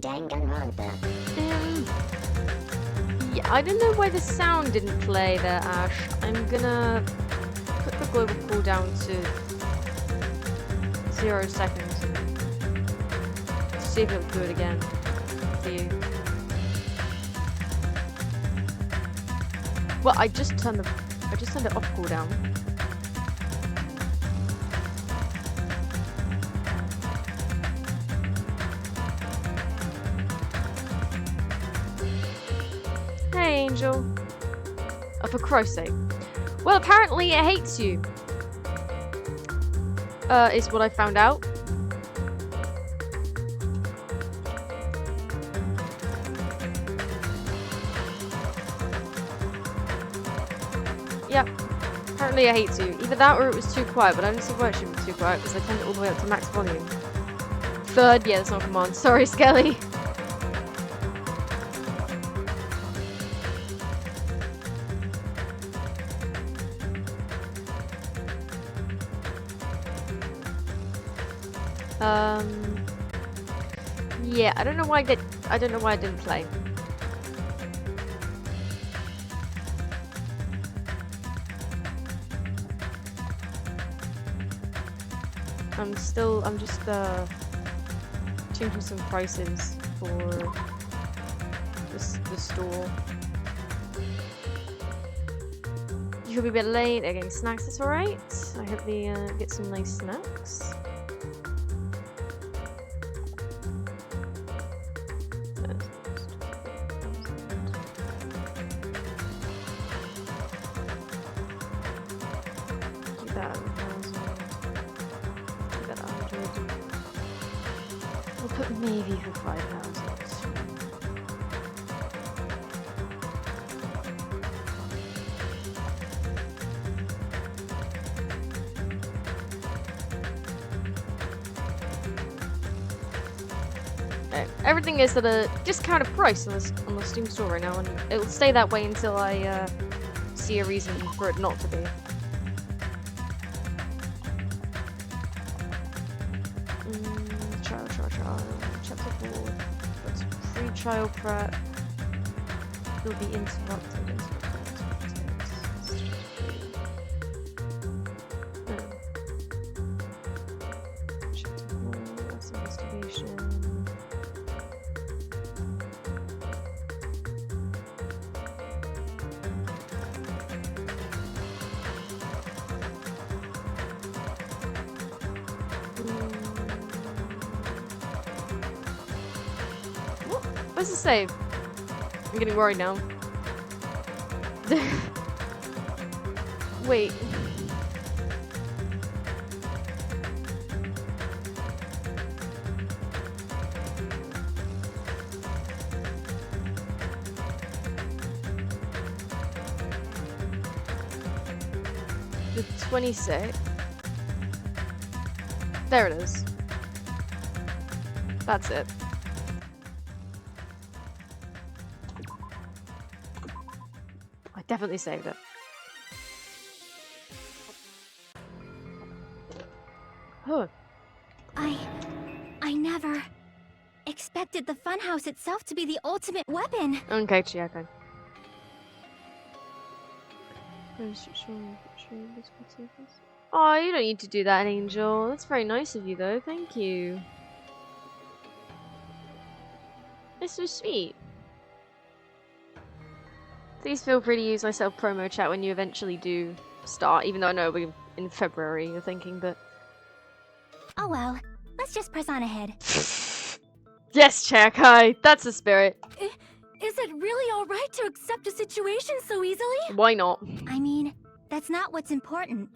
Danganronpa. Yeah, I don't know why the sound didn't play there, Ash. I'm gonna put the global cooldown to 0 seconds and see if it'll do it again for you. Well, I just turned it off cooldown. Hey, Angel. Oh, for Christ's sake. Well, apparently it hates you. Is what I found out. Yep. Apparently it hates you. Either that or it was too quiet, but I don't see why it should be too quiet because I turned it all the way up to max volume. Third, yeah, that's not a command. Sorry, Skelly. Yeah, I don't know why I didn't play. I'm just changing some prices for the store. You'll be a bit late. They're getting snacks. That's alright. I hope they get some nice snacks. Maybe for 5,000. Everything is at a discounted price on the Steam store right now, and it'll stay that way until I see a reason for it not to be. Chapter 4. That's pre-trial prep. Will be interrupted. Chapter 4. That's investigation. Where's the save? I'm getting worried now. Wait. The 26th. There it is. That's it. Definitely saved it. Huh. I never expected the funhouse itself to be the ultimate weapon. Okay, Chiako. Oh, you don't need to do that, Angel. That's very nice of you, though. Thank you. It's so sweet. Please feel free to use my self-promo chat when you eventually do start, even though I know we're in February, you're thinking, but... Oh well, let's just press on ahead. Yes, Cherkai, that's the spirit. Is it really alright to accept a situation so easily? Why not? I mean, that's not what's important.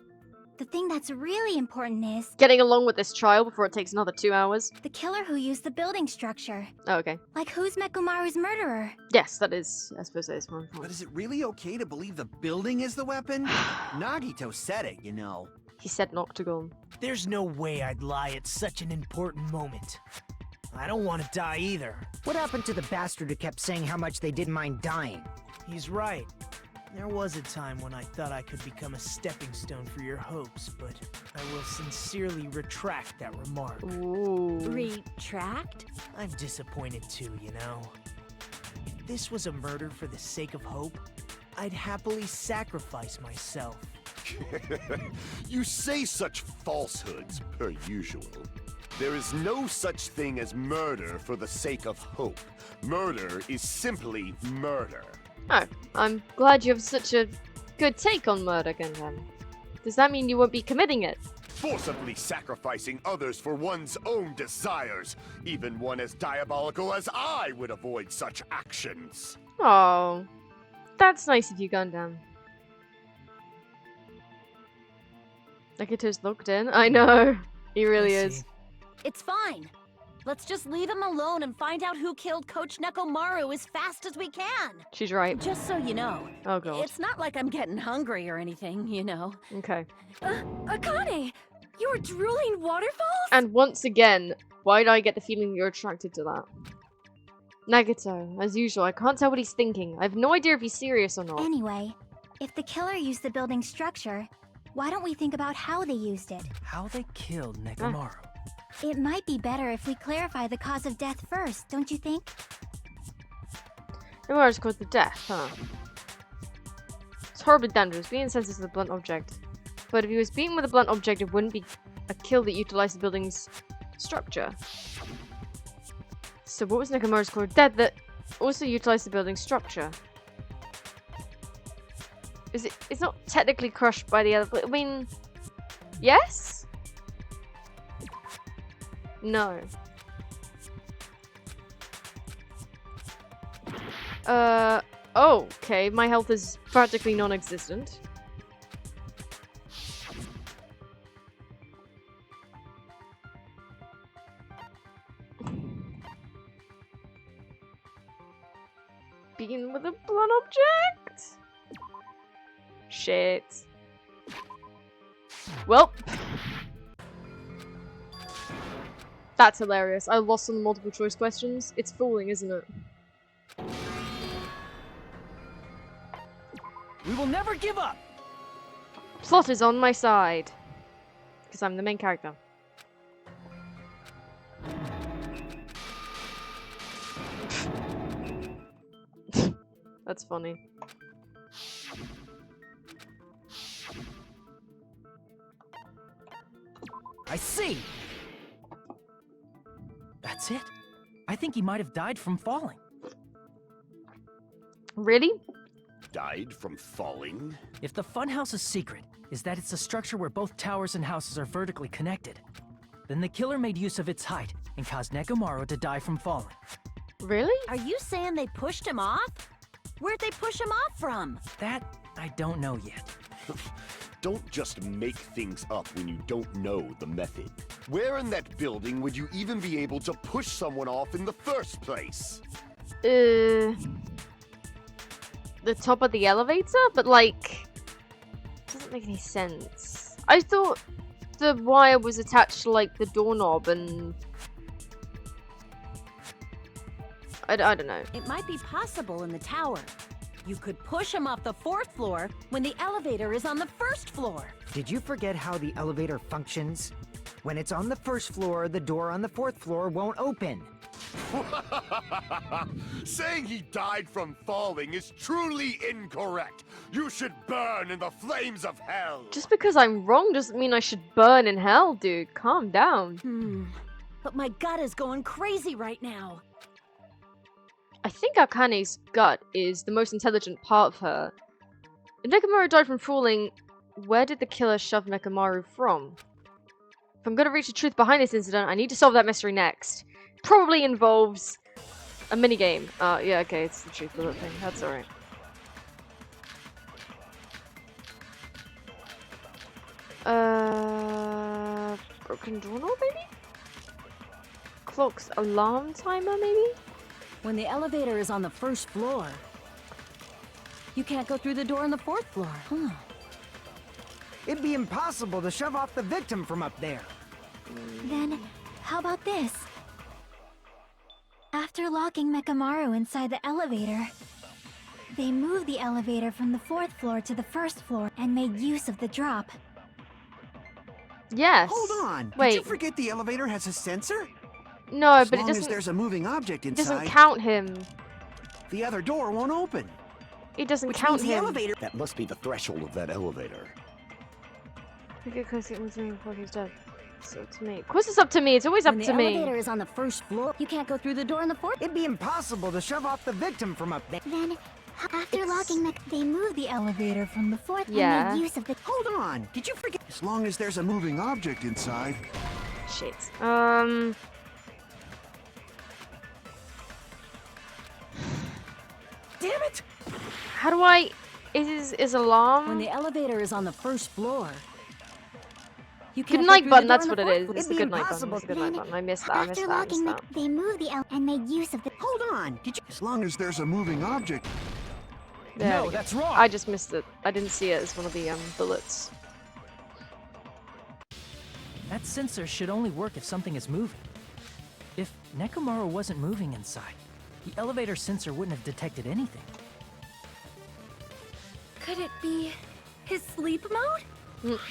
The thing that's really important is... getting along with this trial before it takes another 2 hours. the killer who used the building structure. Oh, okay. Like, who's Mekumaru's murderer? Yes, that is... I suppose that is more important. But is it really okay to believe the building is the weapon? Nagito said it, you know. He said not to go. There's no way I'd lie at such an important moment. I don't want to die either. What happened to the bastard who kept saying how much they didn't mind dying? He's right. There was a time when I thought I could become a stepping stone for your hopes, but I will sincerely retract that remark. Ooh. Retract? I'm disappointed too, you know. If this was a murder for the sake of hope, I'd happily sacrifice myself. You say such falsehoods, per usual. There is no such thing as murder for the sake of hope. Murder is simply murder. Oh, I'm glad you have such a good take on murder, Gundam. Does that mean you won't be committing it? Forcibly sacrificing others for one's own desires. Even one as diabolical as I would avoid such actions. Oh, that's nice of you, Gundam. Nakato's locked in. I know. He really I is. see. It's fine. Let's just leave him alone and find out who killed Coach Nekomaru as fast as we can. She's right. Just so you know, Oh god. it's not like I'm getting hungry or anything, you know. Okay. Akane, you were drooling waterfalls? And once again, why do I get the feeling you're attracted to that? Nagato, as usual, I can't tell what he's thinking. I have no idea if he's serious or not. Anyway, if the killer used the building's structure, why don't we think about how they used it? How they killed Nekomaru. It might be better if we clarify the cause of death first, don't you think? Nekomaru's caused the death, huh? It's horribly dangerous, being insensitive to the blunt object. But if he was beaten with a blunt object, it wouldn't be a kill that utilized the building's structure. So what was Nekomaru's cause of death that also utilized the building's structure? It's not technically crushed by the other, but I mean, yes? No. Oh, okay, my health is practically non-existent. Beaten with a blunt object? Shit. Well. That's hilarious. I lost on the multiple choice questions. It's fooling, isn't it? We will never give up! Plot is on my side. Because I'm the main character. That's funny. I see! That's it. I think he might have died from falling. Really? Died from falling? If the funhouse's secret is that it's a structure where both towers and houses are vertically connected, then the killer made use of its height and caused Nekomaru to die from falling. Really? Are you saying they pushed him off? Where'd they push him off from? That, I don't know yet. Don't just make things up when you don't know the method. Where in that building would you even be able to push someone off in the first place? The top of the elevator? But like, doesn't make any sense. I thought the wire was attached to like the doorknob and I don't know. It might be possible in the tower. You could push him off the 4th floor when the elevator is on the 1st floor. Did you forget how the elevator functions? When it's on the 1st floor, the door on the 4th floor won't open. Saying he died from falling is truly incorrect. You should burn in the flames of hell. Just because I'm wrong doesn't mean I should burn in hell, dude. Calm down. But my gut is going crazy right now. I think Akane's gut is the most intelligent part of her. If Nekomaru died from falling, where did the killer shove Nekomaru from? If I'm gonna reach the truth behind this incident, I need to solve that mystery next. Probably involves a minigame. Yeah, okay, it's the truth of that thing. That's alright. Broken doorknob, maybe? Clock's alarm timer, maybe? When the elevator is on the 1st floor, you can't go through the door on the 4th floor. It'd be impossible to shove off the victim from up there. Then, how about this? After locking Mekamaru inside the elevator, They moved the elevator from the 4th floor to the 1st floor and made use of the drop. Yes. Hold on. Wait. Did you forget the elevator has a sensor? No, As but it long as doesn't. there's a moving object It inside, doesn't count him. the other door won't open. It doesn't Which count means the him. elevator. That must be the threshold of that elevator. We get close to it before he's dead. It's up to me. Of course, it's up to me. It's always up When to the me. elevator is on the 1st floor, you can't go through the door on the 4th. It'd be impossible to shove off the victim from up there. Then, after locking the... They moved the elevator from the 4th Yeah. and made use of the... Hold on. Did you forget? As long as there's a moving object inside. Shit. Damn it! How do I? Is alarm? When the elevator is on the 1st floor, you Good can't night go through button. the door That's on what the it 4th is. floor. It's the It'd be good night button. impossible It's the good night button. I missed that. I missed After that. I locking missed the... that. They moved the and made use of the... Hold on. Did you? As long as there's a moving object. There we No, go. that's wrong. I just missed it. I didn't see it as one of the bullets. That sensor should only work if something is moving. If Nekomaru wasn't moving inside, the elevator sensor wouldn't have detected anything. Could it be his sleep mode?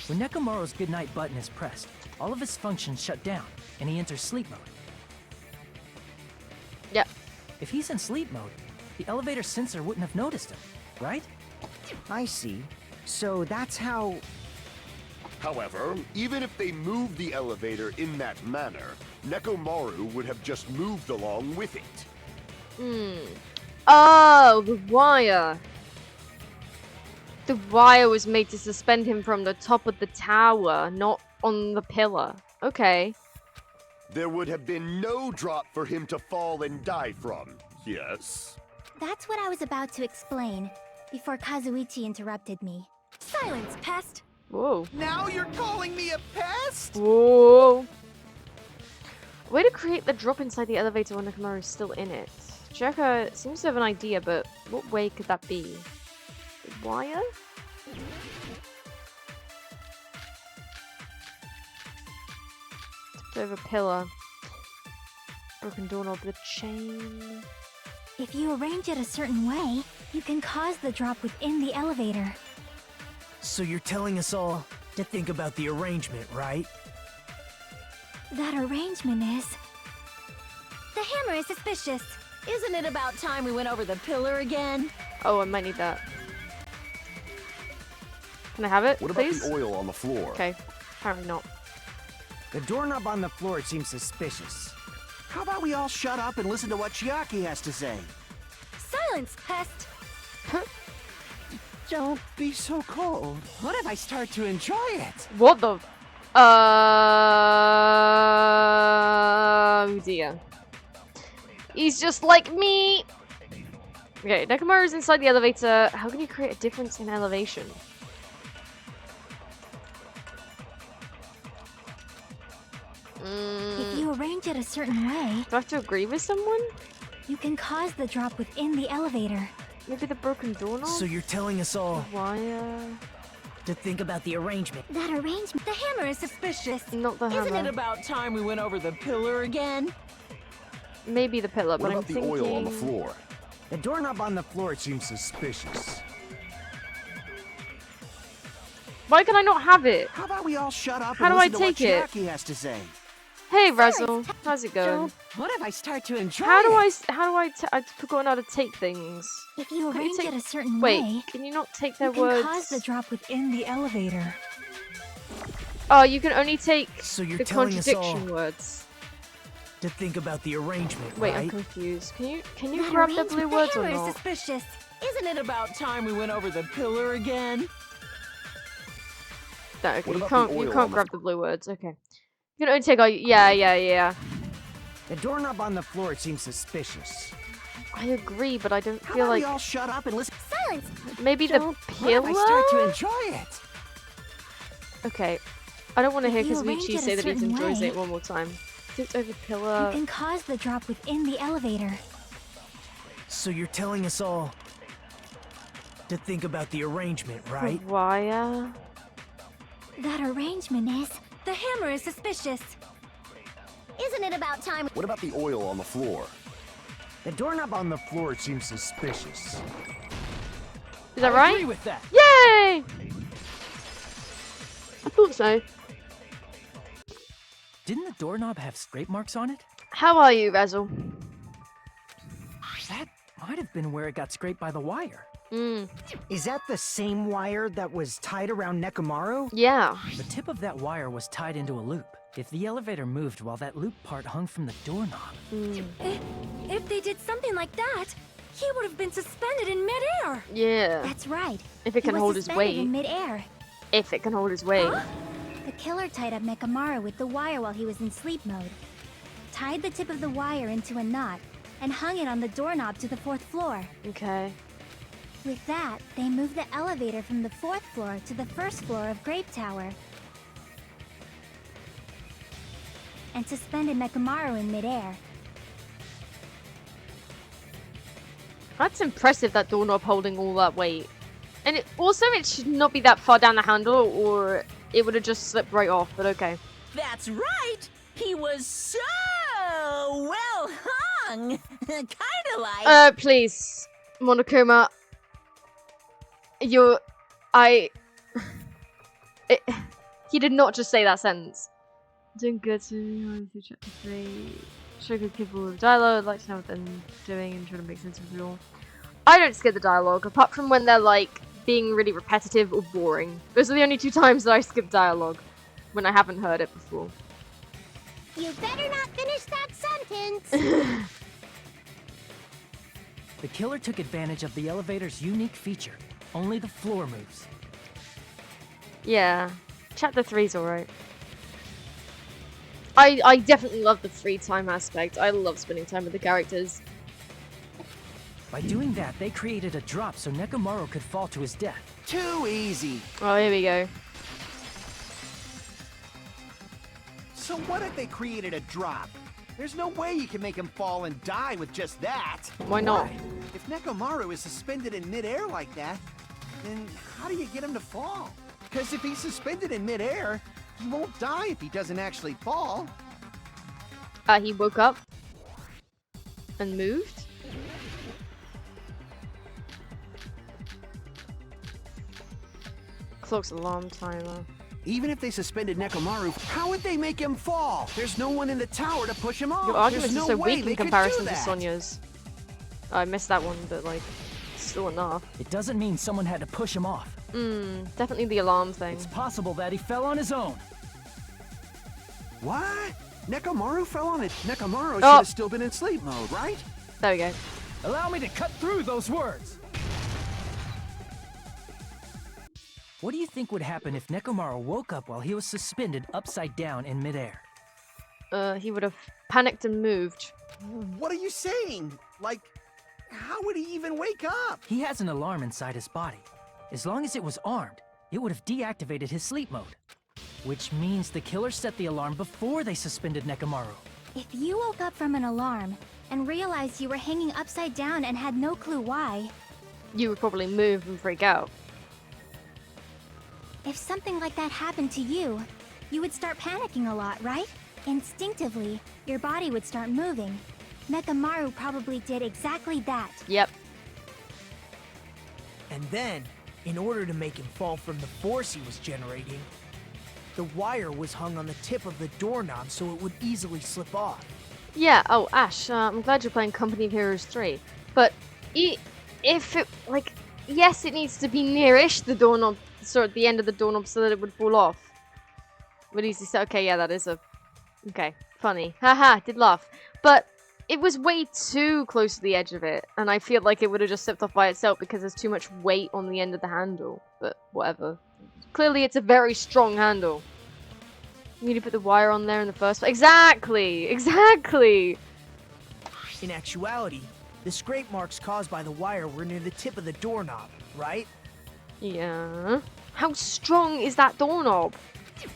When Nekomaru's goodnight button is pressed, all of his functions shut down, and he enters sleep mode. Yep. If he's in sleep mode, the elevator sensor wouldn't have noticed him, right? I see. So that's how... However, even if they moved the elevator in that manner, Nekomaru would have just moved along with it. Oh, the wire. The wire was made to suspend him from the top of the tower, not on the pillar. Okay. There would have been no drop for him to fall and die from. Yes? That's what I was about to explain, before Kazuichi interrupted me. Silence, pest! Whoa. Now you're calling me a pest? Whoa. Way to create the drop inside the elevator when Nekomaru's still in it. Jericho seems to have an idea, but what way could that be? The wire? Tipped over pillar. Broken doorknob with a chain. If you arrange it a certain way, you can cause the drop within the elevator. So you're telling us all to think about the arrangement, right? That arrangement is... The hammer is suspicious. Isn't it about time we went over the pillar again? Oh, I might need that. Can I have it, What about please? the oil on the floor? Okay, apparently not. The doorknob on the floor seems suspicious. How about we all shut up and listen to what Chiaki has to say? Silence, pest! Don't be so cold. What if I start to enjoy it? What the? Oh dear. He's just like me. Okay, Nekomaru's inside the elevator. How can you create a difference in elevation? If you arrange it a certain way, Do I have to agree with someone? you can cause the drop within the elevator. Maybe the broken doorknob? So you're telling us all The wire? to think about the arrangement. That arrangement... The hammer is suspicious. Not the Isn't hammer. it about time we went over the pillar again? Maybe the pillar, What but I'm about the thinking... oil on the floor? The doorknob on the floor seems suspicious. Why can I not have it? How about we all shut up How and do I listen to what take it? Chiaki has to say? Hey, Razzle. How's it going? Don't. What if I start to enjoy How do it? I've forgotten how to take things. If you Can you arrange take- it a certain Wait, way, can you not take their you can words? cause the drop within the elevator. Oh, you can only take So you're the telling us all contradiction words. to think about the arrangement, Wait, I'm right? confused. Can you That grab the arrangement- blue words the or hammer is not? suspicious. Isn't it about time we went over the pillar again? No, okay, What you about can't the you oil can't on the grab the blue words. Okay, you can only take all. Yeah. The doorknob on the floor seems suspicious. I agree, but I don't How feel about like we all shut up and listen? Silence! maybe the What pillar. if I start to enjoy it? Okay, I don't want to hear If you arrange Kazuichi it a say that he certain enjoys way, it one more time. Tipped over You pillar. can cause the drop within the elevator. So you're telling us all to think about the arrangement, right? Wire. That arrangement is... The hammer is suspicious. Isn't it about time? What about the oil on the floor? The doorknob on the floor seems suspicious. Is that I right? agree with that. Yay! I thought so. Didn't the doorknob have scrape marks on it? How are you, Basil? That might have been where it got scraped by the wire. Is that the same wire that was tied around Nekomaru? Yeah. The tip of that wire was tied into a loop. If the elevator moved while that loop part hung from the doorknob... If they did something like that, he would have been suspended in midair. Yeah. That's right. If it He can was hold his suspended weight. in midair. If it can hold his weight. Huh? The killer tied up Nekomaru with the wire while he was in sleep mode. Tied the tip of the wire into a knot and hung it on the doorknob to the 4th floor. Okay. With that, they moved the elevator from the 4th floor to the 1st floor of Grape Tower. And suspended Nekomaru in midair. That's impressive, that doorknob holding all that weight. And it should not be that far down the handle, or it would have just slipped right off, but okay. That's right! He was so well hung! Kinda like... Please, Monokuma. He did not just say that sentence. Doing good to chapter 3. Sugar people with dialogue. I'd like to know what they're doing and trying to make sense of it all. I don't skip the dialogue, apart from when they're like being really repetitive or boring. Those are the only 2 times that I skip dialogue, when I haven't heard it before. You better not finish that sentence! The killer took advantage of the elevator's unique feature. Only the floor moves. Yeah, chapter 3's alright. I definitely love the free time aspect. I love spending time with the characters. By doing that, they created a drop so Nekomaru could fall to his death. Too easy. Oh, here we go. So what if they created a drop? There's no way you can make him fall and die with just that. Why not? If Nekomaru is suspended in midair like that, then how do you get him to fall? Because if he's suspended in midair, he won't die if he doesn't actually fall. He woke up and moved. Clock's alarm timer. Even if they suspended Nekomaru, how would they make him fall? There's no one in the tower to push him off. Your arguments There's are no so way weak they in could comparison do to that. Sonia's. I missed that one, but like, still enough. It doesn't mean someone had to push him off. Definitely the alarm thing. It's possible that he fell on his own. What? Nekomaru fell on it. Nekomaru should Oh. have still been in sleep mode, right? There we go. Allow me to cut through those words. What do you think would happen if Nekomaru woke up while he was suspended upside down in midair? He would have panicked and moved. What are you saying? Like, how would he even wake up? He has an alarm inside his body. As long as it was armed, it would have deactivated his sleep mode. Which means the killer set the alarm before they suspended Nekomaru. If you woke up from an alarm and realized you were hanging upside down and had no clue why, You would probably move and freak out. if something like that happened to you, you would start panicking a lot, right? Instinctively, your body would start moving. Nekomaru probably did exactly that. Yep. And then, in order to make him fall from the force he was generating, the wire was hung on the tip of the doorknob so it would easily slip off. Yeah, oh, Ash, I'm glad you're playing Company of Heroes 3. But, if it, like, yes, it needs to be nearish the doorknob, sort of the end of the doorknob so that it would fall off. Would easily say, okay, yeah, that is a, okay, funny. Haha, did laugh. But, it was way too close to the edge of it, and I feel like it would have just slipped off by itself because there's too much weight on the end of the handle. But, whatever. Clearly, it's a very strong handle. You need to put the wire on there in the first place. Exactly! Exactly! In actuality, the scrape marks caused by the wire were near the tip of the doorknob, right? Yeah. How strong is that doorknob?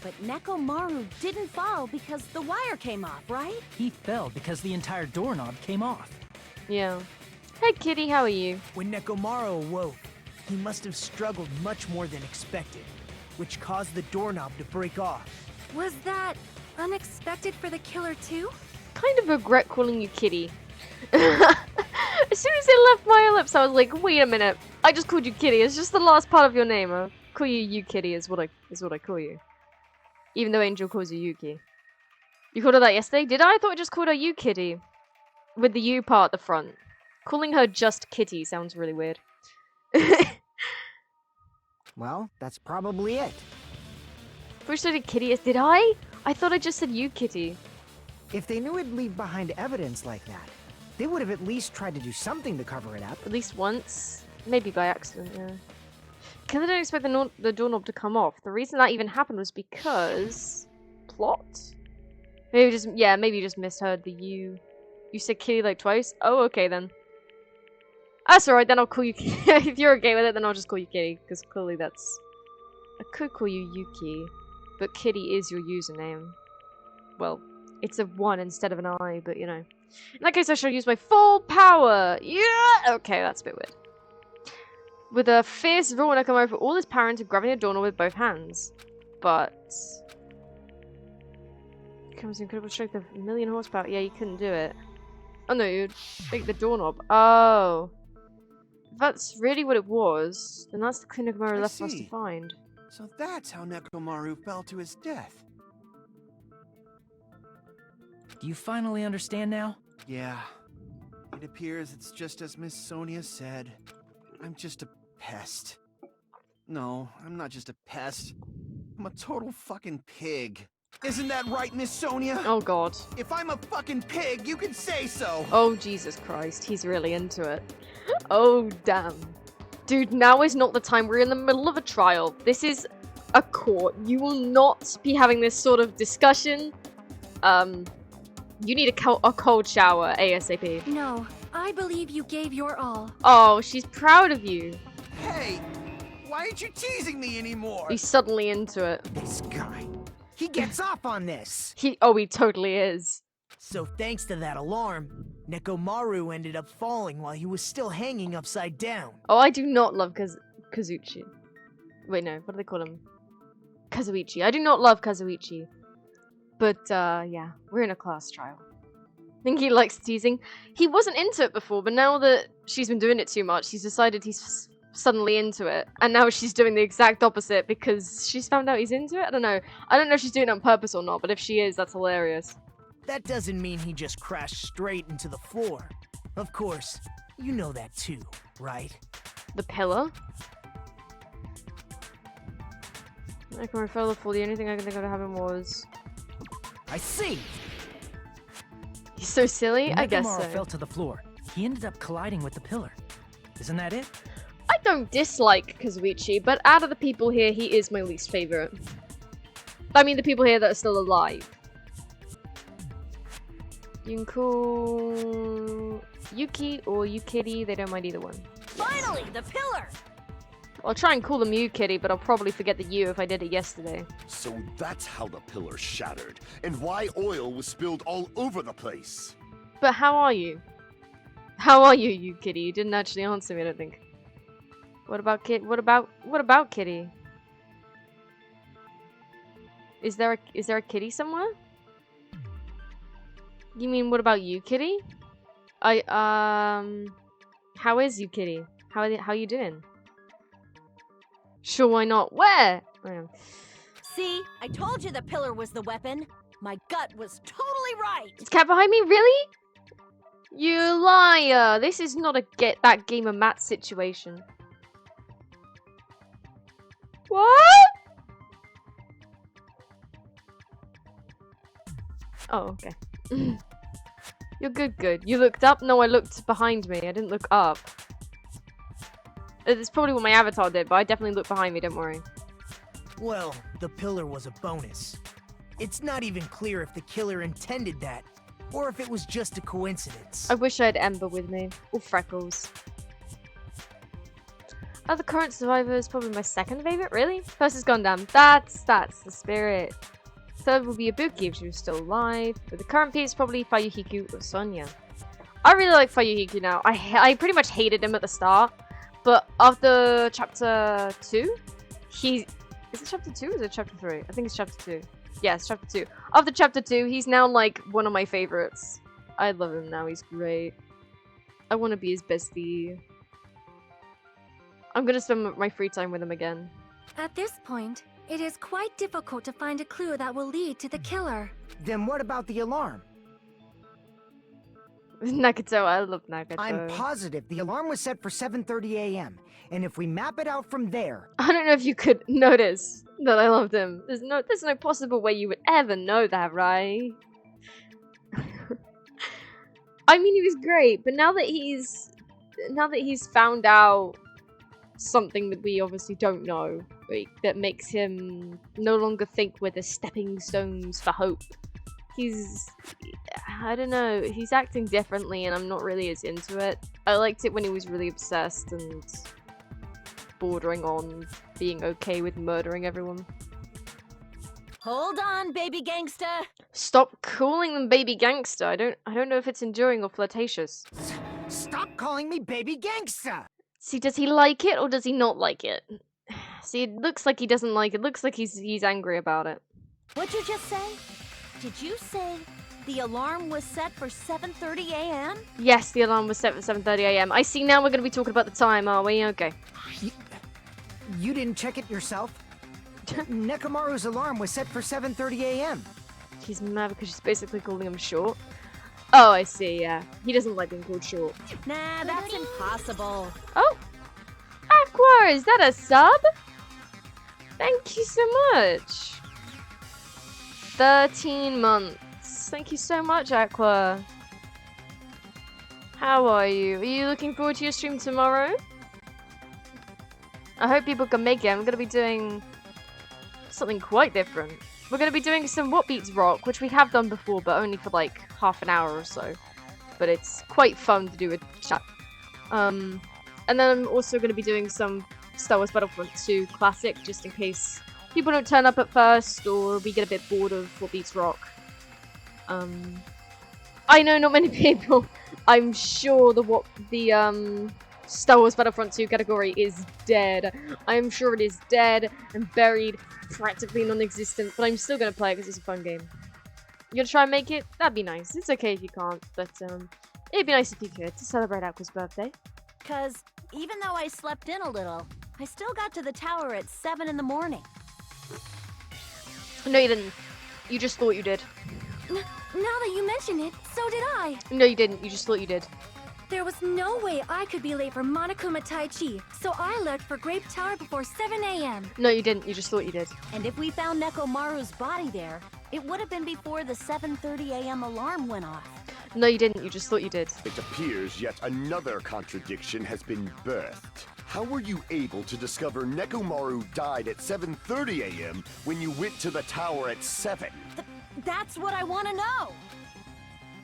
But Nekomaru didn't fall because the wire came off, right? He fell because the entire doorknob came off. Yeah. Hey, Kitty, how are you? When Nekomaru awoke, he must have struggled much more than expected, which caused the doorknob to break off. Was that unexpected for the killer too? Kind of regret calling you Kitty. As soon as it left my lips, I was like, wait a minute. I just called you Kitty. It's just the last part of your name. I'll call you Kitty is what I call you. Even though Angel calls you Yuki. You called her that yesterday? Did I? I thought I just called her you Kitty. With the U part at the front. Calling her just Kitty sounds really weird. Well, that's probably it. First I did Kitty. Did I? I thought I just said you Kitty. If they knew it'd leave behind evidence like that, they would have at least tried to do something to cover it up. At least once. Maybe by accident, yeah. Killer didn't expect the doorknob to come off. The reason that even happened was because... plot? Maybe you just misheard the you. You said Kitty like twice? Oh, okay then. That's alright, then I'll call you Kitty. If you're okay with it, then I'll just call you Kitty, because clearly that's... I could call you Yuki, but Kitty is your username. Well, it's a 1 instead of an I, but you know. In that case, I shall use my full power! Yeah! Okay, that's a bit weird. With a fierce roar, Nekomaru put all his power into grabbing the doorknob with both hands. But... comes in incredible strength of 1,000,000 horsepower. Yeah, you couldn't do it. Oh no, you'd break the doorknob. Oh. If that's really what it was, then that's the clue Nekomaru left for us to find. So that's how Nekomaru fell to his death. Do you finally understand now? Yeah. It appears it's just as Miss Sonia said. I'm just a pest. No, I'm not just a pest. I'm a total fucking pig. Isn't that right, Miss Sonia? Oh god. If I'm a fucking pig, you can say so! Oh Jesus Christ, he's really into it. Oh damn. Dude, now is not the time. We're in the middle of a trial. This is a court. You will not be having this sort of discussion. You need a cold shower, ASAP. No, I believe you gave your all. Oh, she's proud of you. Hey! Why aren't you teasing me anymore? He's suddenly into it. This guy. He gets off on this. He totally is. So thanks to that alarm, Nekomaru ended up falling while he was still hanging upside down. Oh, I do not love Kazuchi. Wait, no, what do they call him? Kazuichi. I do not love Kazuichi. But, yeah, we're in a class trial. I think he likes teasing. He wasn't into it before, but now that she's been doing it too much, he's decided he's suddenly into it. And now she's doing the exact opposite because she's found out he's into it? I don't know. I don't know if she's doing it on purpose or not, but if she is, that's hilarious. That doesn't mean he just crashed straight into the floor. Of course, you know that too, right? The pillar? I can refer the fall. The only thing I can think of to happen was... I see! He's so silly? When I guess Nekomaru so. fell to the floor. He ended up colliding with the pillar. Isn't that it? I don't dislike Kazuichi, but out of the people here, he is my least favorite. I mean, the people here that are still alive. You can call Yuki or Yukitty, they don't mind either one. Finally, the pillar! I'll try and call them Yukitty, but I'll probably forget the U if I did it yesterday. So that's how the pillar shattered, and why oil was spilled all over the place. But how are you? How are you, Yukitty? You didn't actually answer me, I don't think. What about Kitty? Is there a kitty somewhere? You mean what about you, Kitty? How is you, Kitty? How you doing? Sure, why not? Where? See, I told you the pillar was the weapon. My gut was totally right. It's cat behind me, really? You liar! This is not a get that game of math situation. What? Oh, okay. You're good. You looked up? No, I looked behind me. I didn't look up. It's probably what my avatar did, but I definitely looked behind me, don't worry. Well, the pillar was a bonus. It's not even clear if the killer intended that, or if it was just a coincidence. I wish I had Ember with me. Or Freckles. Of the current survivors, probably my second favorite, really? First is Gundam. That's the spirit. Third would be Ibuki if she was still alive. But the current piece, probably Fuyuhiko or Sonya. I really like Fuyuhiko now. I pretty much hated him at the start. But after chapter 2, is it chapter 2 or is it chapter 3? I think it's chapter 2. Yes, chapter 2. After chapter 2, he's now like one of my favorites. I love him now, he's great. I want to be his bestie. I'm gonna spend my free time with him again. At this point, it is quite difficult to find a clue that will lead to the killer. Then what about the alarm? Nagato, I love Nagato. I'm positive the alarm was set for 7:30 a.m. And if we map it out from there... I don't know if you could notice that I loved him. There's no possible way you would ever know that, right? I mean, he was great, but now that he's found out something that we obviously don't know, like, that makes him no longer think we're the stepping stones for hope. I don't know, he's acting differently and I'm not really as into it. I liked it when he was really obsessed and bordering on being okay with murdering everyone. Hold on, baby gangsta. Stop calling them baby gangster. I don't know if it's endearing or flirtatious. Stop calling me baby gangsta! See, does he like it or does he not like it? See, it looks like he doesn't like it. It looks like he's angry about it. What'd you just say? Did you say the alarm was set for 7:30 a.m.? Yes, the alarm was set for 7:30 a.m. I see now we're going to be talking about the time, are we? Okay. You didn't check it yourself? Nekomaru's alarm was set for 7:30 a.m. He's mad because she's basically calling him short. Oh, I see, yeah. He doesn't like being called short. Nah, that's impossible. Oh! Aqua, is that a sub? Thank you so much. 13 months. Thank you so much, Aqua. How are you? Are you looking forward to your stream tomorrow? I hope people can make it. I'm going to be doing something quite different. We're going to be doing some What Beats Rock, which we have done before, but only for like half an hour or so. But it's quite fun to do with chat. And then I'm also going to be doing some Star Wars Battlefront 2 Classic, just in case people don't turn up at first, or we get a bit bored of What Beats Rock. I know not many people. I'm sure the Star Wars Battlefront 2 category is dead. I'm sure it is dead and buried, practically non-existent, but I'm still gonna play it because it's a fun game. You gonna try and make it? That'd be nice. It's okay if you can't, but it'd be nice if you could, to celebrate Aqua's birthday. Cause even though I slept in a little, I still got to the tower at 7 in the morning. No, you didn't. You just thought you did. Now that you mention it, so did I. No, you didn't. You just thought you did. There was no way I could be late for Monokuma Tai Chi, so I left for Grape Tower before 7 a.m. No, you didn't. You just thought you did. And if we found Nekomaru's body there, it would have been before the 7:30 a.m. alarm went off. No, you didn't. You just thought you did. It appears yet another contradiction has been birthed. How were you able to discover Nekomaru died at 7:30 a.m. when you went to the tower at 7? That's what I want to know.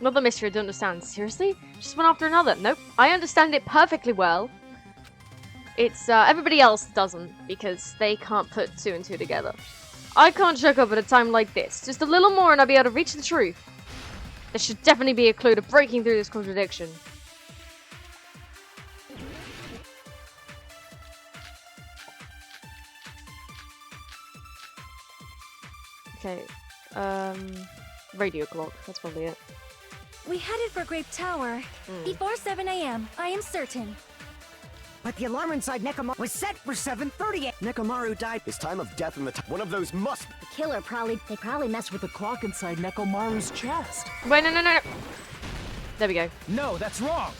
Another mystery I don't understand. Seriously? Just one after another? Nope. I understand it perfectly well. It's, everybody else doesn't, because they can't put 2 and 2 together. I can't check up at a time like this. Just a little more and I'll be able to reach the truth. There should definitely be a clue to breaking through this contradiction. Okay, radio clock, that's probably it. We headed for Grape Tower before 7 a.m., I am certain. But the alarm inside Nekomaru was set for 7:30 a.m. Nekomaru died. His time of death in the one of those must... The killer probably messed with The clock inside Nekomaru's chest. Wait, no. There we go. No, that's wrong!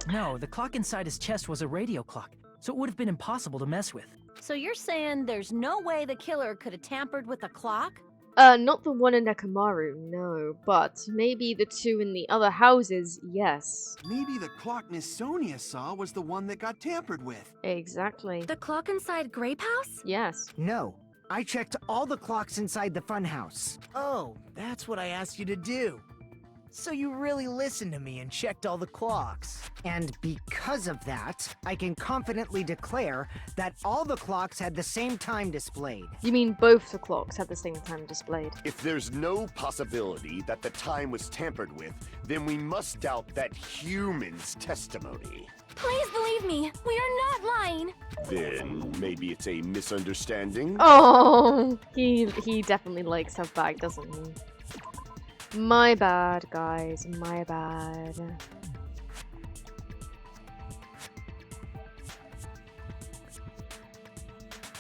No, the clock inside his chest was a radio clock, so it would have been impossible to mess with. So you're saying there's no way the killer could have tampered with the clock? Not the one in Nekomaru, no. But maybe the 2 in the other houses, yes. Maybe the clock Miss Sonia saw was the one that got tampered with. Exactly. The clock inside Grape House? Yes. No. I checked all the clocks inside the funhouse. Oh, that's what I asked you to do. So you really listened to me and checked all the clocks. And because of that, I can confidently declare that all the clocks had the same time displayed. You mean both the clocks had the same time displayed? If there's no possibility that the time was tampered with, then we must doubt that human's testimony. Please believe Believe me, we are not lying. Then maybe it's a misunderstanding? Oh, he definitely likes her back, doesn't he? My bad, guys. My bad.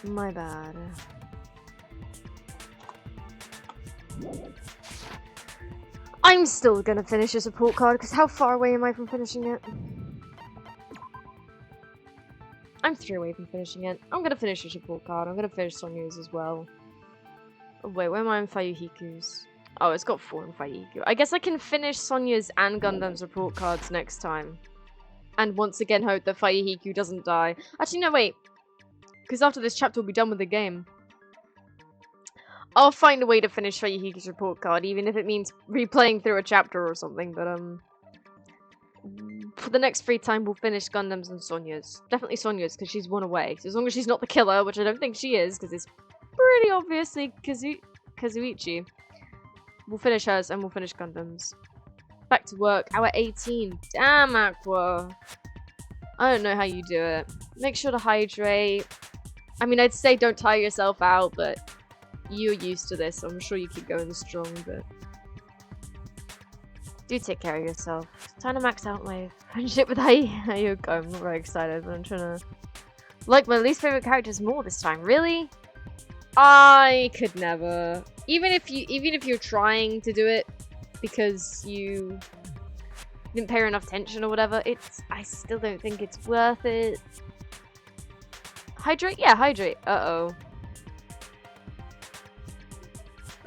My bad. I'm still gonna finish this report card, because how far away am I from finishing it? I'm 3 away from finishing it. I'm gonna finish this report card. I'm gonna finish Sonya's as well. Oh, wait, where am I in Fayuhiku's? Oh, it's got 4 in Fayuhiku. I guess I can finish Sonya's and Gundam's report cards next time. And once again hope that Fayuhiku doesn't die. Actually, no, wait. Because after this chapter, we'll be done with the game. I'll find a way to finish Fayuhiku's report card, even if it means replaying through a chapter or something, but, for the next free time, we'll finish Gundam's and Sonya's. Definitely Sonya's, because she's 1 away. So as long as she's not the killer, which I don't think she is, because it's pretty obviously Kazuichi. We'll finish hers, and we'll finish Gundam's. Back to work. Hour 18. Damn, Aqua. I don't know how you do it. Make sure to hydrate. I mean, I'd say don't tire yourself out, but you're used to this, so I'm sure you keep going strong, but do take care of yourself. It's time to max out my friendship with Ayuko. I'm not very excited, but I'm trying to like my least favorite characters more this time. Really? I could never. Even if you're trying to do it because you didn't pay her enough attention or whatever, I still don't think it's worth it. Hydrate? Yeah, hydrate. Uh-oh.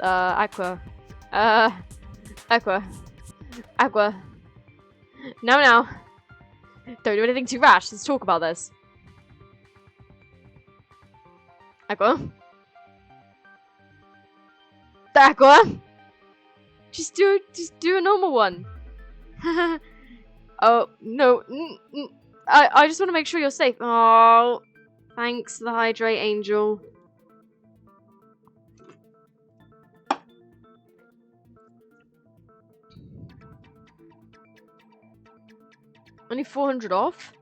Aqua. Aqua. Aqua. No. Don't do anything too rash. Let's talk about this. Aqua. Aqua. Just do a normal one. Oh, no. I just want to make sure you're safe. Oh, thanks for the hydrate, Angel. Only 400 off?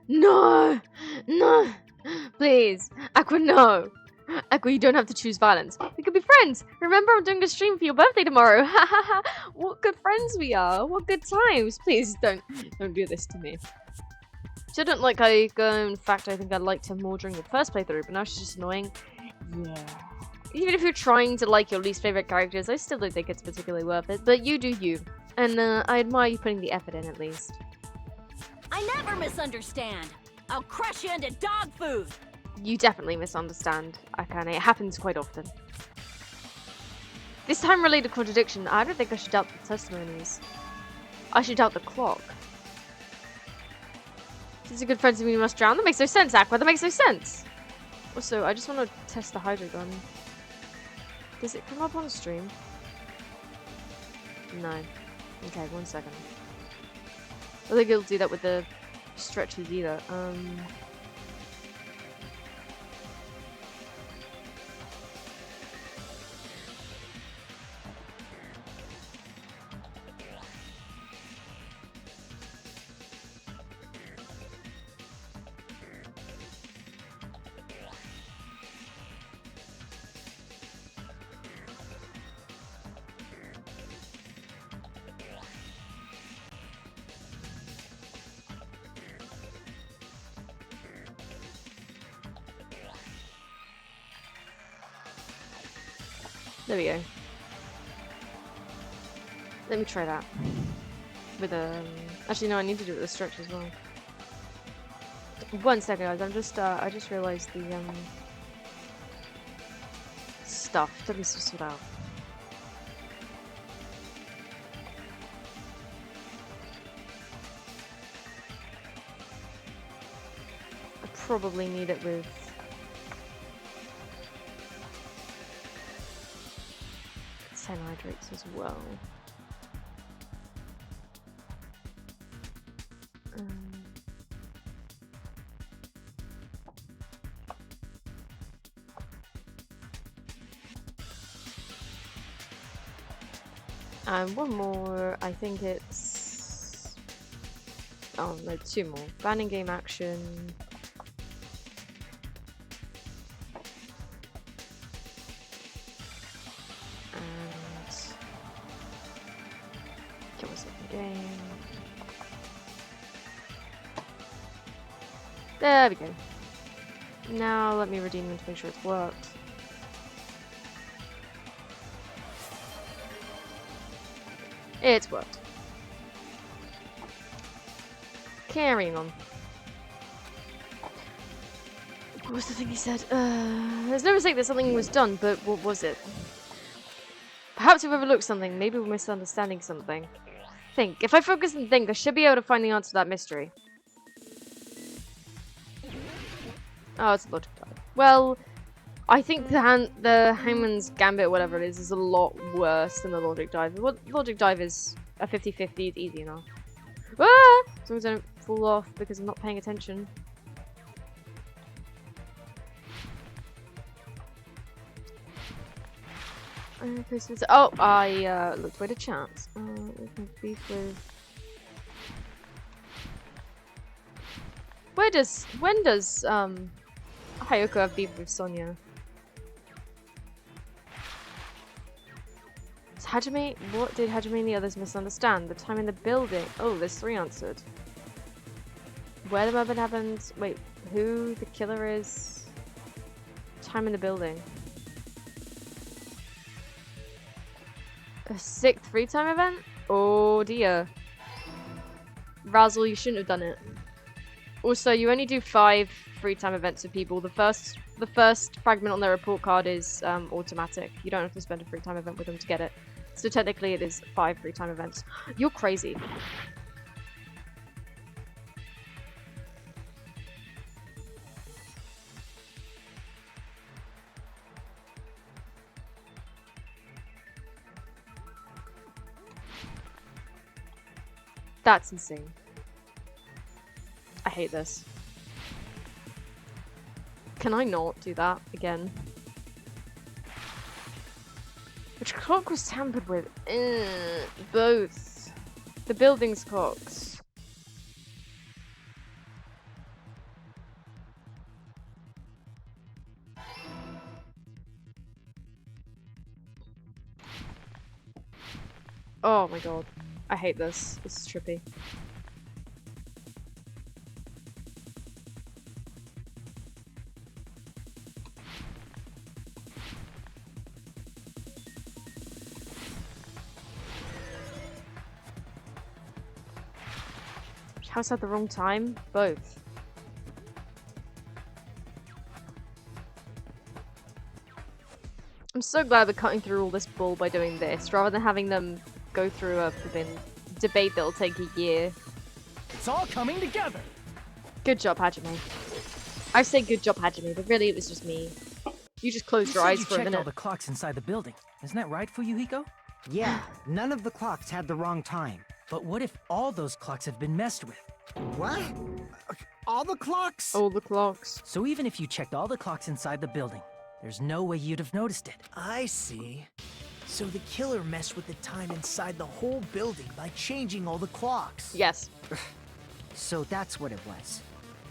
No! No! Please! Aqua, no! Aqua, you don't have to choose violence. We could be friends! Remember, I'm doing a stream for your birthday tomorrow! Ha ha ha! What good friends we are! What good times! Please, don't do this to me. So I don't like Ayuko. In fact, I think I liked her more during the first playthrough, but now she's just annoying. Yeah. Even if you're trying to like your least favorite characters, I still don't think it's particularly worth it. But you do you. And I admire you putting the effort in, at least. I never misunderstand. I'll crush you into dog food. You definitely misunderstand, Akane. It happens quite often. This time-related contradiction, I don't think I should doubt the testimonies. I should doubt the clock. Since you're good friends with me, you must drown. That makes no sense, Aqua. That makes no sense. Also, I just want to test the hydro gun. Does it come up on stream? No. Okay, 1 second. I don't think it'll do that with the stretches either. There we go. Let me try that. With actually no, I need to do it with a stretch as well. 1 second, guys. I just realized the stuff that needs to sort out. I probably need it with 10 hydrates as well. And one more, I think it's... Oh no, 2 more. Banning game action. And kill myself in the game. There we go. Now let me redeem them to make sure it's worked. It's worked. Carrying on. What was the thing he said? There's no mistake that something was done, but what was it? Perhaps we've overlooked something. Maybe we're misunderstanding something. Think. If I focus and think, I should be able to find the answer to that mystery. Oh, it's a logic dive. Well, I think the Hangman's Gambit, whatever it is a lot worse than the logic dive. Well, logic dive is a 50-50. It's easy enough. Ah! As long as I don't fall off because I'm not paying attention. Okay, so oh, I looked for the chance. Beef with. When does Hayako have beef with Sonia? Hajime, what did Hajime and the others misunderstand? The time in the building. Oh, there's 3 answered. Where the moment happened. Wait, who the killer is? Time in the building. A 6th free time event? Oh dear. Razzle, you shouldn't have done it. Also, you only do 5 free time events with people. The first fragment on their report card is automatic. You don't have to spend a free time event with them to get it. So technically it is 5 free time events. You're crazy. That's insane. I hate this. Can I not do that again? Which clock was tampered with? Both. The building's clocks. Oh my god. I hate this. This is trippy. House at the wrong time? Both. I'm so glad we're cutting through all this bull by doing this, rather than having them go through a flipping debate that'll take a year. It's all coming together. Good job, Hajime. I say good job, Hajime, but really it was just me. You just closed your eyes for a checked minute. all the clocks inside the building. Isn't that right, Fuyuhiko? Yeah, none of the clocks had the wrong time. But what if all those clocks have been messed with? What? All the clocks? All the clocks. So even if you checked all the clocks inside the building, there's no way you'd have noticed it. I see. So the killer messed with the time inside the whole building by changing all the clocks. Yes. So that's what it was.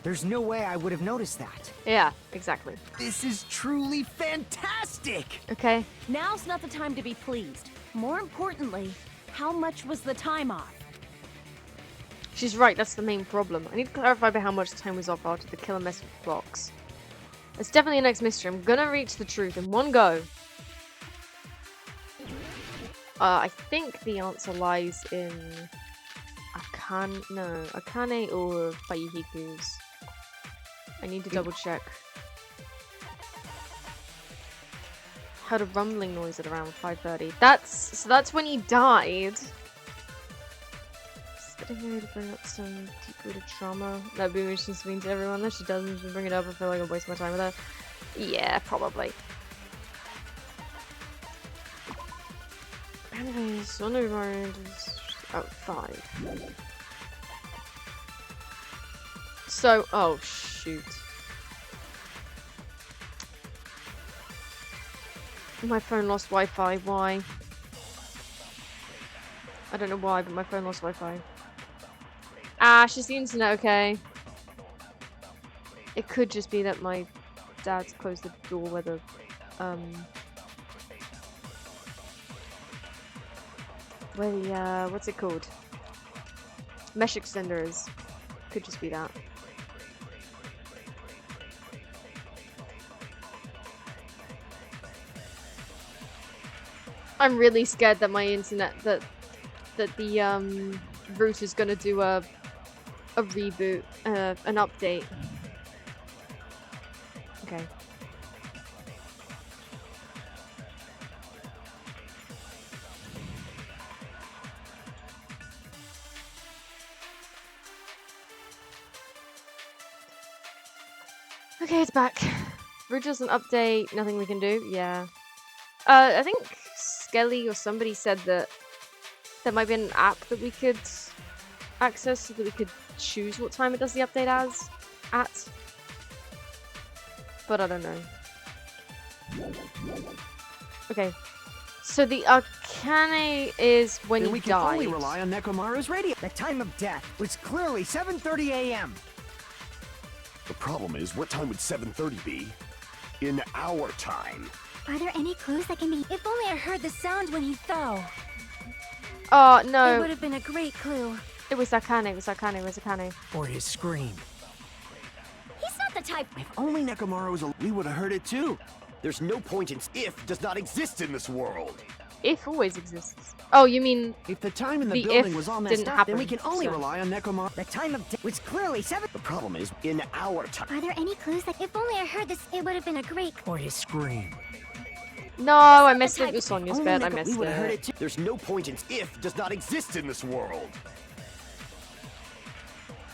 There's no way I would have noticed that. Yeah, exactly. This is truly fantastic! Okay. Now's not the time to be pleased. More importantly, how much was the time off? She's right, that's the main problem. I need to clarify by how much time was off after the killer messed with the clocks. It's definitely the next mystery. I'm gonna reach the truth in one go. I think the answer lies in Akane or Fuyuhiko's. I need to double check. Heard a rumbling noise at around 5:30. That's when he died. Sitting here to bring up some deep-rooted trauma. That'd be what she's mean to everyone. If she doesn't, she'll bring it up. I feel like I'll waste my time with her. Yeah, probably. Anyways, one of our is outside. So, oh shoot. My phone lost Wi-Fi, why? I don't know why, but my phone lost Wi-Fi. Ash, is the internet okay? It could just be that my dad's closed the door where the what's it called? Mesh extender is. Could just be that. I'm really scared that my internet that the route is gonna do a reboot, an update. Okay. Okay, it's back. Route doesn't update, nothing we can do. Yeah. I think Skelly or somebody said that there might be an app that we could access so that we could choose what time it does the update at. But I don't know. Okay. So the Arcane is when Then he we can only died. rely on Nekomaru's radio. The time of death was clearly 7:30 a.m. The problem is, what time would 7:30 be? In our time. Are there any clues that can be? If only I heard the sound when he fell. Oh, It no. would have been a great clue. It was Arcane. It was Arcane. It was Arcane. Or his scream. He's not the type. If only Nekomaru was we would have heard it too. There's no point in if does not exist in this world. If always exists. Oh, you mean If the time in the The building if was all didn't messed up, happen, then we can only so- rely on Nekomaru. The time of death was clearly 7. The problem is, in our time. Are there any clues that if only I heard this, it would have been a great. Or his scream. No, I missed it with Sonia's Only bed. I we missed would have heard it. it too. There's no point in if does not exist in this world.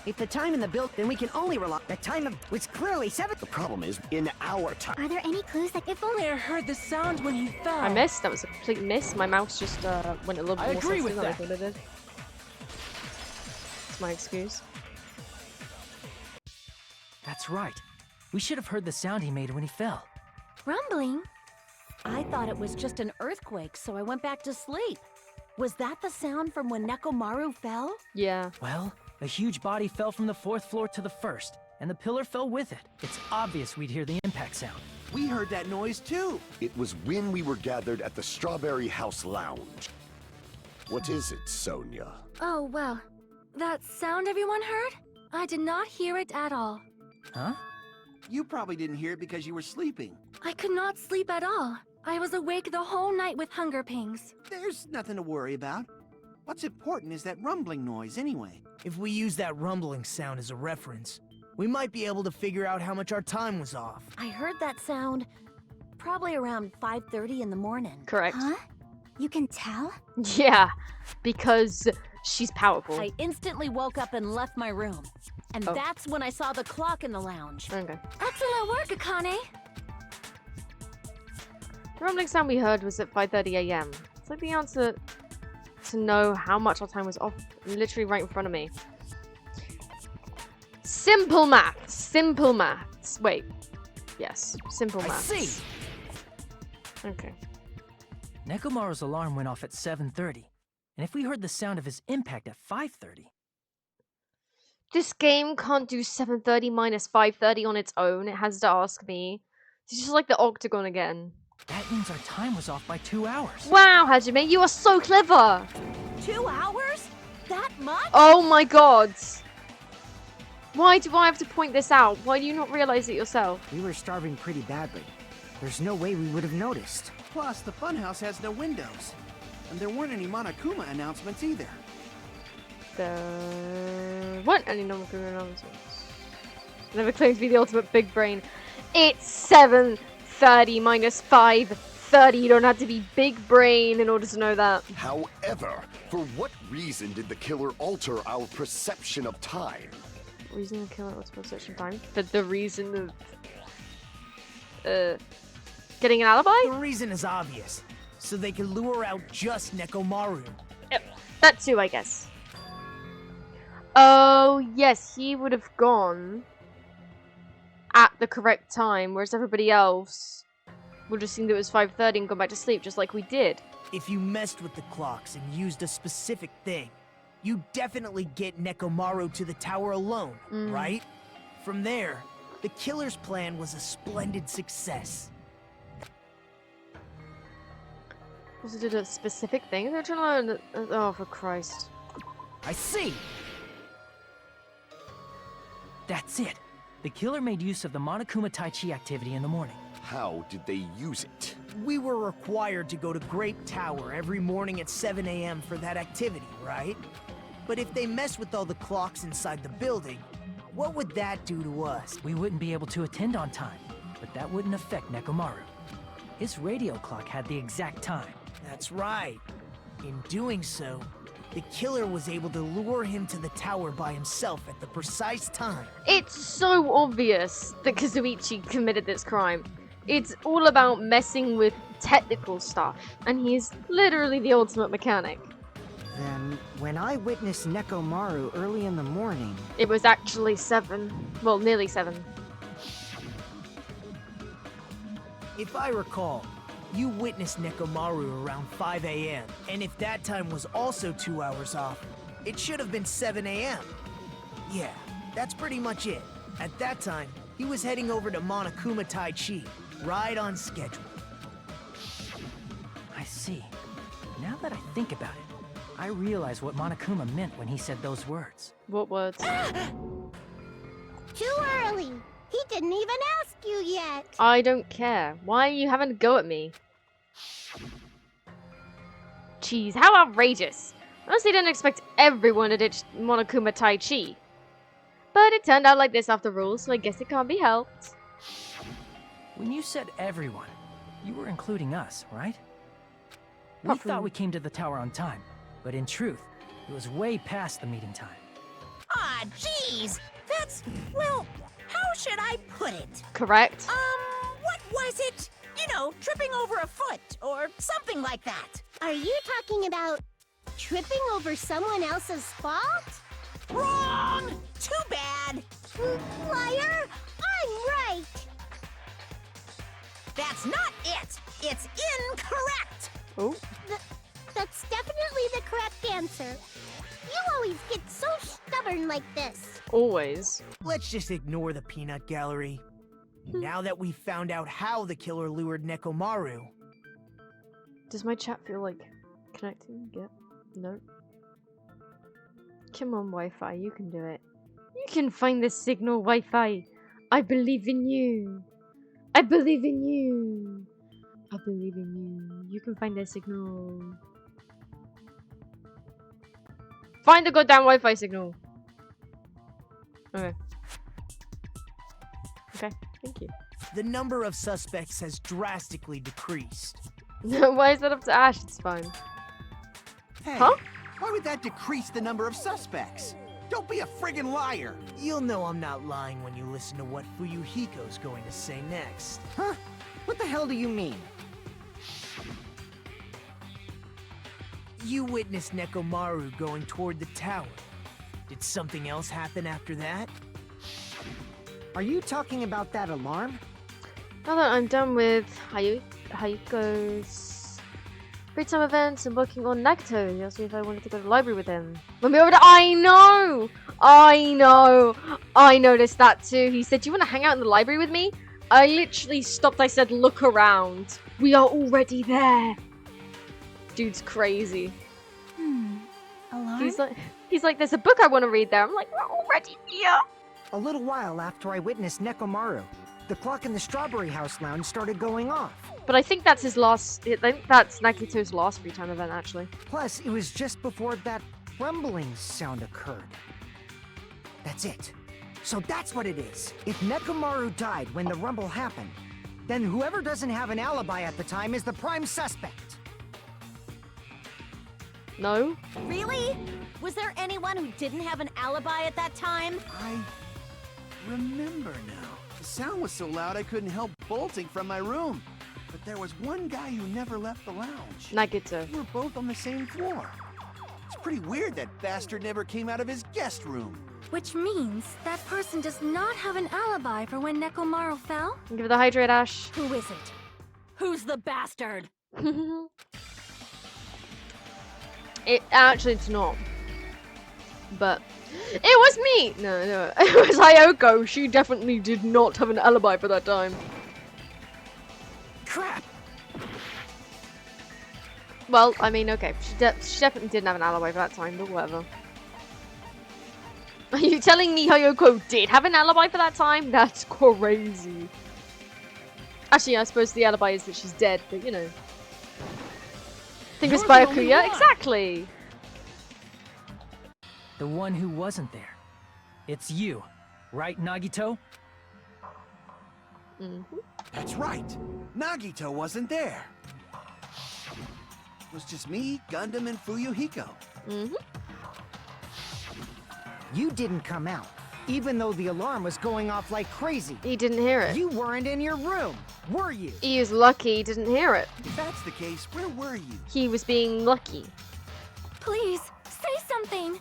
If the time in the build, then we can only rely. The time of was clearly 7. The problem is, in our time. Are there any clues that if only I heard the sound when he fell. I missed. That was a complete miss. My mouse just went a little bit I more agree sensitive with than I that. thought it did. That's my excuse. That's right. We should have heard the sound he made when he fell. rumbling? I thought it was just an earthquake, so I went back to sleep. Was that the sound from when Nekomaru fell? Yeah. Well, a huge body fell from the 4th floor to the 1st, and the pillar fell with it. It's obvious we'd hear the impact sound. We heard that noise too. It was when we were gathered at the Strawberry House Lounge. What is it, Sonia? Oh, well. That sound everyone heard? I did not hear it at all. Huh? You probably didn't hear it because you were sleeping. I could not sleep at all. I was awake the whole night with hunger pangs. There's nothing to worry about. What's important is that rumbling noise anyway. If we use that rumbling sound as a reference, we might be able to figure out how much our time was off. I heard that sound probably around 5:30 in the morning. Correct. Huh? You can tell? Yeah. Because she's powerful. I instantly woke up and left my room. And Oh. that's when I saw the clock in the lounge. Okay. Excellent work, Akane! The rumbling sound we heard was at 5:30 a.m. It's like the answer to know how much our time was off, literally right in front of me. Simple maths. Simple maths. Wait. Yes. Simple I maths. see. Okay. Nekomaru's alarm went off at 7:30, and if we heard the sound of his impact at 5:30, This game can't do 7:30 minus 5:30 on its own. It has to ask me. It's just like the octagon again. that means our time was off by 2 hours. Wow, Hajime, you are so clever! 2 hours? That much? Oh my god! Why do I have to point this out? Why do you not realize it yourself? We were starving pretty badly. There's no way we would have noticed. Plus, the funhouse has no windows. And there weren't any Monokuma announcements either. There weren't any Nomakura announcements. Never claimed to be the ultimate big brain. It's 7:30 minus 5:30. You don't have to be big brain in order to know that. However, for what reason did the killer alter our perception of time? Reason to kill it was perception time. For the reason of getting an alibi? The reason is obvious. So they can lure out just Nekomaru. Yep, that too, I guess. Oh, yes, he would have gone at the correct time, whereas everybody else would have seen that it was 5:30 and gone back to sleep, just like we did. If you messed with the clocks and used a specific thing, You definitely get Nekomaru to the tower alone, right? From there, the killer's plan was a splendid success. Was it a specific thing they're trying to learn? Oh, for Christ. I see! That's it. The killer made use of the Monokuma Tai Chi activity in the morning. How did they use it? We were required to go to Grape Tower every morning at 7 a.m. for that activity, right? But if they mess with all the clocks inside the building, what would that do to us? We wouldn't be able to attend on time, but that wouldn't affect Nekomaru. His radio clock had the exact time. That's right. In doing so, the killer was able to lure him to the tower by himself at the precise time. It's so obvious that Kazuichi committed this crime. It's all about messing with technical stuff, and he's literally the ultimate mechanic. Then, when I witnessed Nekomaru early in the morning... It was actually 7. Well, nearly 7. If I recall, you witnessed Nekomaru around 5 a.m., and if that time was also 2 hours off, it should have been 7 a.m. Yeah, that's pretty much it. At that time, he was heading over to Monokuma Tai Chi, right on schedule. I see. Now that I think about it, I realize what Monokuma meant when he said those words. What words? Too early. He didn't even ask you yet. I don't care. Why are you having a go at me? Jeez, how outrageous. Honestly, didn't expect everyone to ditch Monokuma Tai Chi. But it turned out like this after all, so I guess it can't be helped. When you said everyone, you were including us, right? We Apart from- thought we came to the tower on time, but in truth, it was way past the meeting time. Ah, jeez. That's, well, how should I put it? Correct? What was it? You know, tripping over a foot or something like that. Are you talking about tripping over someone else's fault? Wrong! Too bad. Liar! I'm right! That's not it. It's incorrect. Oh. That's definitely the correct answer. You always get so stubborn like this. Always. Let's just ignore the peanut gallery. Now that we've found out how the killer lured Nekomaru, Does my chat feel like connecting? Yep. No. Come on, Wi-Fi, you can do it. You can find the signal, Wi-Fi. I believe in you. I believe in you. I believe in you. You can find the signal. Find the goddamn Wi-Fi signal. Okay. Okay, thank you. the number of suspects has drastically decreased. Why is that up to Ash? It's fine. Hey, Huh? why would that decrease the number of suspects? Don't be a friggin' liar! You'll know I'm not lying when you listen to what Fuyuhiko's going to say next. Huh? What the hell do you mean? You witnessed Nekomaru going toward the tower. Did something else happen after that? Are you talking about that alarm? Now that I'm done with Hayuko's free time events and working on Nagito, he asked me if I wanted to go to the library with him. When we were over to— I noticed that too. He said, "Do you want to hang out in the library with me?" I literally stopped. I said, "Look around. We are already there." Dude's crazy. Alarm? He's like, "There's a book I want to read there." I'm like, "We're already here." A little while after I witnessed Nekomaru, the clock in the Strawberry House lounge started going off. But I think that's his last. I think that's Nagito's last free time event, actually. Plus, it was just before that rumbling sound occurred. That's it. So that's what it is. If Nekomaru died when the rumble happened, then whoever doesn't have an alibi at the time is the prime suspect. No. Really? Was there anyone who didn't have an alibi at that time? I remember now. The sound was so loud I couldn't help bolting from my room. But there was one guy who never left the lounge. Nagito. We were both on the same floor. It's pretty weird that bastard never came out of his guest room. Which means that person does not have an alibi for when Nekomaru fell? Give it the hydrate, Ash. Who is it? Who's the bastard? Actually, it's not. But it was me! No, it was Ayoko. She definitely did not have an alibi for that time. Crap! Well, I mean, okay. She definitely didn't have an alibi for that time, but whatever. Are you telling me Hayoko did have an alibi for that time? That's crazy. Actually, I suppose the alibi is that she's dead, but you know. Think it's Byakuya? Exactly! The one who wasn't there. It's you, right, Nagito? Mm-hmm. That's right. Nagito wasn't there. It was just me, Gundam, and Fuyuhiko. Mm-hmm. You didn't come out, even though the alarm was going off like crazy. He didn't hear it. You weren't in your room, were you? He was lucky he didn't hear it. If that's the case, where were you? He was being lucky. Please, say something.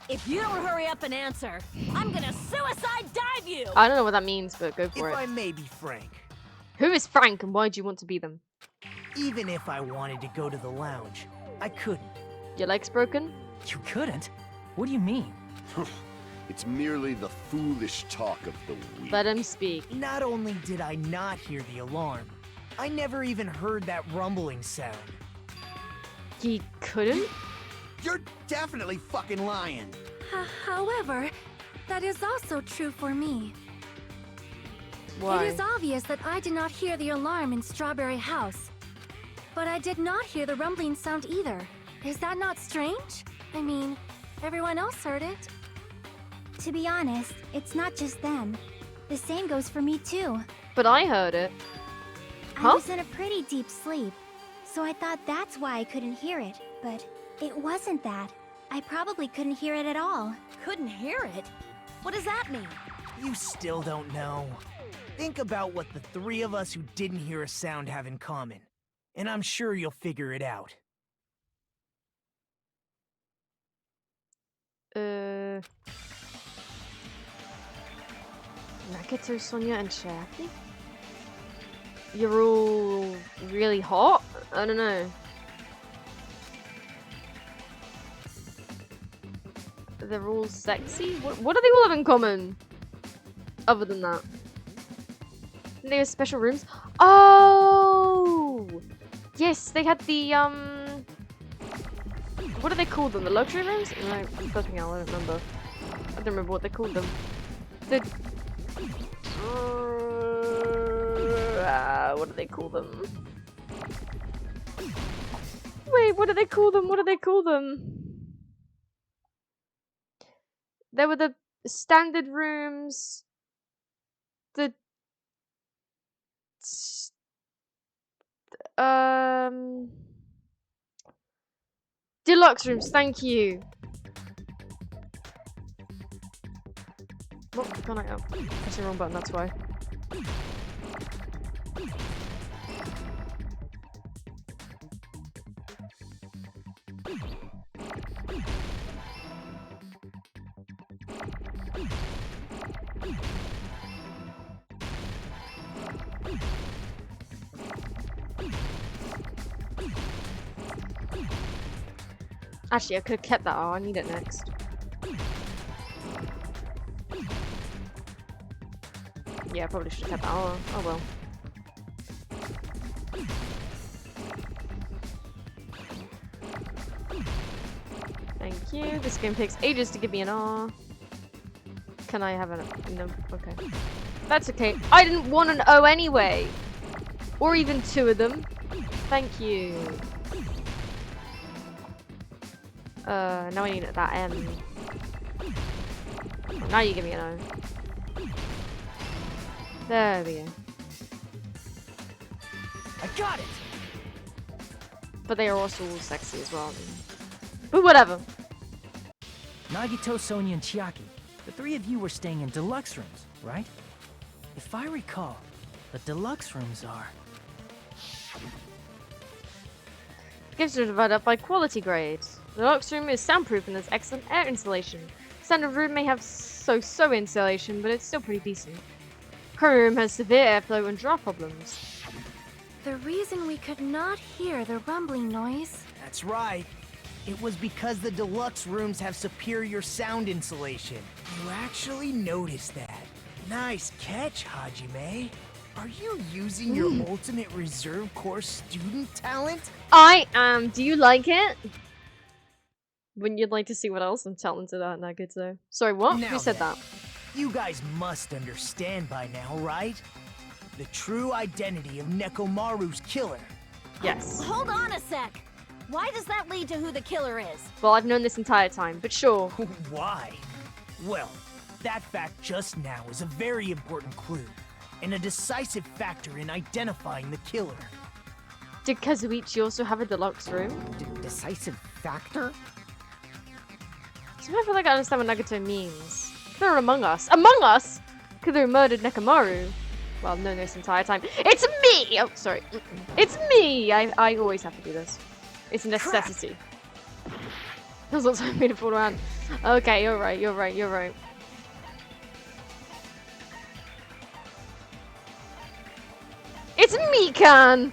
If you don't hurry up and answer, I'm gonna suicide dive you! I don't know what that means, but go If for I it. may be frank, Who is Frank and why do you want to be them? even if I wanted to go to the lounge, I couldn't. Your leg's broken? You couldn't? What do you mean? It's merely the foolish talk of the weak. Let him speak. Not only did I not hear the alarm, I never even heard that rumbling sound. He couldn't? You're definitely fucking lying. However, that is also true for me. Why? It is obvious that I did not hear the alarm in Strawberry House. But I did not hear the rumbling sound either. Is that not strange? I mean, everyone else heard it. To be honest, it's not just them. The same goes for me too. But I heard it. I Huh? was in a pretty deep sleep, so I thought that's why I couldn't hear it. But it wasn't that. I probably couldn't hear it at all. Couldn't hear it? What does that mean? You still don't know. Think about what the three of us who didn't hear a sound have in common, and I'm sure you'll figure it out. Nagito, Sonia, and Chiaki? You're all really hot? I don't know. They're all sexy? What do they all have in common? Other than that. They have special rooms? Oh! Yes, they had the, what do they call them? The luxury rooms? No, I'm fucking hell, I don't remember. I don't remember what they called them. The... what do they call them? Wait, what do they call them? What do they call them? There were the standard rooms. The... Deluxe rooms, thank you. What? Can I? Oh, that's the wrong button, that's why. Actually, I could have kept that. Oh, I need it next. Yeah, I probably should have kept that. Oh well. Thank you. This game takes ages to give me an R. Can I have an no? Okay. That's okay. I didn't want an O anyway. Or even two of them. Thank you. Now I need that M. Oh, now you give me an O. There we go. I got it! But they are also all sexy as well. But whatever. Nagito, Sonia, and Chiaki. The three of you were staying in deluxe rooms, right? If I recall, the deluxe rooms are... Gifts are divided up by quality grade. The deluxe room is soundproof and has excellent air insulation. Standard room may have so-so insulation, but it's still pretty decent. Current room has severe airflow and draft problems. The reason we could not hear the rumbling noise. That's right. It was because the deluxe rooms have superior sound insulation. You actually noticed that. Nice catch, Hajime. Are you using your ultimate reserve corps student talent? I am. Do you like it? Wouldn't you like to see what else I'm talented at, Nagito? Sorry, what? Now Who said then, that? You guys must understand by now, right? The true identity of Nekomaru's killer. Yes. Hold on a sec. Why does that lead to who the killer is? Well, I've known this entire time, but sure. Why? Well, that fact just now is a very important clue, and a decisive factor in identifying the killer. Did Kazuichi also have a deluxe room? Decisive factor? Somehow I feel like I understand what Nagito means. They're among us. Among us? Killer murdered Nekomaru. Well, I've known this entire time. It's me! Oh, sorry. It's me! I always have to do this. It's a necessity. That's not time for me to fall around. Okay, you're right, you're right, you're right. It's Mikan!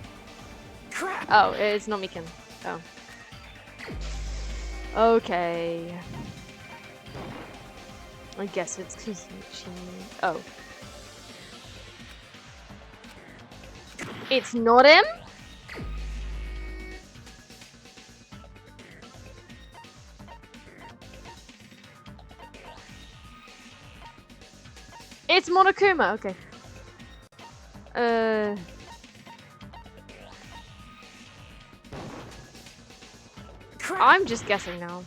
Crap! Oh, it's not Mikan. Oh. Okay. I guess it's Kazuichi. Oh. It's not him? It's Monokuma, okay. Crap! I'm just guessing now.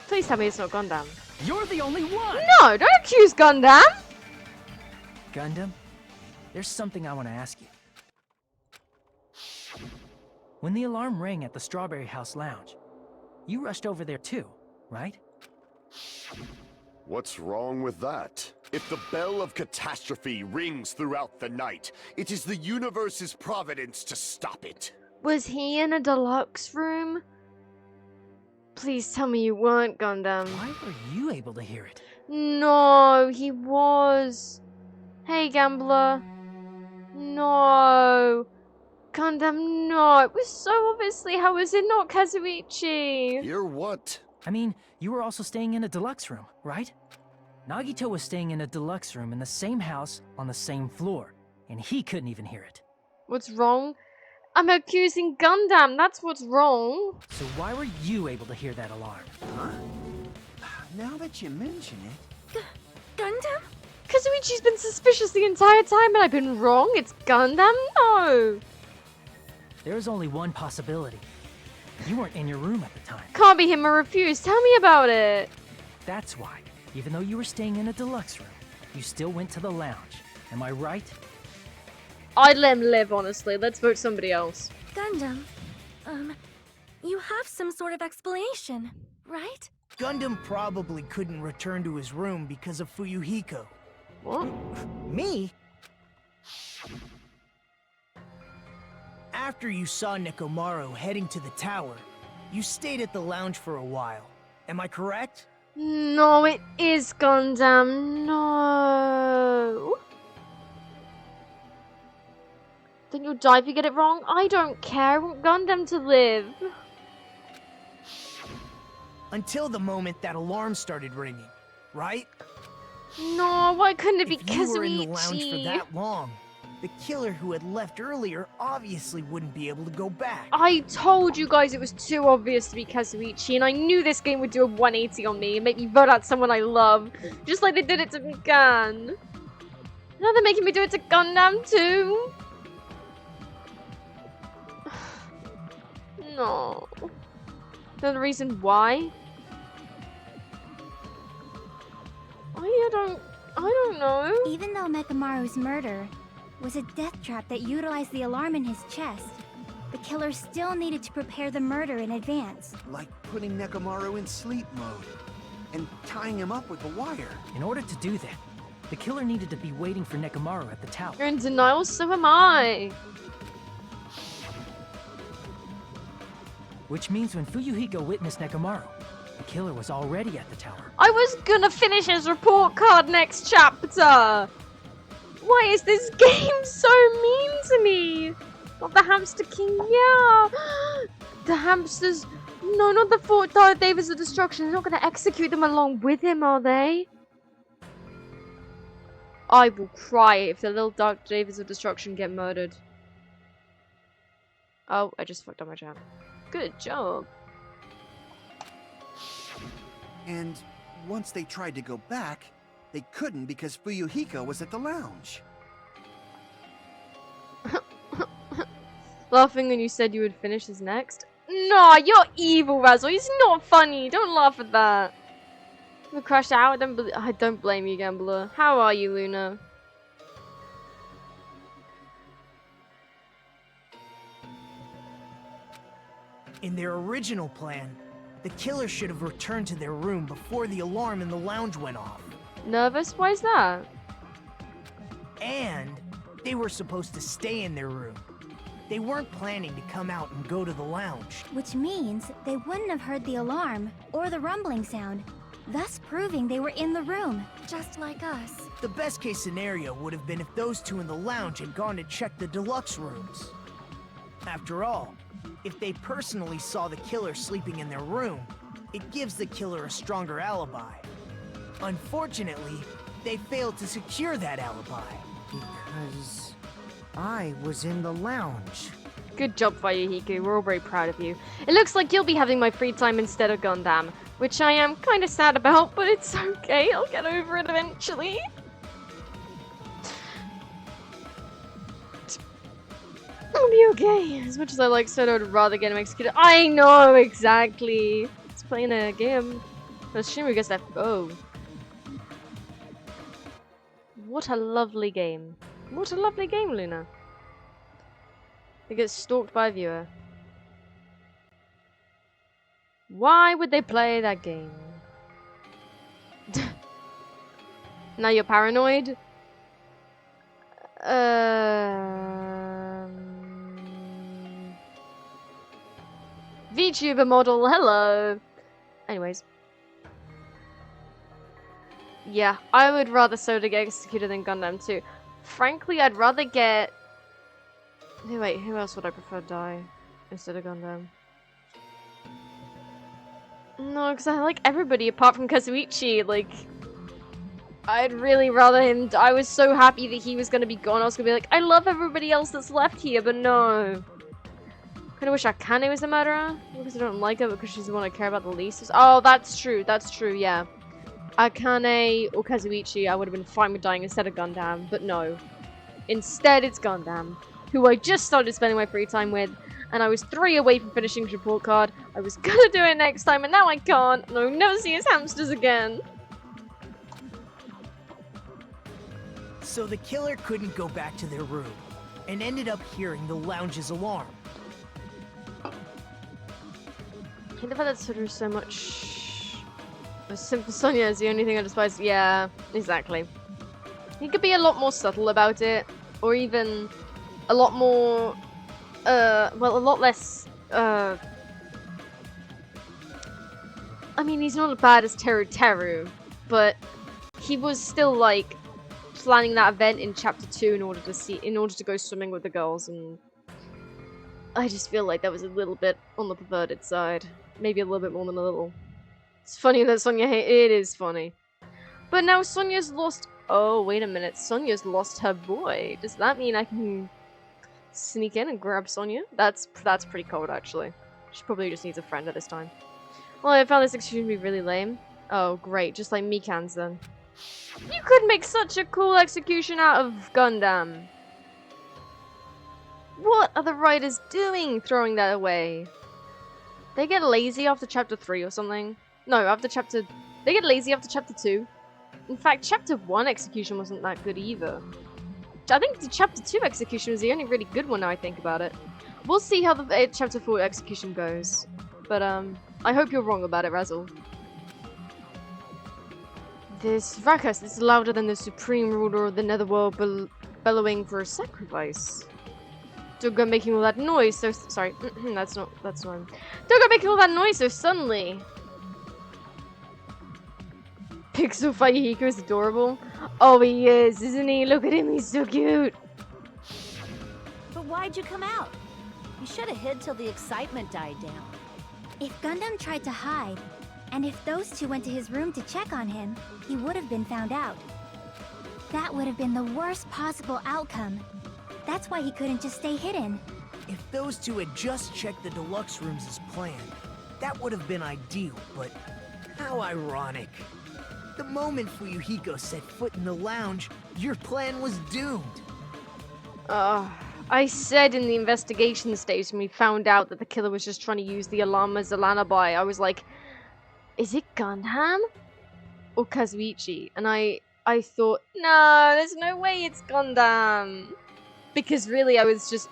Please tell me it's not Gundam. You're the only one! No, don't accuse Gundam! Gundam, there's something I want to ask you. When the alarm rang at the Strawberry House Lounge, you rushed over there too, right? What's wrong with that? If the bell of catastrophe rings throughout the night, it is the universe's providence to stop it. Was he in a deluxe room? Please tell me you weren't, Gundam. Why were you able to hear it? No, he was. Hey, Gambler. No. Gundam, no. It was so obviously. How was it not Kazuichi? Hear what? I mean, you were also staying in a deluxe room, right? Nagito was staying in a deluxe room in the same house on the same floor, and he couldn't even hear it. What's wrong? I'm accusing Gundam. That's what's wrong. So why were you able to hear that alarm? Huh? Now that you mention it... Gundam? Kazuichi's been suspicious the entire time and I've been wrong? It's Gundam? No. There's only one possibility. You weren't in your room at the time. Can't be him or refuse. Tell me about it. That's why, even though you were staying in a deluxe room, you still went to the lounge. Am I right? I'd let him live, honestly. Let's vote somebody else. Gundam, you have some sort of explanation, right? Gundam probably couldn't return to his room because of Fuyuhiko. What? Me? After you saw Nekomaru heading to the tower, you stayed at the lounge for a while. Am I correct? No, it is Gundam. No. Then you'll die if you get it wrong. I don't care. I want Gundam to live. Until the moment that alarm started ringing, right? No, why couldn't it be If you were in the lounge for Kazuichi? that long, the killer who had left earlier obviously wouldn't be able to go back. I told you guys it was too obvious to be Kazuichi, and I knew this game would do a 180 on me and make me vote out someone I love, just like they did it to Mikan. Now they're making me do it to Gundam too. No. The reason why? I don't know. Even though Mekamaru's murder was a death trap that utilized the alarm in his chest, the killer still needed to prepare the murder in advance. Like putting Nekomaru in sleep mode and tying him up with a wire. In order to do that, the killer needed to be waiting for Nekomaru at the tower. You're in denial, so am I. Which means when Fuyuhiko witnessed Nekomaru, the killer was already at the tower. I was gonna finish his report card next chapter. Why is this game so mean to me? Not the Hamster King, yeah! The hamsters... No, not the four Darth Davids of Destruction. They're not going to execute them along with him, are they? I will cry if the little Dark Davids of Destruction get murdered. Oh, I just fucked up my chat. Good job. And once they tried to go back, they couldn't because Fuyuhiko was at the lounge. Laughing when you said you would finish this next? No, you're evil, Razzle. It's not funny. Don't laugh at that. We crashed out. I don't blame you, Gambler. How are you, Luna? In their original plan, the killer should have returned to their room before the alarm in the lounge went off. Nervous? Why is that? And they were supposed to stay in their room. They weren't planning to come out and go to the lounge. Which means they wouldn't have heard the alarm or the rumbling sound, thus proving they were in the room, just like us. The best case scenario would have been if those two in the lounge had gone to check the deluxe rooms. After all, if they personally saw the killer sleeping in their room, it gives the killer a stronger alibi. Unfortunately, they failed to secure that alibi. Because I was in the lounge. Good job, Fuyuhiko. We're all very proud of you. It looks like you'll be having my free time instead of Gundam, which I am kind of sad about, but it's okay. I'll get over it eventually. I'll be okay. As much as I like Soda, I'd rather get him executed. I know, exactly. He's playing a game. But Shinru gets that. Oh. What a lovely game. What a lovely game, Luna. It gets stalked by a viewer. Why would they play that game? Now you're paranoid? VTuber model, hello! Anyways. Yeah, I would rather Soda get executed than Gundam too. Frankly, I'd rather get... Hey, wait, who else would I prefer to die instead of Gundam? No, because I like everybody apart from Kazuichi, like... I'd really rather him... I was so happy that he was going to be gone. I was going to be like, I love everybody else that's left here, but no. Kind of wish Akane was the murderer, because I don't like her, because she's the one I care about the least. Oh, that's true, yeah. Akane or Kazuichi, I would have been fine with dying instead of Gundam, but no. Instead, it's Gundam, who I just started spending my free time with, and I was 3 away from finishing his report card. I was gonna do it next time, and now I can't, and I'll never see his hamsters again. So the killer couldn't go back to their room, and ended up hearing the lounge's alarm. I hate the fact that Soda is so much... Simple Sonia is the only thing I despise. Yeah, exactly. He could be a lot more subtle about it, or even a lot more, well, a lot less, I mean, he's not as bad as Teru, but he was still, like, planning that event in Chapter 2 in order to go swimming with the girls, and I just feel like that was a little bit on the perverted side. Maybe a little bit more than a little. It's funny that Sonia it is funny. But now Sonia's lost... Oh, wait a minute. Sonia's lost her boy. Does that mean I can sneak in and grab Sonia? That's pretty cold, actually. She probably just needs a friend at this time. Well, I found this execution to be really lame. Oh, great. Just like Mikan's then. You could make such a cool execution out of Gundam. What are the writers doing throwing that away? They get lazy after Chapter 3 or something. No, after Chapter... They get lazy after Chapter 2. In fact, Chapter 1 execution wasn't that good either. I think the Chapter 2 execution was the only really good one now I think about it. We'll see how the Chapter 4 execution goes. But, I hope you're wrong about it, Razzle. This fracas is louder than the supreme ruler of the netherworld bellowing for a sacrifice. Don't go making all that noise so... Sorry, that's not... Don't go making all that noise so suddenly. Pixel Fuyuhiko is adorable. Oh, he is, isn't he? Look at him, he's so cute. But why'd you come out? You should have hid till the excitement died down. If Gundam tried to hide, and if those two went to his room to check on him, he would have been found out. That would have been the worst possible outcome. That's why he couldn't just stay hidden. If those two had just checked the deluxe rooms as planned, that would have been ideal, but how ironic. The moment Fuyuhiko set foot in the lounge, your plan was doomed. I said in the investigation stage when we found out that the killer was just trying to use the alarm as an alibi, I was like, is it Gundam? Or Kazuichi? And I thought, no, there's no way it's Gundam. Because really I was just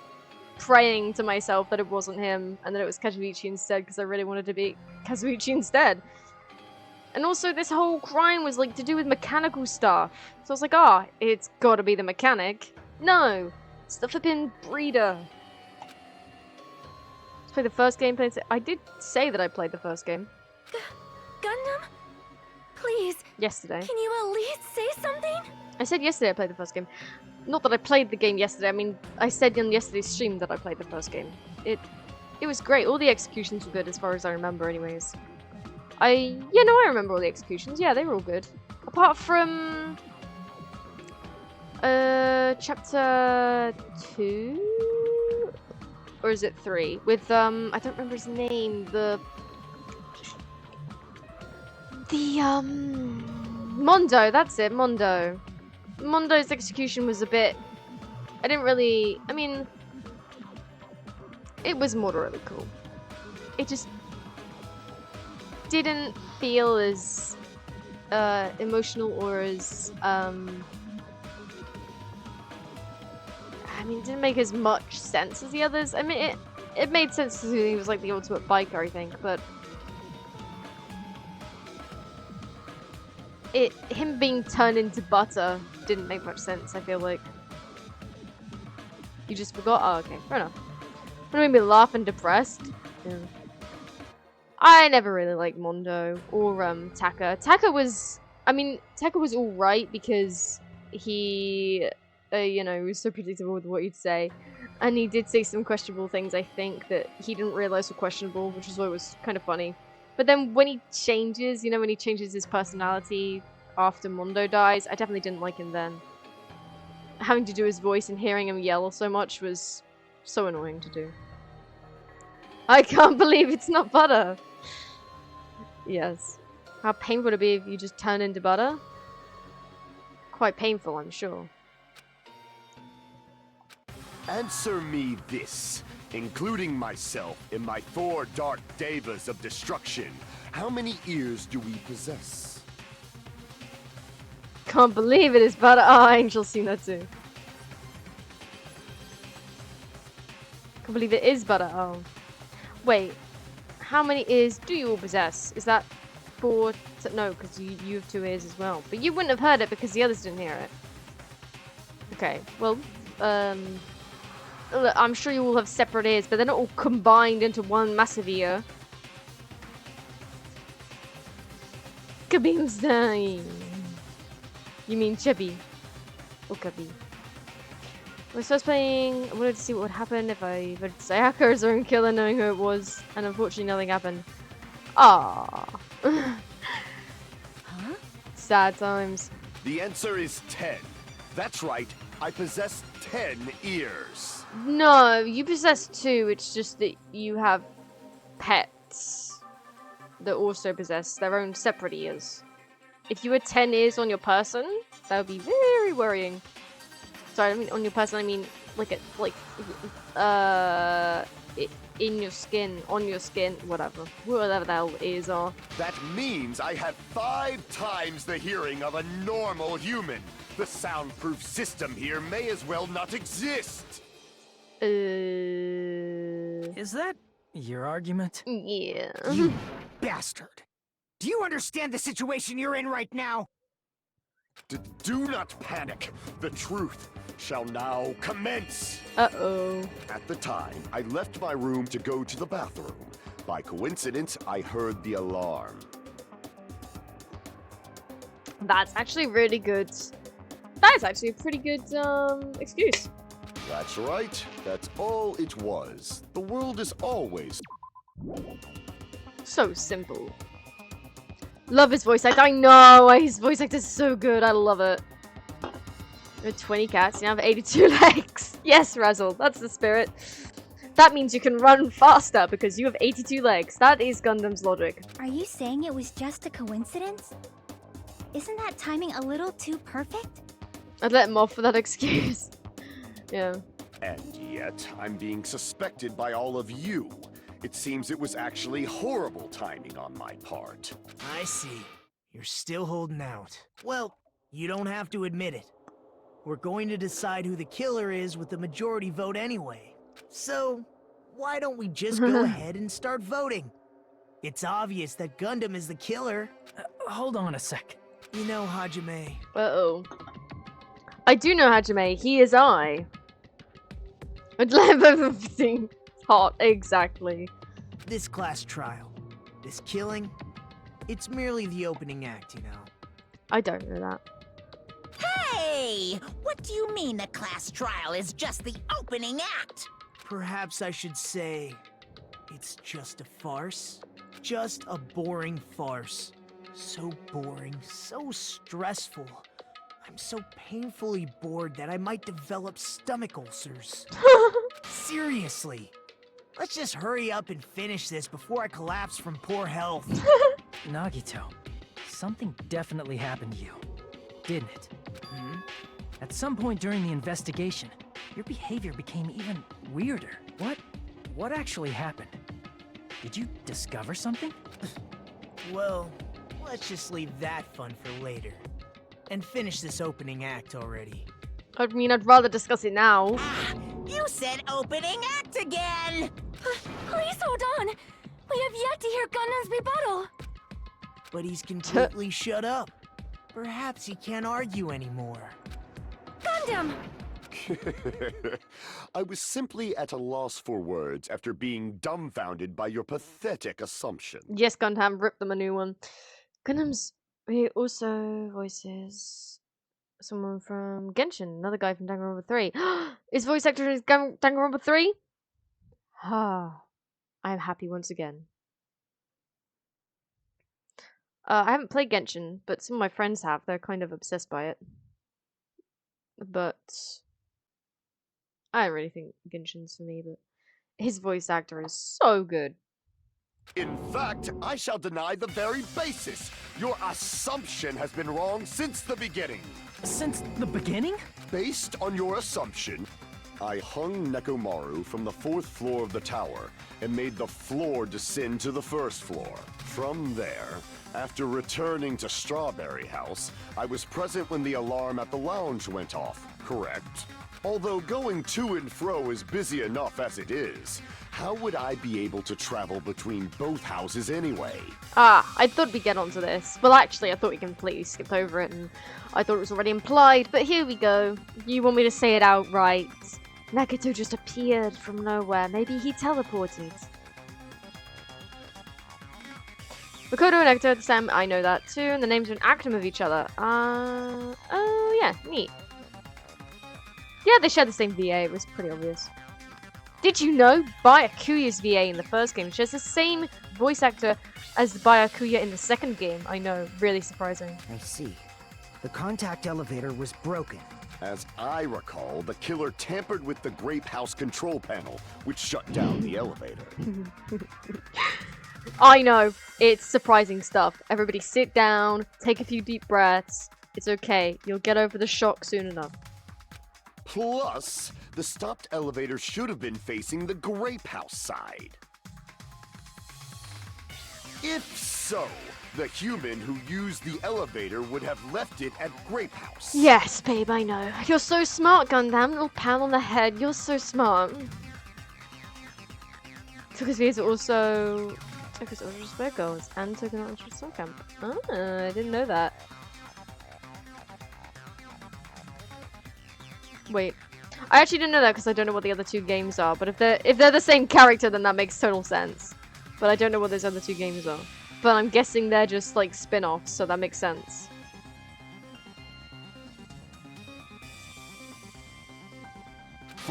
praying to myself that it wasn't him and that it was Kazuichi instead because I really wanted to be Kazuichi instead. And also this whole crime was like to do with mechanical stuff. So I was like, it's gotta be the mechanic. No, it's the flipping breeder. Let's play the first game. I did say that I played the first game. Gundam? Please. Yesterday. Can you at least say something? I said yesterday I played the first game. Not that I played the game yesterday. I mean, I said on yesterday's stream that I played the first game. It was great. All the executions were good as far as I remember anyways. I remember all the executions. Yeah, they were all good. Apart from chapter 2 or is it 3 with I don't remember his name. The Mondo, that's it, Mondo. Mondo's execution was a bit... I mean... It was moderately cool. It just... didn't feel as... emotional or as... I mean, it didn't make as much sense as the others. I mean, it made sense because he was like the ultimate biker, I think, but... him being turned into butter didn't make much sense, I feel like. You just forgot? Oh, okay. Fair enough. What made me laugh and depressed? Yeah. I never really liked Mondo or Taka. Taka was alright because he, was so predictable with what he'd say. And he did say some questionable things, I think, that he didn't realize were questionable, which is why it was kind of funny. But then when he changes, when he changes his personality after Mondo dies, I definitely didn't like him then. Having to do his voice and hearing him yell so much was so annoying to do. I can't believe it's not butter! Yes. How painful would it be if you just turn into butter? Quite painful, I'm sure. Answer me this. Including myself in my 4 dark devas of destruction, how many ears do we possess? Can't believe it is butter. Oh, Angel's seen that too. Can't believe it is butter. Oh. Wait. How many ears do you all possess? Is that 4? No, because you have 2 ears as well. But you wouldn't have heard it because the others didn't hear it. Okay. Well, I'm sure you all have separate ears, but they're not all combined into one massive ear. Kabimstein. You mean Chubby. Or Cubby. I was first playing, I wanted to see what would happen if I voted Sayaka as our own killer knowing who it was, and unfortunately nothing happened. Ah. Huh? Sad times. The answer is 10. That's right, I possess 10 ears. No, you possess 2, it's just that you have pets that also possess their own separate ears. If you had 10 ears on your person, that would be very worrying. Sorry, I mean on your person, I mean in your skin, on your skin, whatever the hell ears are. That means I have 5 times the hearing of a normal human. The soundproof system here may as well not exist. Is that your argument? Yeah. You bastard! Do you understand the situation you're in right now? Do not panic. The truth shall now commence. Uh-oh. At the time, I left my room to go to the bathroom. By coincidence, I heard the alarm. That's actually really good. That is actually a pretty good excuse. That's right. That's all it was. The world is always... So simple. Love his voice act. I know! His voice act is so good. I love it. With 20 cats, you now have 82 legs. Yes, Razzle. That's the spirit. That means you can run faster because you have 82 legs. That is Gundam's logic. Are you saying it was just a coincidence? Isn't that timing a little too perfect? I'd let him off for that excuse. Yeah. And yet, I'm being suspected by all of you. It seems it was actually horrible timing on my part. I see. You're still holding out. Well, you don't have to admit it. We're going to decide who the killer is with the majority vote anyway. So, why don't we just go ahead and start voting? It's obvious that Gundam is the killer. Hold on a sec. You know, Hajime. Uh-oh. I do know Hajime. He is I. I'd let everything hot. Exactly. This class trial, this killing, it's merely the opening act, you know. I don't know that. Hey! What do you mean a class trial is just the opening act? Perhaps I should say, it's just a farce. Just a boring farce. So boring, so stressful. I'm so painfully bored that I might develop stomach ulcers. Seriously. Let's just hurry up and finish this before I collapse from poor health. Nagito, something definitely happened to you, didn't it? Hmm? At some point during the investigation, your behavior became even weirder. What actually happened? Did you discover something? Well, let's just leave that fun for later. And finish this opening act already. I mean, I'd rather discuss it now. Ah, you said opening act again! Please hold on. We have yet to hear Gundam's rebuttal. But he's completely shut up. Perhaps he can't argue anymore. Gundam! I was simply at a loss for words after being dumbfounded by your pathetic assumption. Yes, Gundam, rip them a new one. Gundam's... He also voices someone from Genshin, another guy from Danganronpa 3. Is voice actor in Danganronpa 3? Ah, I am happy once again. I haven't played Genshin, but some of my friends have. They're kind of obsessed by it. But I don't really think Genshin's for me, but his voice actor is so good. In fact, I shall deny the very basis. Your assumption has been wrong since the beginning. Since the beginning? Based on your assumption, I hung Nekomaru from the 4th floor of the tower and made the floor descend to the 1st floor. From there, after returning to Strawberry House, I was present when the alarm at the lounge went off, correct? Although going to and fro is busy enough as it is, how would I be able to travel between both houses anyway? Ah, I thought we'd get onto this. Well, actually, I thought we completely skipped over it, and I thought it was already implied, but here we go. You want me to say it outright. Nagato just appeared from nowhere. Maybe he teleported. Makoto and Nagato are the same. I know that too, and the names are an acronym of each other. Oh yeah, neat. Yeah, they share the same VA. It was pretty obvious. Did you know Byakuya's VA in the first game shares the same voice actor as Byakuya in the second game? I know, really surprising. I see. The contact elevator was broken. As I recall, the killer tampered with the Grape House control panel, which shut down the elevator. I know, it's surprising stuff. Everybody sit down, take a few deep breaths. It's okay, you'll get over the shock soon enough. Plus, the stopped elevator should have been facing the Grape House side. If so, the human who used the elevator would have left it at Grape House. Yes, babe, I know. You're so smart, Gundam. Little pat on the head. You're so smart. Toku's VAs are also... Toku's Ultra Spare Girls and Toku Ultra Soul Camp. Ah, I didn't know that. Wait. I actually didn't know that because I don't know what the other two games are, but if they're the same character, then that makes total sense. But I don't know what those other two games are. But I'm guessing they're just like spin-offs, so that makes sense.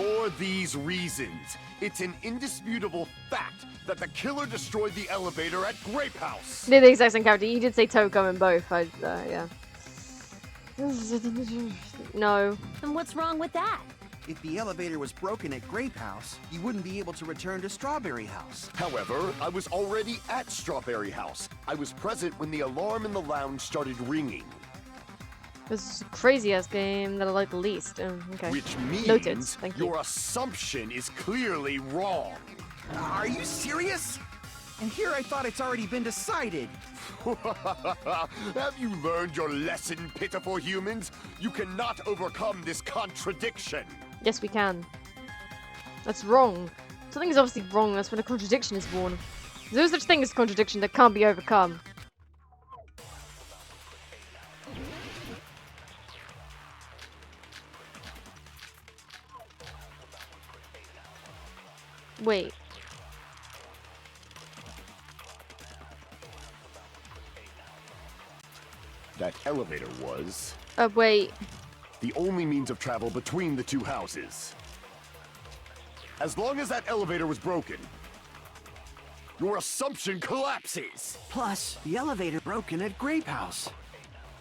For these reasons, it's an indisputable fact that the killer destroyed the elevator at Grape House. They're the exact same character. You did say Toko in both. Yeah. No. And what's wrong with that? If the elevator was broken at Grape House, you wouldn't be able to return to Strawberry House. However, I was already at Strawberry House. I was present when the alarm in the lounge started ringing. This is a crazy-ass game that I like the least. Oh, okay. Which means Noted. Thank you. your assumption is clearly wrong. Are you serious? And here I thought it's already been decided. Have you learned your lesson, pitiful humans? You cannot overcome this contradiction. Yes, we can. That's wrong. Something is obviously wrong. That's when a contradiction is born. There's no such thing as a contradiction that can't be overcome. Wait. That elevator was Wait. the only means of travel between the two houses. As long as that elevator was broken, your assumption collapses. Plus, the elevator broken at Grape House.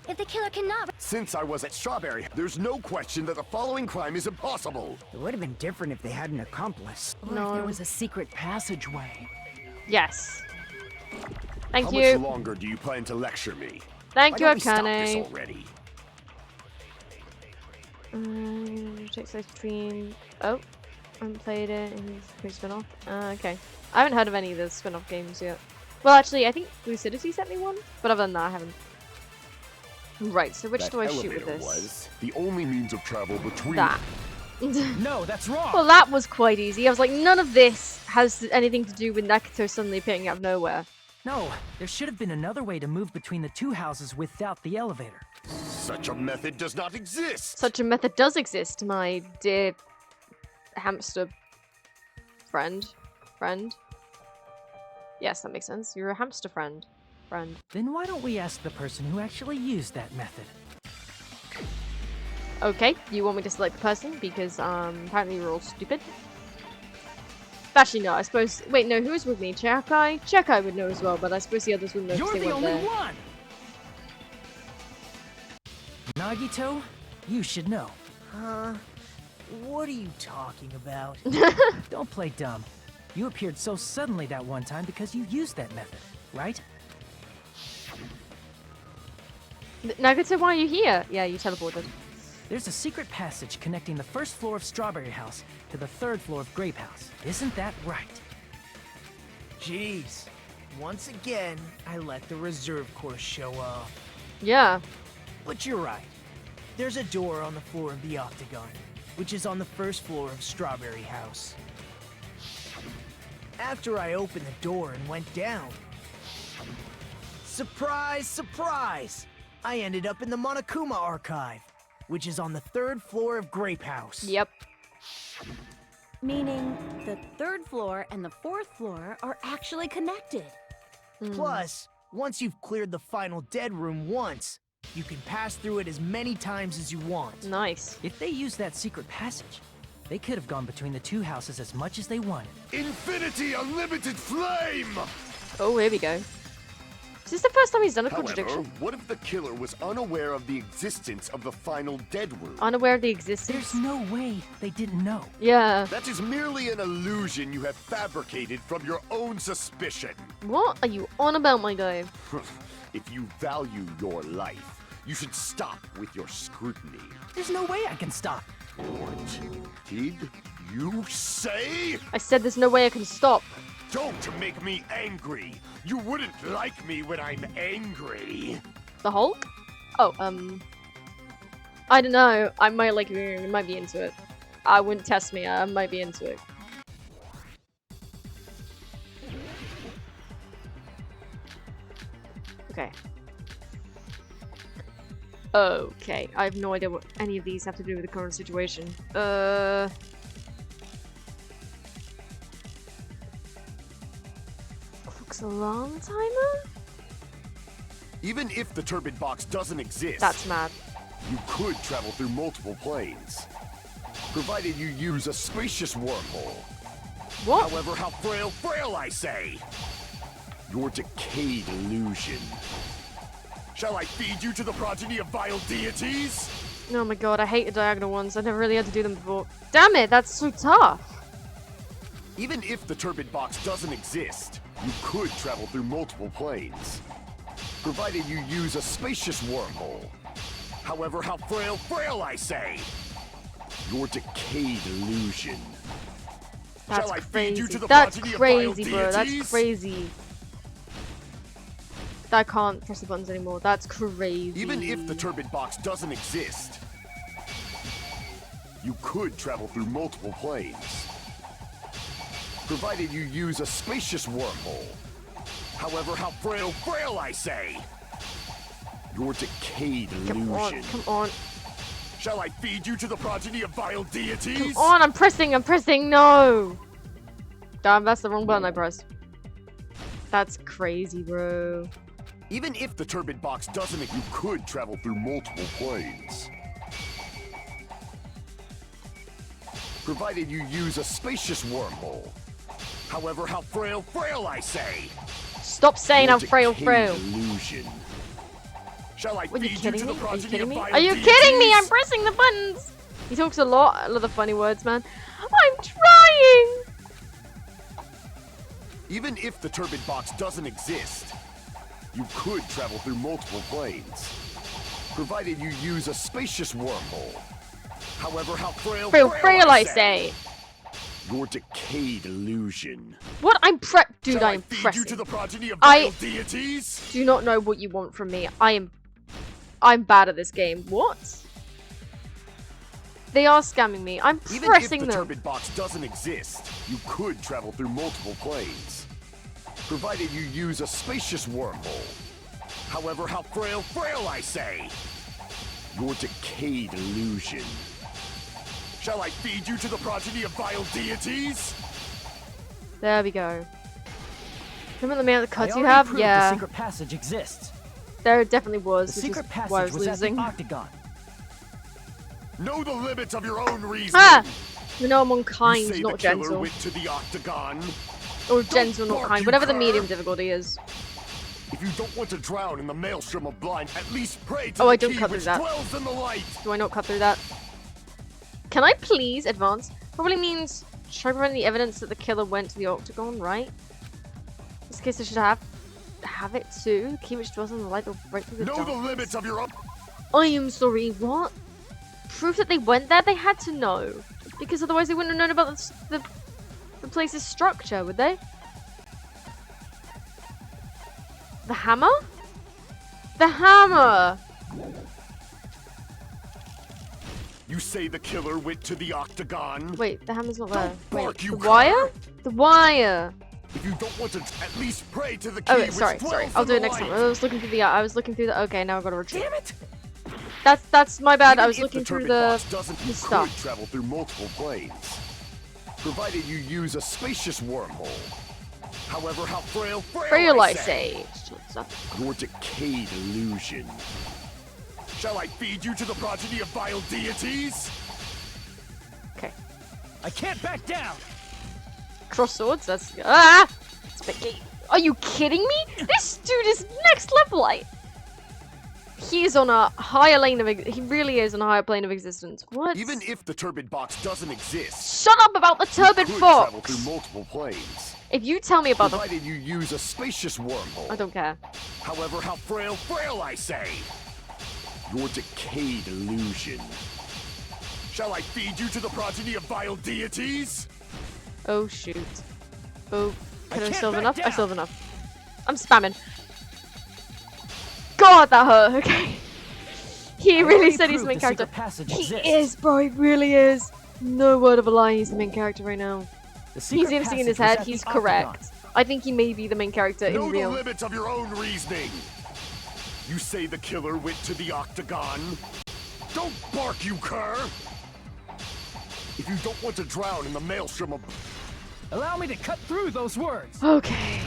If the killer cannot... Since I was at Strawberry, there's no question that the following crime is impossible. It would have been different if they had an accomplice. Or if there was a secret passageway. Yes. Thank How you. much longer do you plan to lecture me? Thank you, Why don't we stop this Akane. already? Takes place between. Oh, I haven't played it. And it's spin-off. Okay. I haven't heard of any of the spin-off games yet. Well, actually, I think Lucidity sent me one, but other than that, I haven't. Right. So which That do I shoot with elevator this? was the only means of travel between. That. No, that's wrong. Well, that was quite easy. I was like, none of this has anything to do with Nakuto suddenly appearing out of nowhere. No, there should have been another way to move between the two houses without the elevator. Such a method does not exist. Such a method does exist, my dear hamster friend. Yes, that makes sense. You're a hamster friend. Then why don't we ask the person who actually used that method? Okay, you want me to select the person because apparently you're all stupid. Actually, no. I suppose. Wait, no. Who's with me? Chakai? Chakai would know as well, but I suppose the others wouldn't know. 'Cause You're they the weren't only there. one! Nagito, you should know. Huh? What are you talking about? Don't play dumb. You appeared so suddenly that one time because you used that method, right? Nagito, why are you here? Yeah, you teleported. There's a secret passage connecting the first floor of Strawberry House to the third floor of Grape House. Isn't that right? Jeez. Once again, I let the reserve course show off. Yeah. But you're right. There's a door on the floor of the Octagon, which is on the first floor of Strawberry House. After I opened the door and went down, surprise, surprise! I ended up in the Monokuma Archive, which is on the third floor of Grape House. Yep. Meaning, the third floor and the fourth floor are actually connected. Plus, once you've cleared the final dead room once, you can pass through it as many times as you want. Nice. If they used that secret passage, they could have gone between the two houses as much as they wanted. Infinity Unlimited Flame! Oh, here we go. Is this the first time he's done a However, contradiction? what if the killer was unaware of the existence of the final dead room? Unaware of the existence? There's no way they didn't know. Yeah. That is merely an illusion you have fabricated from your own suspicion. What are you on about, my guy? If you value your life, you should stop with your scrutiny. There's no way I can stop. What did you say? I said there's no way I can stop. Don't make me angry. You wouldn't like me when I'm angry. The Hulk? Oh, I don't know. I might like it. I might be into it. I wouldn't test me. I might be into it. Okay. Okay. I have no idea what any of these have to do with the current situation. Clock's alarm timer? Even if the turbid box doesn't exist, That's mad. you could travel through multiple planes. Provided you use a spacious wormhole. What? However, how frail, I say! Your decayed illusion. Shall I feed you to the progeny of vile deities? Oh my god, I hate the diagonal ones. I never really had to do them before. Damn it, that's so tough. Even if the turbid box doesn't exist, you could travel through multiple planes. Provided you use a spacious wormhole. However, how frail, I say! Your decayed illusion. That's Shall I crazy. feed you to the That's progeny of crazy, vile bro. That's deities? crazy. I can't press the buttons anymore. That's crazy. Even if the turbid box doesn't exist, you could travel through multiple planes. Provided you use a spacious wormhole. However, how frail, I say! Your decayed illusion. Come on. Shall I feed you to the progeny of vile deities? Come on, I'm pressing, no! Damn, that's the wrong button I pressed. That's crazy, bro. Even if the turbid box doesn't, you could travel through multiple planes. Provided you use a spacious wormhole. However, how frail, I say! Stop saying Your I'm frail. decayed illusion. Shall I Are you feed you kidding to me? the Are you progeny kidding of me? vile Are you deities? kidding me? I'm pressing the buttons! He talks a lot. I love the funny words, man. I'm trying! Even if the turbid box doesn't exist, you could travel through multiple planes. Provided you use a spacious wormhole. However, how frail, Frail, I say. Your decayed illusion. What? Dude, Shall I I'm feed pressing. you to the progeny of I vile deities? do not know what you want from me. I'm bad at this game. What? They are scamming me. I'm Even pressing if the them. turbid box doesn't exist, you could travel through multiple planes. Provided you use a spacious wormhole. However, how frail, I say! Your decayed illusion. Shall I feed you to the progeny of vile deities? There we go. Remember the amount of I cuts you already have? proved Yeah. The secret passage exists. There definitely was, The which secret is why I passage was was at the losing. octagon. Know the limits of your own reasoning. Ah! You know I'm You unkind, say not the killer gentle. went to the octagon. Or gentle, not bark, kind. you Whatever the cur. medium difficulty is. If you don't want to drown in the maelstrom of blind, at least pray to Oh, the I don't key cut through which that. dwells in the light. Do I not cut through that? Can I please advance? Probably means try to find the evidence that the killer went to the octagon, right? In this case, I should have it too. The key which dwells in the light will break through the Know the darkness. limits of your own. I am sorry, what? Proof that they went there? They had to know. Because otherwise they wouldn't have known about the place's structure, would they? The hammer? The hammer! You say the killer went to the octagon. Wait, the hammer's not there. Don't Wait, bark, the you cur. wire? The wire! If you don't want to, at least pray to the key Oh, which sorry. dwells I'll in do it the next time. light. I was looking through the. Okay, now I've got to retreat. Damn it! That's my bad. Even I was if looking the through turbid the box doesn't, you stuff. could travel through multiple planes, provided you use a spacious wormhole. However, how frail, Frail, I say. Your decayed illusion. Shall I feed you to the progeny of vile deities? Okay. I can't back down! Cross swords. That's Spiky. Are you kidding me? This dude is next level. He's on a higher lane of. He really is on a higher plane of existence. What? Even if the turbid box doesn't exist, Shut up about the turbid you could travel fox. through multiple planes, If you tell me about the. provided you use a spacious wormhole. I don't care. However, how frail, I say. Your decayed illusion. Shall I feed you to the progeny of vile deities? Oh shoot. Oh, can I can't still have back enough? I still have down. enough. I'm spamming. God, that hurt. Okay. He I really already said he's the proved main the character. secret passage He exists. is, bro. He really is. No word of a lie. He's the main character right now. The He's secret MC in his passage was head. at the He's octagon. correct. I think he may be the main character in Know the real. limits of your own reasoning. You say the killer went to the octagon. Don't bark, you cur! If you don't want to drown in the maelstrom of... Allow me to cut through those words! Okay.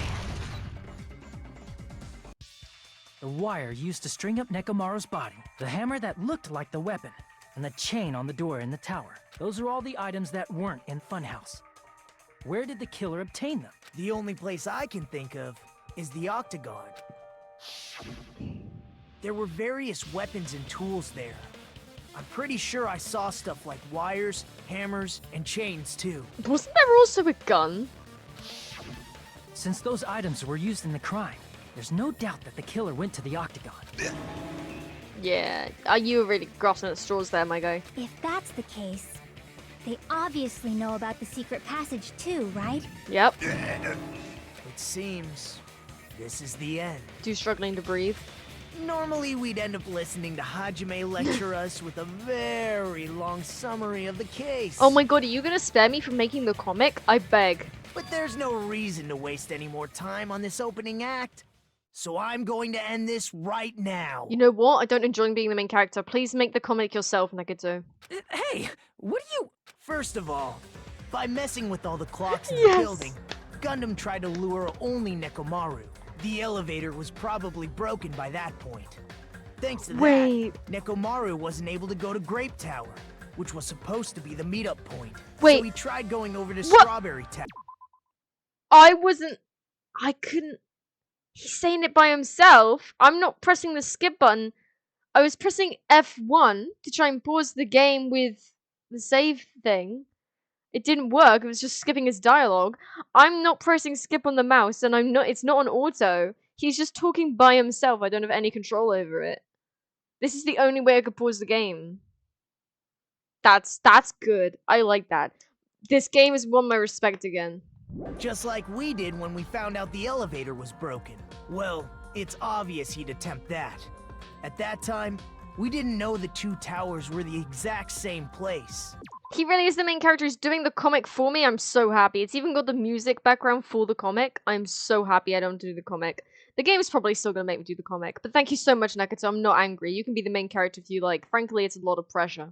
The wire used to string up Nekomaru's body. The hammer that looked like the weapon. and the chain on the door in the tower. Those are all the items that weren't in Funhouse. Where did the killer obtain them? The only place I can think of is the Octagon. There were various weapons and tools there. I'm pretty sure I saw stuff like wires, hammers, and chains too. Wasn't there also a gun? Since those items were used in the crime, there's no doubt that the killer went to the Octagon. Yeah, are you really grasping at straws there, my guy? If that's the case, they obviously know about the secret passage too, right? Yep. It seems this is the end. Too struggling to breathe. Normally, we'd end up listening to Hajime lecture us with a very long summary of the case. Oh my god, are you gonna spare me from making the comic? I beg. But there's no reason to waste any more time on this opening act. So I'm going to end this right now. You know what? I don't enjoy being the main character. Please make the comic yourself, Nagito. Hey, what are you... First of all, by messing with all the clocks in Yes. the building, Gundam tried to lure only Nekomaru. The elevator was probably broken by that point. Thanks to Wait. that, Nekomaru wasn't able to go to Grape Tower, which was supposed to be the meetup point. Wait. So he tried going over to What? Strawberry Tower. I couldn't... He's saying it by himself. I'm not pressing the skip button. I was pressing F1 to try and pause the game with the save thing. It didn't work. It was just skipping his dialogue. I'm not pressing skip on the mouse, and it's not on auto. He's just talking by himself. I don't have any control over it. This is the only way I could pause the game. That's good. I like that. This game has won my respect again. Just like we did when we found out the elevator was broken. Well, it's obvious he'd attempt that. At that time, we didn't know the two towers were the exact same place. He really is the main character. He's doing the comic for me. I'm so happy. It's even got the music background for the comic. I'm so happy I don't do the comic. The game is probably still going to make me do the comic. But thank you so much, Nakato. I'm not angry. You can be the main character if you like. Frankly, it's a lot of pressure.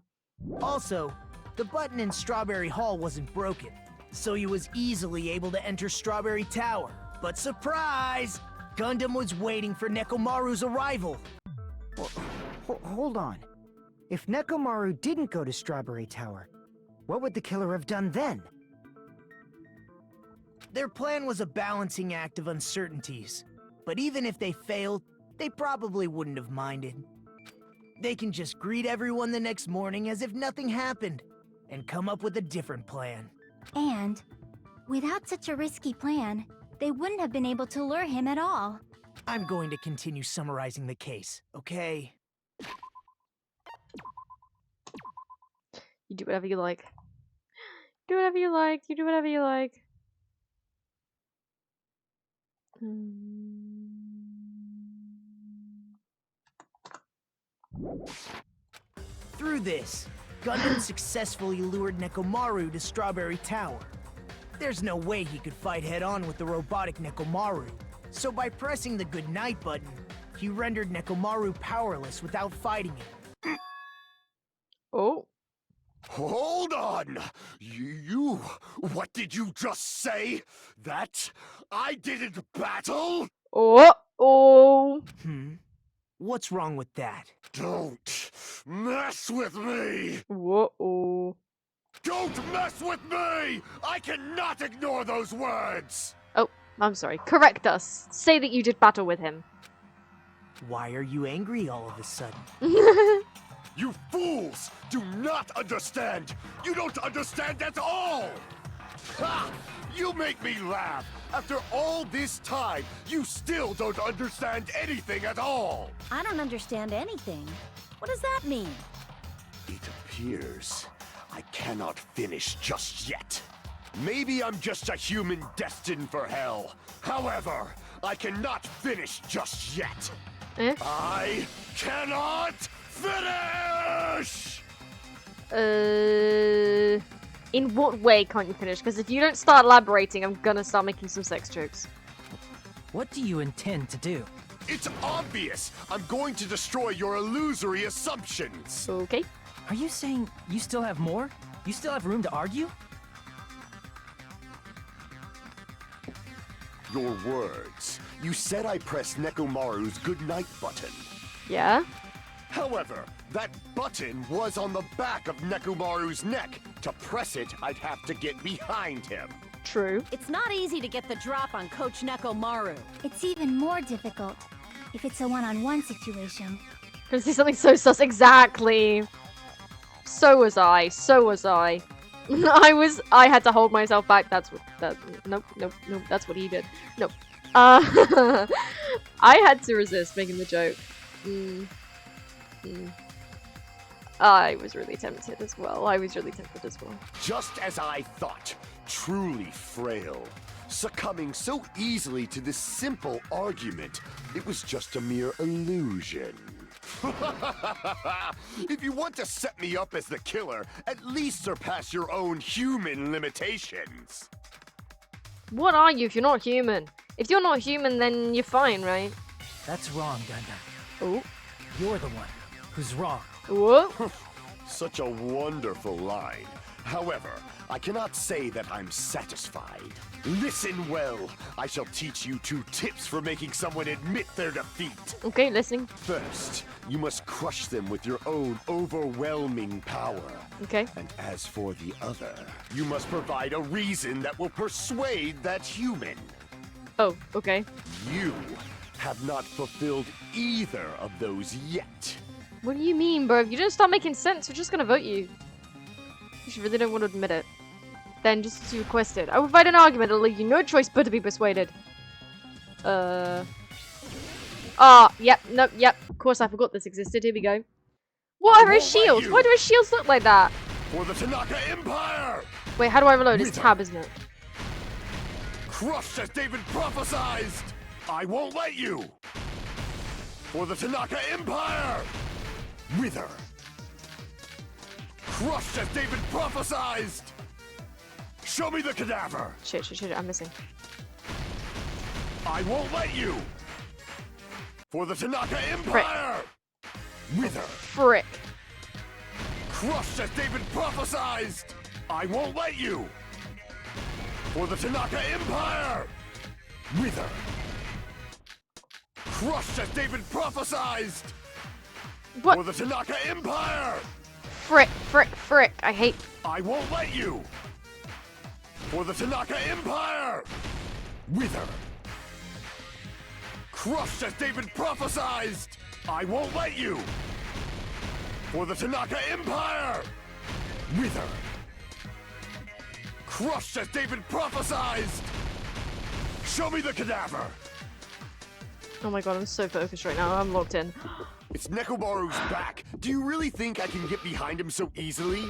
Also, the button in Strawberry Hall wasn't broken, so he was easily able to enter Strawberry Tower. But surprise! Gundam was waiting for Nekomaru's arrival. Hold on. If Nekomaru didn't go to Strawberry Tower, what would the killer have done then? Their plan was a balancing act of uncertainties. But even if they failed, they probably wouldn't have minded. They can just greet everyone the next morning as if nothing happened, and come up with a different plan. And, without such a risky plan, they wouldn't have been able to lure him at all. I'm going to continue summarizing the case, okay? You do whatever you like. Do whatever you like. You do whatever you like. Through this, Gundam successfully lured Nekomaru to Strawberry Tower. There's no way he could fight head-on with the robotic Nekomaru, so by pressing the goodnight button, he rendered Nekomaru powerless without fighting him. Oh. Hold on! You... What did you just say? That I didn't battle? Oh. What's wrong with that? Don't mess with me! Whoa. Don't mess with me! I cannot ignore those words! Oh, I'm sorry. Correct us. Say that you did battle with him. Why are you angry all of a sudden? You fools do not understand! You don't understand at all! Ha! You make me laugh! After all this time, you still don't understand anything at all! I don't understand anything. What does that mean? It appears I cannot finish just yet. Maybe I'm just a human destined for hell. However, I cannot finish just yet. I cannot finish! In what way can't you finish? Because if you don't start elaborating, I'm gonna start making some sex jokes. What do you intend to do? It's obvious! I'm going to destroy your illusory assumptions! Okay. Are you saying you still have more? You still have room to argue? Your words. You said I pressed Nekomaru's goodnight button. Yeah? However, that button was on the back of Nekomaru's neck. To press it, I'd have to get behind him. True. It's not easy to get the drop on Coach Nekomaru. It's even more difficult if it's a one-on-one situation. Gonna see something so sus. Exactly. So was I. So was I. I had to hold myself back. That's what. Nope. That's what he did. Nope. I had to resist making the joke. I was really tempted as well. Just as I thought, truly frail. Succumbing so easily to this simple argument, it was just a mere illusion. If you want to set me up as the killer, at least surpass your own human limitations. What are you if you're not human? If you're not human, then you're fine, right? That's wrong, Gundam. Oh. You're the one who's wrong. What? Such a wonderful line. However, I cannot say that I'm satisfied. Listen well. I shall teach you 2 tips for making someone admit their defeat. Okay, listening. First, you must crush them with your own overwhelming power. Okay. And as for the other, you must provide a reason that will persuade that human. Oh, okay. You have not fulfilled either of those yet. What do you mean, bro? If you don't start making sense, we're just gonna vote you. You really don't want to admit it. Then just as you requested. I will provide an argument that'll leave you no choice but to be persuaded. Yep, nope, yep. Of course I forgot this existed. Here we go. What are his shields? Why do his shields look like that? For the Tanaka Empire! Wait, how do I reload? It's tab, isn't it? Crushed as David prophesied! I won't let you! For the Tanaka Empire! Wither! Crushed as David prophesied! Show me the cadaver! Shit, I'm missing. I won't let you! For the Tanaka Empire! Wither! Frick. Crushed as David prophesied! I won't let you! For the Tanaka Empire! Wither! Crushed as David prophesied! What? For the Tanaka Empire! Frick. I hate... I won't let you! For the Tanaka Empire! Wither! Crushed as David prophesied! I won't let you! For the Tanaka Empire! Wither! Crushed as David prophesied! Show me the cadaver! Oh my god, I'm so focused right now. I'm locked in. It's Nekomaru's back. Do you really think I can get behind him so easily?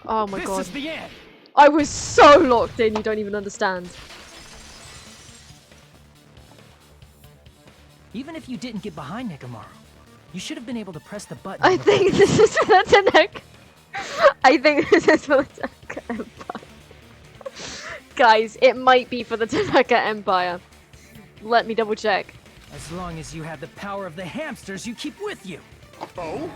Oh my god. This is the end. I was so locked in, you don't even understand. Even if you didn't get behind Nekomaru, you should have been able to press the button. I think this is for the Tanaka. I think this is for the Tanaka Empire. Guys, it might be for the Tanaka Empire. Let me double check. As long as you have the power of the hamsters you keep with you. Oh?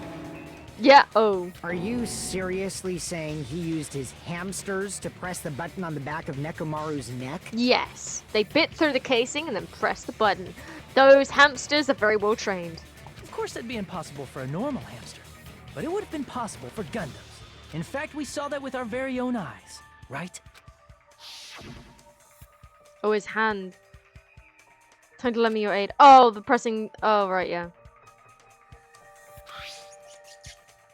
Yeah, oh. Are you seriously saying he used his hamsters to press the button on the back of Nekomaru's neck? Yes. They bit through the casing and then pressed the button. Those hamsters are very well trained. Of course, that'd be impossible for a normal hamster, but it would have been possible for Gundams. In fact, we saw that with our very own eyes, right? Oh, his hand. Time to lend me your aid. Oh, the pressing. Oh, right, yeah.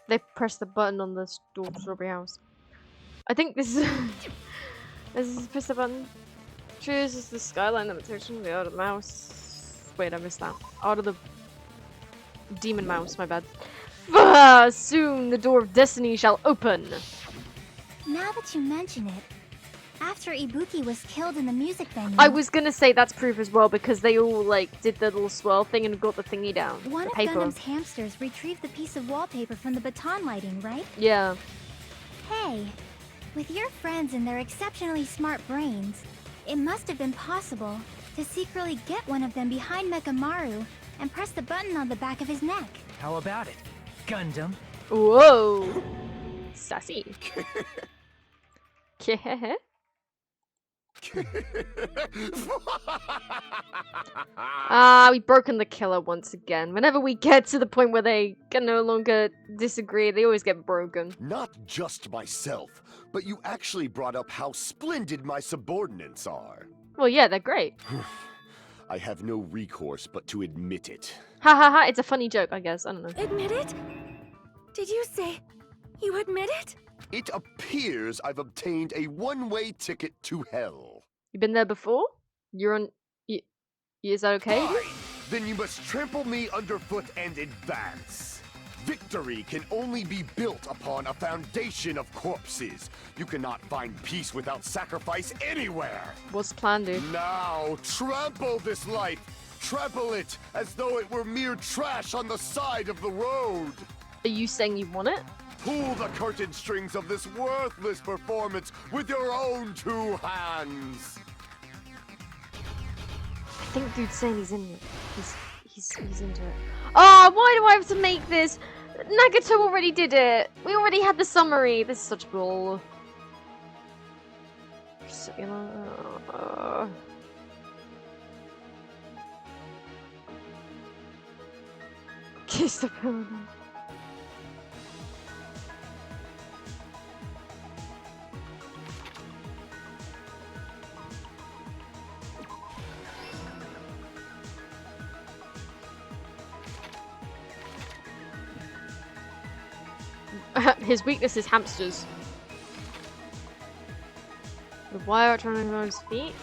They pressed the button on the strawberry house. I think this is. This is press the button. Choose the skyline limitation. The art of the mouse. Wait, I missed that. Art of the demon mouse. My bad. Soon the door of destiny shall open. Now that you mention it, after Ibuki was killed in the music venue, I was gonna say that's proof as well because they all like did the little swirl thing and got the thingy down. one the of paper. Gundam's hamsters retrieved the piece of wallpaper from the baton lighting, right? Yeah. Hey, with your friends and their exceptionally smart brains, it must have been possible to secretly get one of them behind Mekamaru and press the button on the back of his neck. How about it, Gundam? Whoa. Sassy. Yeah. Ah, we've broken the killer once again. Whenever we get to the point where they can no longer disagree, they always get broken. Not just myself, but you actually brought up how splendid my subordinates are. Well, yeah, they're great. I have no recourse but to admit it. Ha ha ha, it's a funny joke, I guess. I don't know. Admit it? Did you say you admit it? It appears I've obtained a one-way ticket to hell. You been there before? You're on... Is that okay? Fine! Then you must trample me underfoot and advance. Victory can only be built upon a foundation of corpses. You cannot find peace without sacrifice anywhere. What's the plan, dude? Now, trample this life. Trample it as though it were mere trash on the side of the road. Are you saying you want it? Pull the curtain strings of this worthless performance with your own two hands. I think dude's saying he's in it. He's into it. Oh, why do I have to make this? Nagato already did it. We already had the summary. This is such bull. Kiss the pillow. His weakness is hamsters. The wire turning on his feet.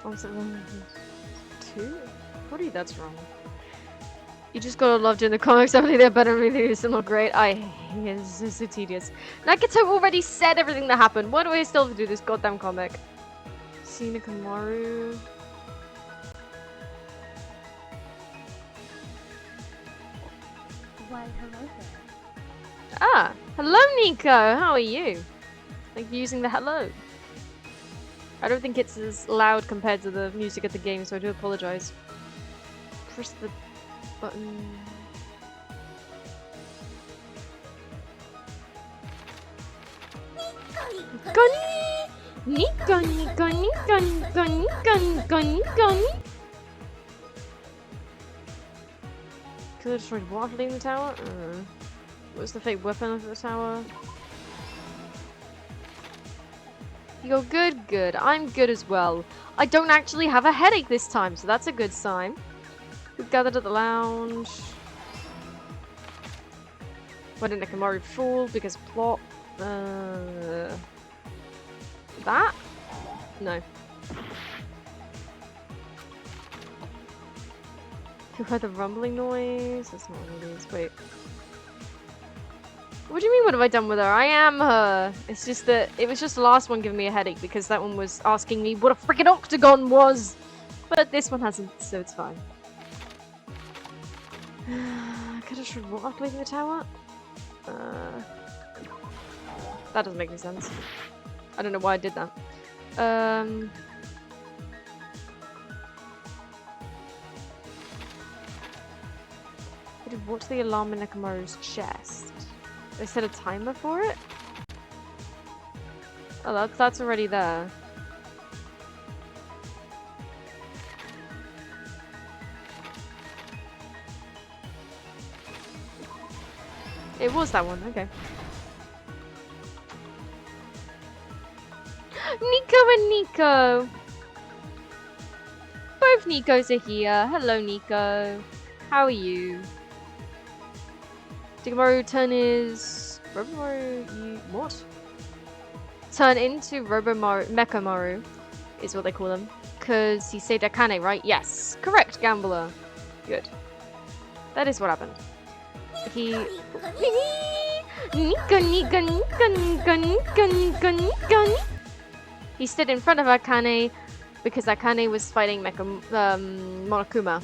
Also, 2? What do you? That's wrong. You just gotta love doing the comics. Everything they're better reviews and look great. This is so tedious. Nagato already said everything that happened. Why do I still have to do this goddamn comic? Sina Kamaru. Why, hello there. Ah, hello Nico. How are you? Thank you for using the hello. I don't think it's as loud compared to the music of the game, so I do apologize. Press the button. Nico, Nico, Nico, Nico, Nico, Nico, Nico, Nico. Could have destroyed what leaving the tower? What's the fake weapon of the tower? You go good, good. I'm good as well. I don't actually have a headache this time, so that's a good sign. We've gathered at the lounge. Why didn't Nekomaru fall? Because plot. That? No. You heard the rumbling noise? That's not what it is. Wait. What do you mean, what have I done with her? I am her. It's just that it was just the last one giving me a headache because that one was asking me what a freaking octagon was. But this one hasn't, so it's fine. Could have tried what leaving the tower? That doesn't make any sense. I don't know why I did that. What's the alarm in Nekomaru's chest? They set a timer for it? Oh, that's already there. It was that one, okay. Nico and Nico! Both Nicos are here. Hello, Nico. How are you? Digamaru turn is... Robomaru... What? Turn into Mecha-Maru is what they call them. Because he saved Akane, right? Yes. Correct, Gambler. Good. That is what happened. He... He stood in front of Akane because Akane was fighting Monokuma.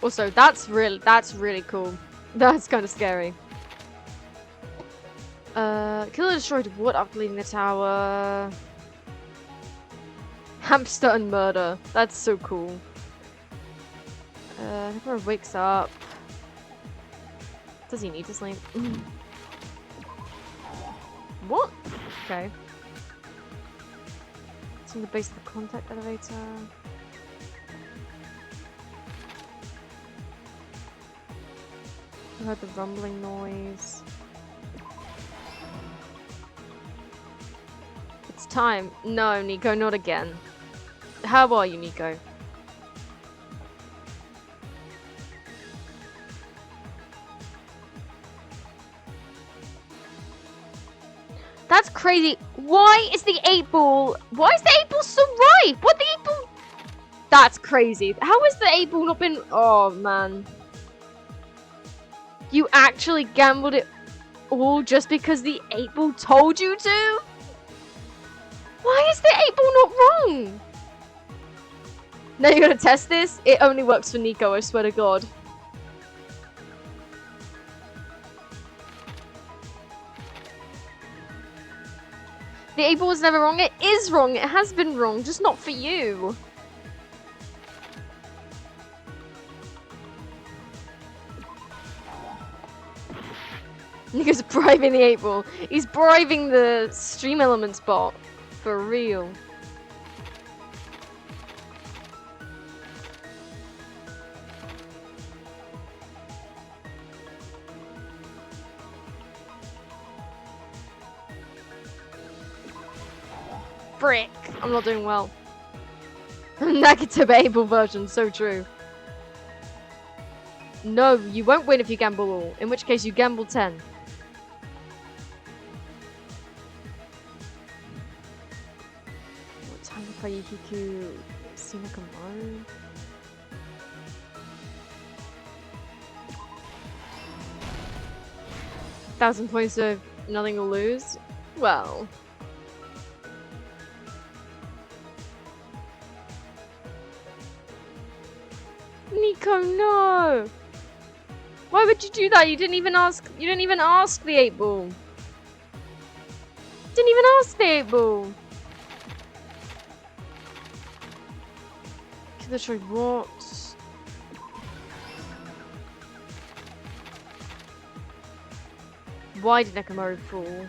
Also, that's really cool. That's kind of scary. Killer destroyed what after leaving the tower? Hamster and murder. That's so cool. Everyone wakes up. Does he need to sleep? What? Okay. It's in the base of the contact elevator. I heard the rumbling noise. It's time. No, Nico, not again. How are you, Nico? That's crazy. Why is the 8-ball? Why is the 8-ball so right? What the 8-ball? That's crazy. How has the 8-ball not been? Oh man. You actually gambled it all just because the 8-ball told you to? Why is the 8-ball not wrong? Now you're gonna test this? It only works for Nico, I swear to God. The 8-ball was never wrong. It is wrong. It has been wrong, just not for you. Nico's bribing the 8-ball. He's bribing the Stream Elements bot. For real. Frick. I'm not doing well. Negative 8-ball version. So true. No, you won't win if you gamble all. In which case you gamble 10. What time to play Yukiku Sinakamaru? $1,000 points of nothing to lose? Well. Nico, no! Why would you do that? You didn't even ask the 8-ball. Didn't even ask the 8-ball. Killer tried what? Why did Nekomaru fall?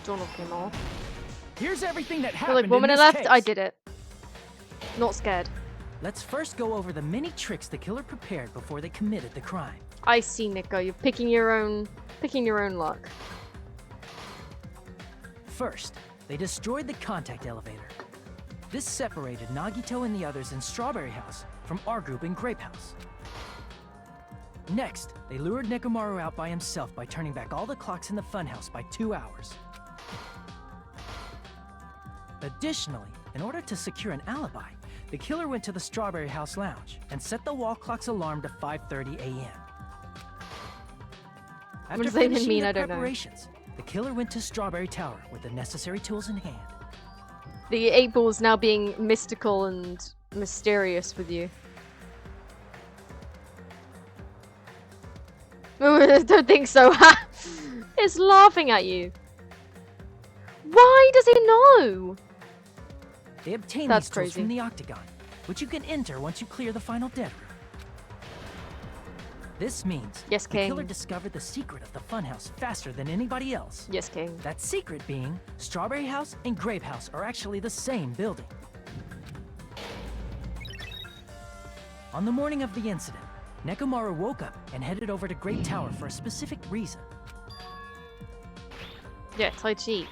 Donald came off. Here's everything that You're happened. like, one minute in left? this I case. did it. Not scared. Let's first go over the many tricks the killer prepared before they committed the crime. I see, Nico. You're picking your own luck. First, they destroyed the contact elevator. This separated Nagito and the others in Strawberry House from our group in Grape House. Next, they lured Nekomaru out by himself by turning back all the clocks in the funhouse by 2 hours. Additionally, in order to secure an alibi, the killer went to the Strawberry House lounge and set the wall clock's alarm to 5:30 a.m. After does that even finishing mean? their I don't know. preparations, the killer went to Strawberry Tower with the necessary tools in hand. The 8-ball is now being mystical and mysterious with you. I don't think so. It's laughing at you. Why does he know? They obtained That's these tools crazy. from the Octagon, which you can enter once you clear the final dead room. This means Yes, the killer King. discovered the secret of the funhouse faster than anybody else. Yes, King. That secret being, Strawberry House and Grape House are actually the same building. On the morning of the incident, Nekomaru woke up and headed over to Great Tower for a specific reason. Yeah, Tai Chi.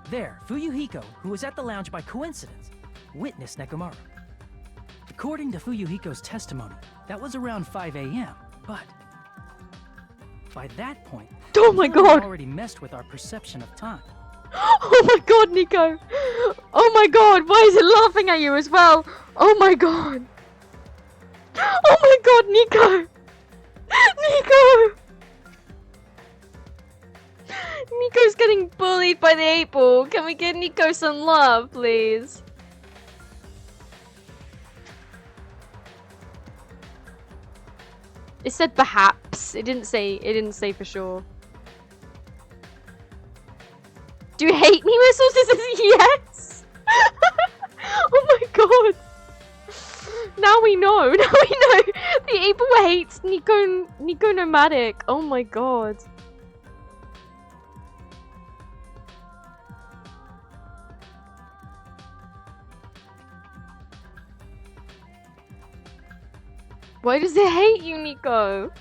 There, Fuyuhiko, who was at the lounge by coincidence, witnessed Nekomaru. According to Fuyuhiko's testimony, that was around 5 a.m., but by that point, Oh my the killer had god! already messed with our perception of time. Oh my god, Nico! Oh my god, why is it laughing at you as well? Oh my god! Oh my god, Nico! Nico! Nico's getting bullied by the 8-ball. Can we give Nico some love, please? It said perhaps. It didn't say for sure. Do you hate me, Whistles? It says yes! Oh my god! Now we know! Now we know! The April hates Nico Nomadic! Oh my god. Why does it hate you, Nico?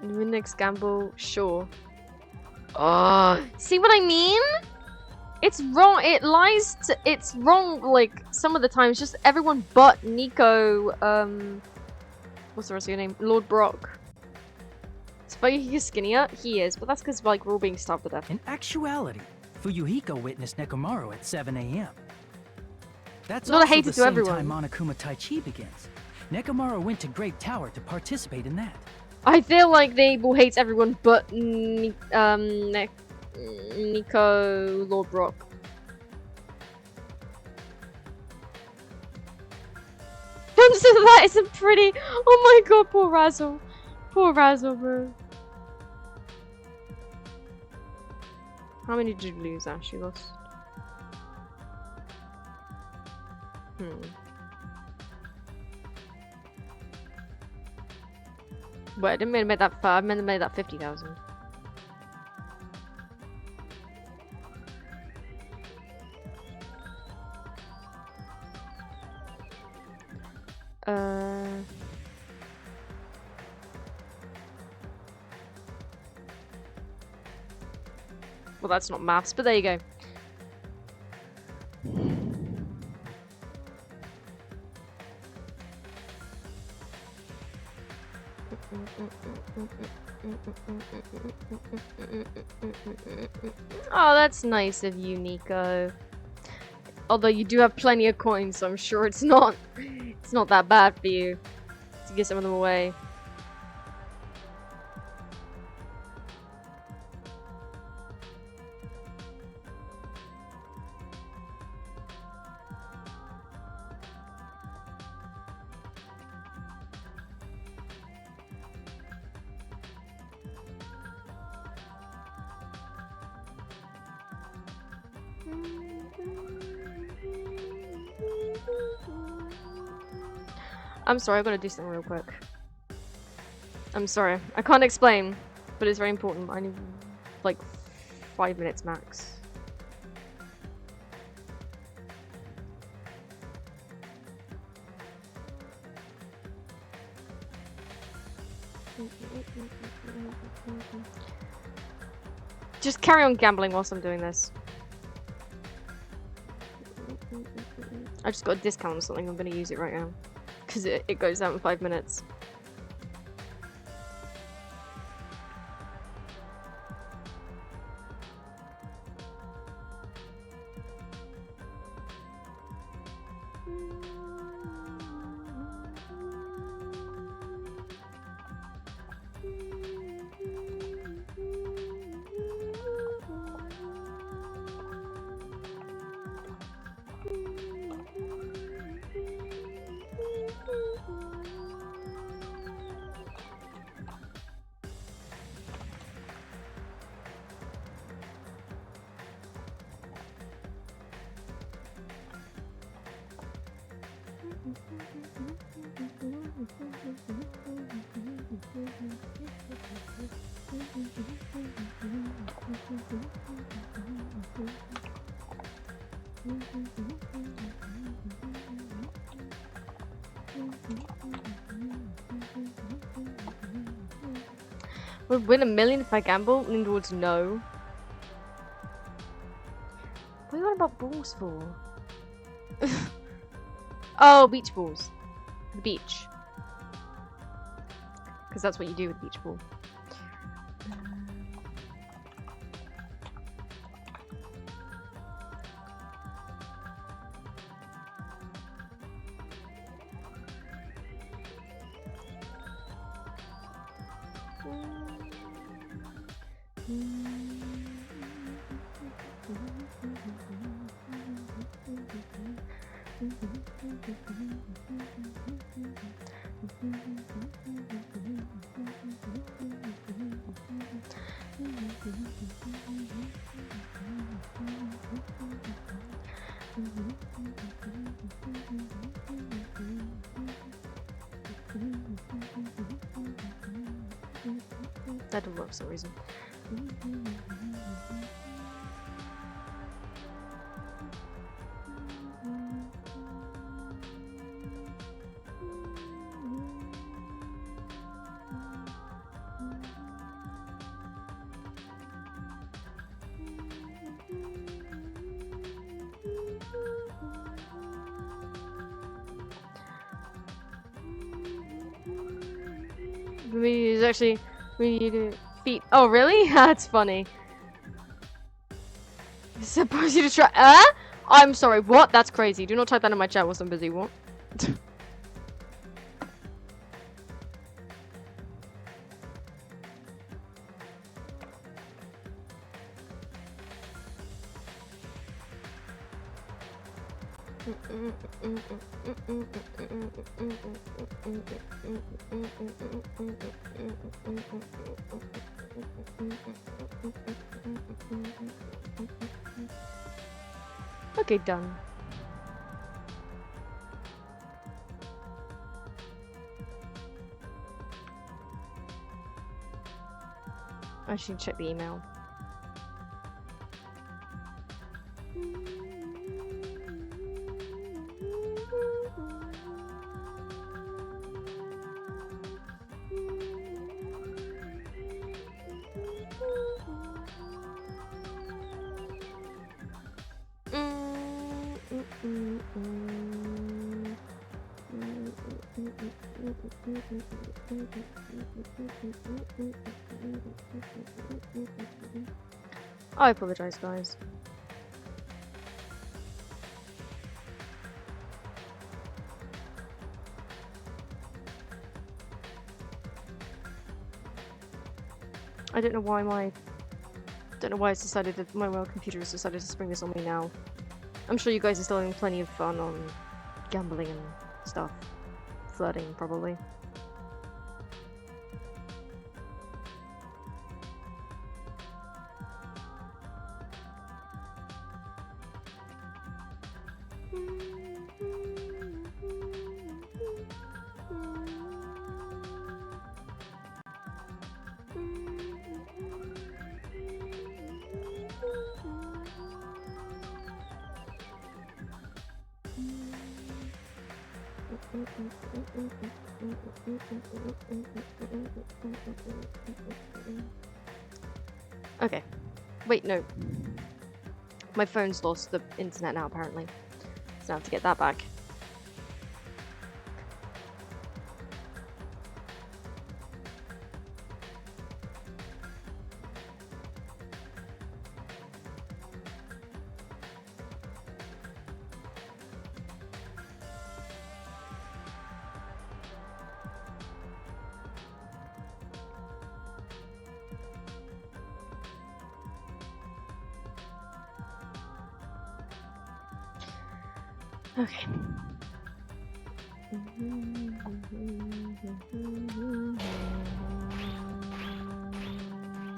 Win next gamble? Sure. Oh, see what I mean? It's wrong. It lies. It's wrong. Like some of the times, just everyone but Nico. What's the rest of your name? Lord Brock. Spike, he's skinnier. He is, but that's because like we're all being starved to death. In actuality, Fuyuhiko witnessed Nekomaru at 7 a.m. That's Not a also hater the to same everyone. time Monokuma Taichi begins. Nekomaru went to Great Tower to participate in that. I feel like the Able hates everyone but Nico Lord Brock. So that isn't pretty. Oh my god, poor Razzle. Poor Razzle, bro. How many did you lose, Ash? You lost. Wait, I didn't mean to make that 5. I meant to make that 50,000. Well, that's not maths, but there you go. Oh, that's nice of you, Nico. Although you do have plenty of coins, so I'm sure it's not that bad for you to give some of them away. I'm sorry, I've got to do something real quick. I'm sorry. I can't explain, but it's very important. I need like 5 minutes max. Just carry on gambling whilst I'm doing this. I just got a discount on something, I'm going to use it right now. Because it goes out in 5 minutes. Would win 1 million if I gamble? Lean towards no. What are you on about balls for? Oh, beach balls. The beach. Because that's what you do with beach ball. That didn't work for some reason. It's actually we need to feet. Oh really? That's funny. Suppose you to try. I'm sorry. What? That's crazy. Do not type that in my chat whilst I'm busy. What? Okay, done. I should check the email. I apologize, guys. I don't know why it's decided that my computer has decided to spring this on me now. I'm sure you guys are still having plenty of fun on gambling and stuff. Flirting, probably. Okay. Wait, no. My phone's lost the internet now, apparently. So I have to get that back. Okay.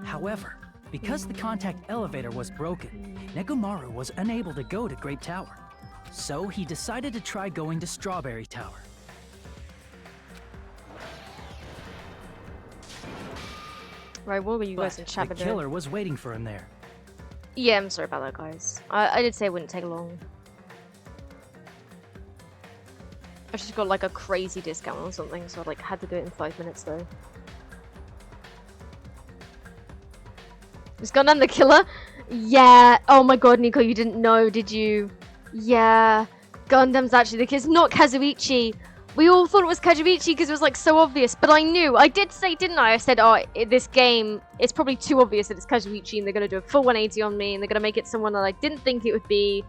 However, because the contact elevator was broken, Nekomaru was unable to go to Grape Tower. So he decided to try going to Strawberry Tower. Right, what were you guys in But chat the about? killer was waiting for him there. Yeah, I'm sorry about that, guys. I did say it wouldn't take long. I just got like a crazy discount or something, so I like had to do it in 5 minutes though. Is Gundam the killer? Yeah. Oh my god, Nico, you didn't know, did you? Yeah. Gundam's actually the killer. It's not Kazuichi. We all thought it was Kazuichi because it was like so obvious, but I knew. I did say, didn't I? I said, oh, this game, it's probably too obvious that it's Kazuichi and they're going to do a full 180 on me and they're going to make it someone that I didn't think it would be.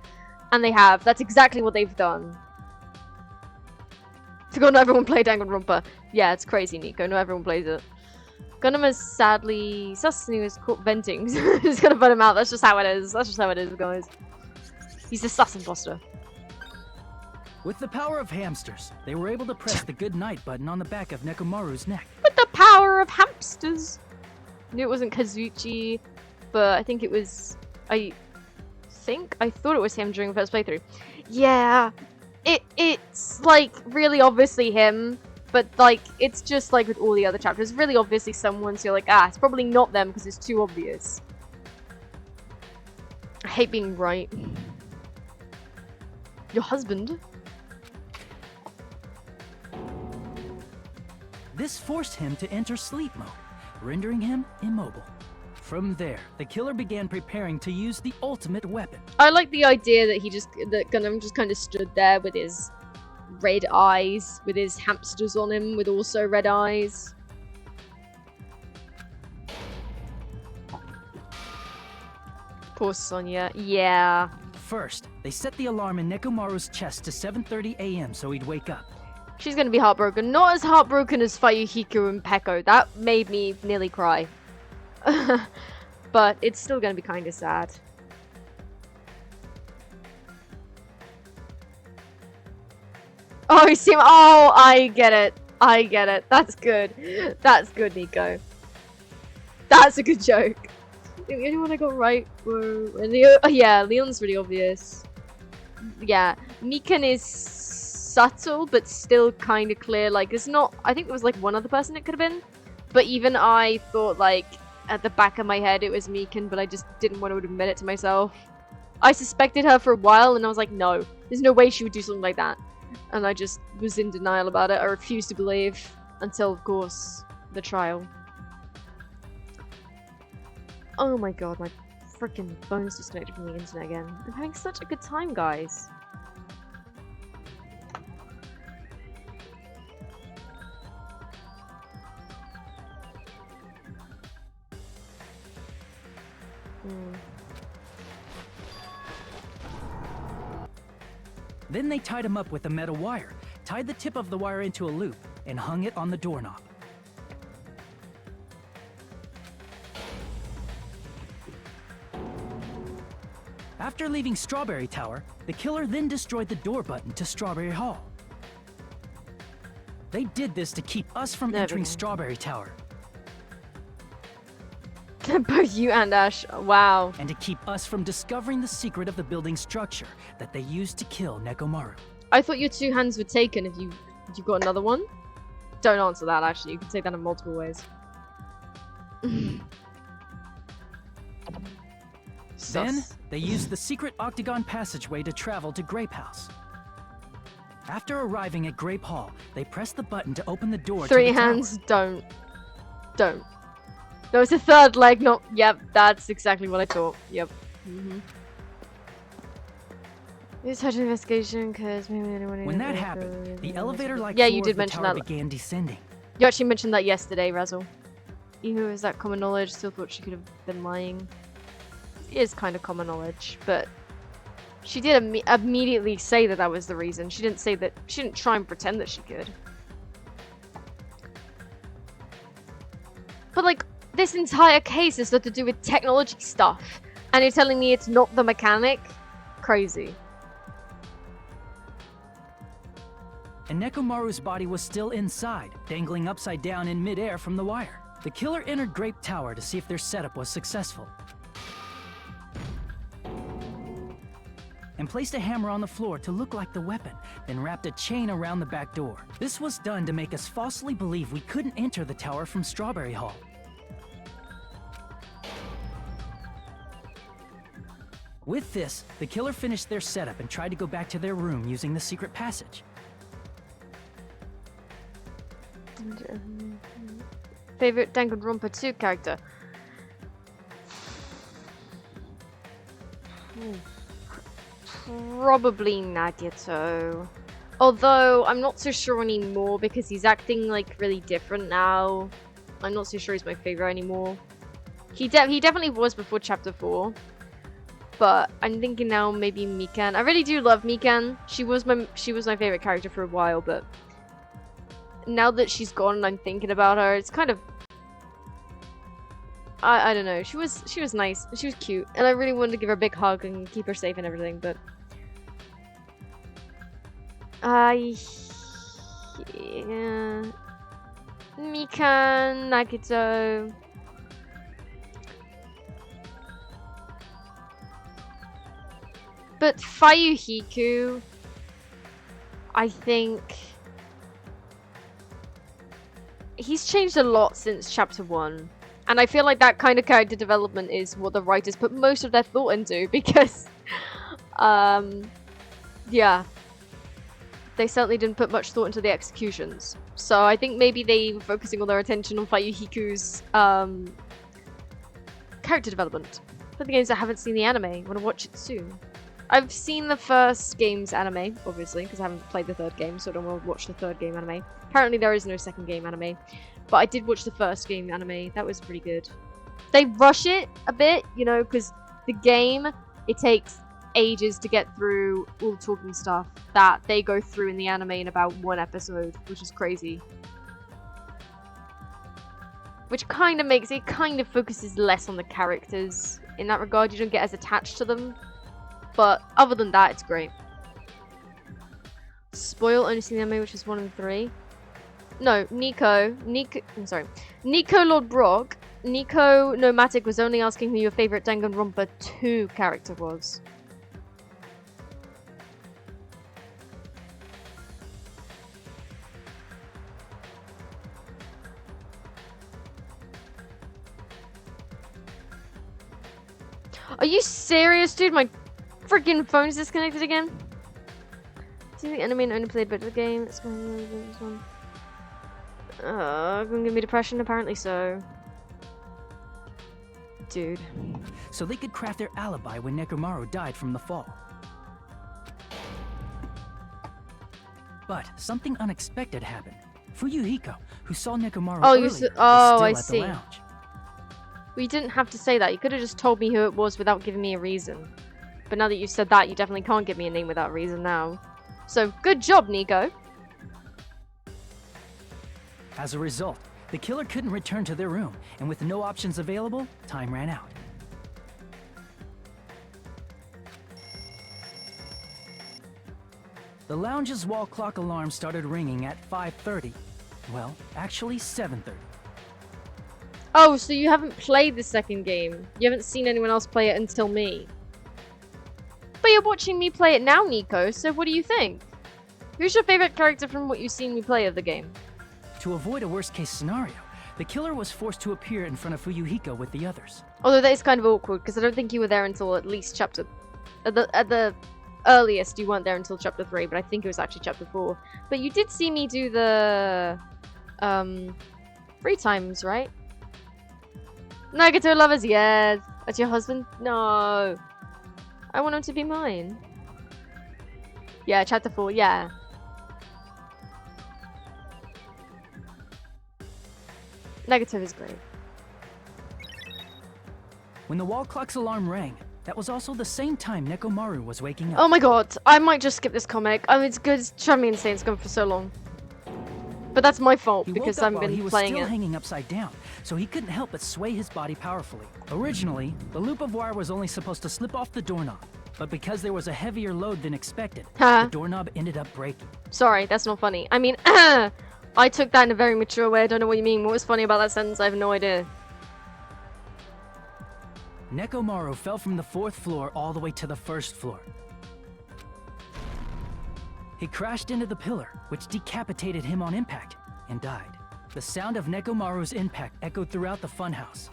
And they have. That's exactly what they've done. Forgot not everyone played Danganronpa. Yeah, it's crazy, Nico. Not everyone plays it. Gundam is sadly sus and he was caught venting. He's gonna put him out. That's just how it is. That's just how it is, guys. He's the sus imposter. With the power of hamsters, they were able to press the good night button on the back of Nekomaru's neck. With the power of hamsters. Knew it wasn't Kazuchi, but I think it was. I thought it was him during the first playthrough. Yeah, it's like really obviously him, but like it's just like with all the other chapters, really obviously someone. So you're like, it's probably not them because it's too obvious. I hate being right. Your husband. This forced him to enter sleep mode, rendering him immobile. From there, the killer began preparing to use the ultimate weapon. I like the idea that Gundam just kind of stood there with his red eyes, with his hamsters on him, with also red eyes. Poor Sonya. Yeah. First, they set the alarm in Nekomaru's chest to 7:30 a.m. so he'd wake up. She's gonna be heartbroken. Not as heartbroken as Fuyuhiko and Peko. That made me nearly cry. But it's still gonna be kind of sad. Oh, you see. Oh, I get it. I get it. That's good. That's good, Nico. That's a good joke. The only one I got right were Leo. Oh, yeah, Leon's really obvious. Yeah, Mikan is subtle, but still kind of clear. Like, there's not. I think there was like one other person it could have been. But even I thought, like, at the back of my head it was Mikan, but I just didn't want to admit it to myself. I suspected her for a while, and I was like, no, there's no way she would do something like that. And I just was in denial about it. I refused to believe until, of course, the trial. Oh my god, my freaking phone's disconnected from the internet again. I'm having such a good time, guys. Then they tied him up with a metal wire, tied the tip of the wire into a loop, and hung it on the doorknob. After leaving Strawberry Tower, the killer then destroyed the door button to Strawberry Hall. They did this to keep us from entering Strawberry Tower. Both you and Ash, wow. And to keep us from discovering the secret of the building structure that they used to kill Nekomaru. I thought your two hands were taken. If you got another one? Don't answer that, actually. You can take that in multiple ways. Then, they used the secret octagon passageway to travel to Grape House. After arriving at Grape Hall, they pressed the button to open the door Three to the hands, tower. don't. There was a third leg, not. Yep, that's exactly what I thought. Yep. It's such an investigation because maybe anyone. When that happened, the elevator-like yeah, floor you did of the mention tower that. began descending. You actually mentioned that yesterday, Razzle. Even though is that common knowledge, still thought she could have been lying. It is kind of common knowledge, but she did immediately say that that was the reason. She didn't say that. She didn't try and pretend that she could. But like. This entire case is got to do with technology stuff, and you're telling me it's not the mechanic? Crazy. And Nekomaru's body was still inside, dangling upside down in midair from the wire. The killer entered Grape Tower to see if their setup was successful. And placed a hammer on the floor to look like the weapon, then wrapped a chain around the back door. This was done to make us falsely believe we couldn't enter the tower from Strawberry Hall. With this, the killer finished their setup and tried to go back to their room using the secret passage. Favorite Danganronpa 2 character? Probably Nagito. Although, I'm not so sure anymore because he's acting like really different now. I'm not so sure he's my favorite anymore. He definitely was before chapter 4. But I'm thinking now maybe Mikan. I really do love Mikan. She was my favorite character for a while, but now that she's gone and I'm thinking about her, it's kind of I don't know. She was nice. She was cute, and I really wanted to give her a big hug and keep her safe and everything, but Yeah. Mikan, Nagito. But Fuyuhiko, I think he's changed a lot since chapter 1. And I feel like that kind of character development is what the writers put most of their thought into because, yeah. They certainly didn't put much thought into the executions. So I think maybe they were focusing all their attention on Fuyuhiko's character development. For the games that haven't seen the anime, I want to watch it soon. I've seen the first game's anime, obviously, because I haven't played the third game, so I don't want to watch the third game anime. Apparently there is no second game anime. But I did watch the first game anime. That was pretty good. They rush it a bit, you know, because the game, it takes ages to get through all the talking stuff that they go through in the anime in about 1 episode, which is crazy. Which kind of makes it, kind of focuses less on the characters in that regard. You don't get as attached to them. But other than that, it's great. Spoil only seen the anime, which is 1 and 3. No, Nico Lord Brock. Nico Nomatic was only asking who your favorite Danganronpa 2 character was. Are you serious, dude? My freaking phone's disconnected again. Do you think anime only played better the game? It's going to this one. Gonna give me depression? Apparently so. Dude. So they could craft their alibi when Nekomaru died from the fall. But something unexpected happened. Fuyuhiko, who saw Nekomaru earlier, was still I at see. the lounge. Well, you didn't have to say that. You could have just told me who it was without giving me a reason. But now that you said that, you definitely can't give me a name without a reason now. So, good job, Nico. As a result, the killer couldn't return to their room, and with no options available, time ran out. The lounge's wall clock alarm started ringing at 5:30. Well, actually 7:30. Oh, so you haven't played the second game. You haven't seen anyone else play it until me. But you're watching me play it now, Nico, so what do you think? Who's your favorite character from what you've seen me play of the game? To avoid a worst-case scenario, the killer was forced to appear in front of Fuyuhiko with the others. Although that is kind of awkward, because I don't think you were there until at least chapter... At the earliest, you weren't there until chapter 3, but I think it was actually chapter 4. But you did see me do the... 3 times, right? Nagato lovers, yes. That's your husband? No. I want him to be mine. Yeah, chapter 4, yeah. Negative is great. When the wall clock's alarm rang, that was also the same time Nekomaru was waking up. Oh my god, I might just skip this comic. I mean, it's good. It's driving me insane. It's gone for so long. But that's my fault He because woke up I've while been he was playing still it. hanging upside down, so he couldn't help but sway his body powerfully. Originally, the loop of wire was only supposed to slip off the doorknob, but because there was a heavier load than expected, Huh? the doorknob ended up breaking. Sorry, that's not funny. I mean, I took that in a very mature way. I don't know what you mean. What was funny about that sentence? I have no idea. Nekomaru fell from the 4th floor all the way to the 1st floor. He crashed into the pillar, which decapitated him on impact, and died. The sound of Nekomaru's impact echoed throughout the funhouse.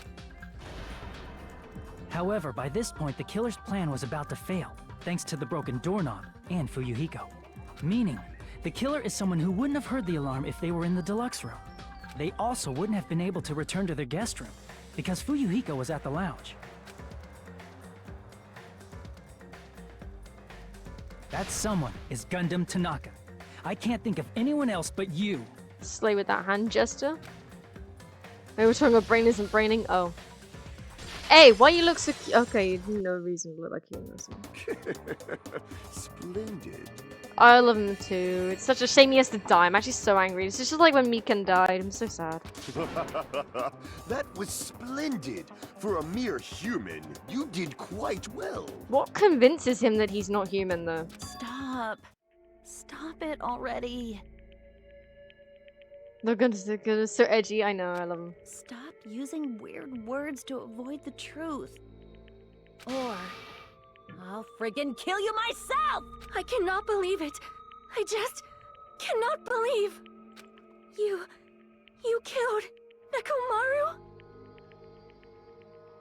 However, by this point, the killer's plan was about to fail, thanks to the broken doorknob and Fuyuhiko. Meaning, the killer is someone who wouldn't have heard the alarm if they were in the deluxe room. They also wouldn't have been able to return to their guest room, because Fuyuhiko was at the lounge. That someone is Gundam Tanaka. I can't think of anyone else but you. Slay with that hand gesture. Maybe we're talking about brain isn't braining. Oh. Hey, why you look so cute? Okay, you no reason to look like you. Splendid. I love him too. It's such a shame he has to die. I'm actually so angry. It's just like when Mikan died. I'm so sad. That was splendid. For a mere human, you did quite well. What convinces him that he's not human, though? Stop. Stop it already. They're gonna so edgy. I know, I love them. Stop using weird words to avoid the truth. Or I'll friggin' kill you myself! I cannot believe it. I just cannot believe. You killed Nekomaru?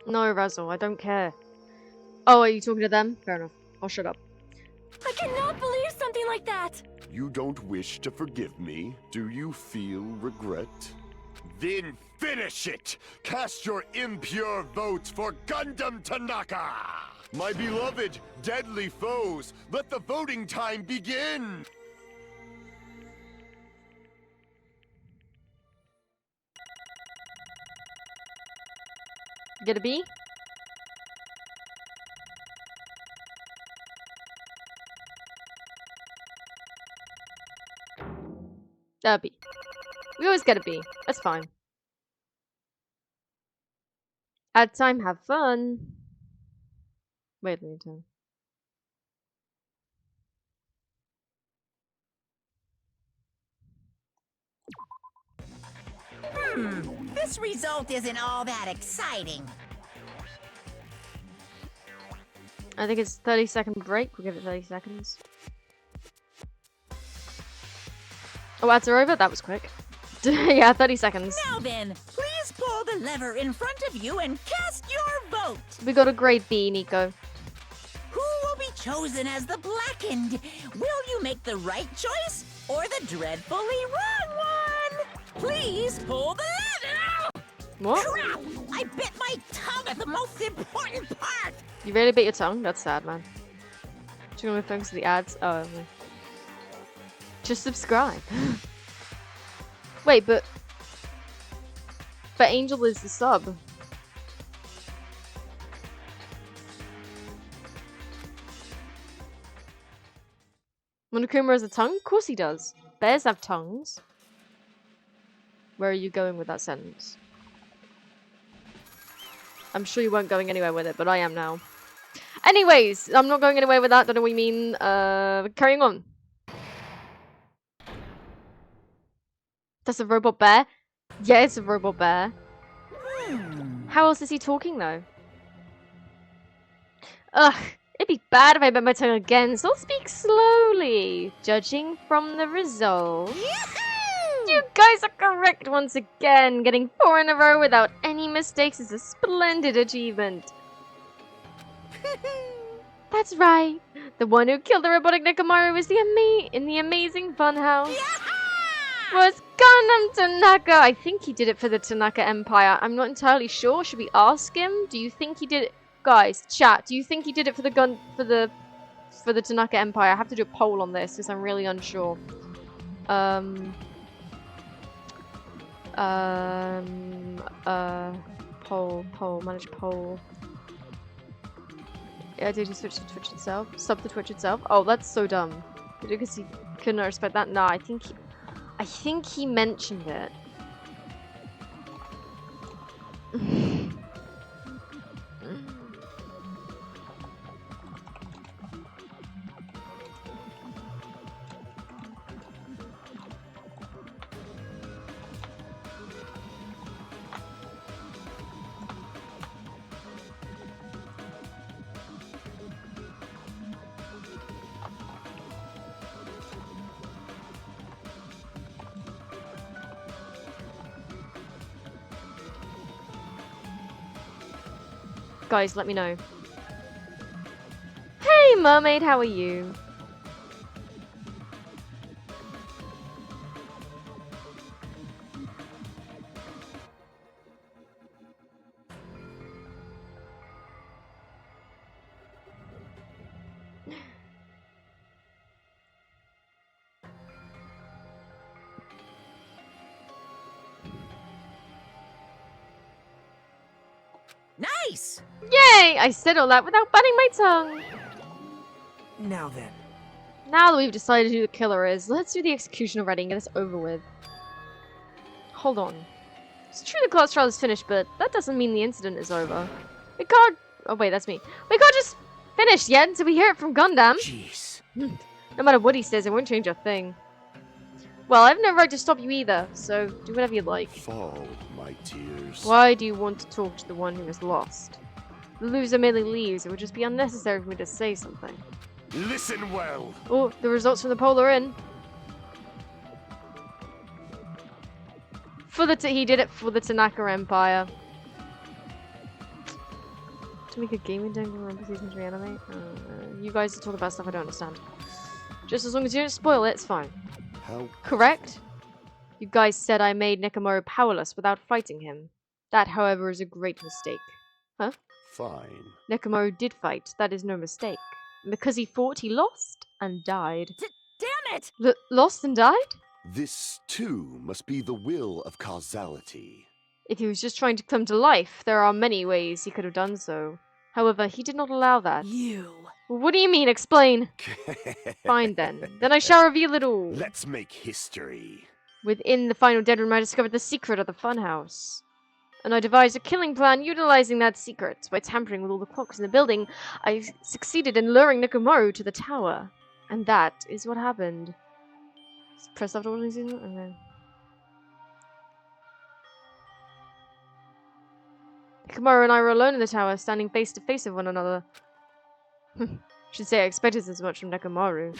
No, Razzle, I don't care. Oh, are you talking to them? Fair enough. I'll shut up. I cannot believe something like that. You don't wish to forgive me? Do you feel regret? Then finish it! Cast your impure votes for Gundam Tanaka! My beloved, deadly foes, let the voting time begin! Get a B? A B. We always get a B. That's fine. Add time, have fun. Wait, let me turn. This result isn't all that exciting. I think it's 30-second break. We'll give it 30 seconds. Oh, ads are over? That was quick. Yeah, 30 seconds. Now then, please pull the lever in front of you and cast your vote. We got a great B, Nico. Who will be chosen as the blackened? Will you make the right choice or the dreadfully wrong one? Please pull the lever! What? Crap! I bit my tongue at the most important part! You really bit your tongue? That's sad, man. Do you want to focus on the ads? Oh, okay. Just subscribe. Wait, but Angel is the sub. Monokuma has a tongue? Of course he does. Bears have tongues. Where are you going with that sentence? I'm sure you weren't going anywhere with it, but I am now. Anyways, I'm not going anywhere with that. Don't know what you mean. Carrying on. That's a robot bear? Yeah, it's a robot bear. How else is he talking, though? Ugh, it'd be bad if I bit my tongue again, so I'll speak slowly. Judging from the result. You guys are correct once again. Getting 4 in a row without any mistakes is a splendid achievement. That's right. The one who killed the robotic Nekomaru was in the amazing funhouse. Was Gundam Tanaka. I think he did it for the Tanaka Empire. I'm not entirely sure. Should we ask him? Do you think he did it? Guys, chat. Do you think he did it for the Tanaka Empire? I have to do a poll on this because I'm really unsure. Poll, manage poll. Yeah, did he switch to Twitch itself? Sub to Twitch itself? Oh, that's so dumb. Because he couldn't respect that? Nah, I think he mentioned it. Guys, let me know. Hey, mermaid, how are you? Nice! Yay! I said all that without biting my tongue. Now then. Now that we've decided who the killer is, let's do the execution already and get this over with. Hold on. It's true the class trial is finished, but that doesn't mean the incident is over. We can't... Oh wait, that's me. We can't just finish yet until we hear it from Gundam. Jeez. No matter what he says, it won't change a thing. Well, I have no right to stop you either, so do whatever you like. Fall, my tears. Why do you want to talk to the one who is lost? The loser merely leaves. It would just be unnecessary for me to say something. Listen well. Oh, the results from the poll are in. He did it for the Tanaka Empire. To make a gaming Danganronpa Season 3 anime? You guys talk about stuff I don't understand. Just as long as you don't spoil it, it's fine. How? Correct? You guys said I made Nekomaru powerless without fighting him. That, however, is a great mistake. Huh? Fine. Nekomaru did fight. That is no mistake. And because he fought, he lost and died. Damn it! Lost and died? This, too, must be the will of causality. If he was just trying to come to life, there are many ways he could have done so. However, he did not allow that. You. What do you mean? Explain. Fine then. Then I shall reveal it all. Let's make history. Within the final dead room, I discovered the secret of the funhouse. And I devised a killing plan utilizing that secret. By tampering with all the clocks in the building, I succeeded in luring Nekomaru to the tower. And that is what happened. Press after one season? Okay. Nekomaru and I were alone in the tower, standing face to face with one another. Should say I expected as much from Nekomaru.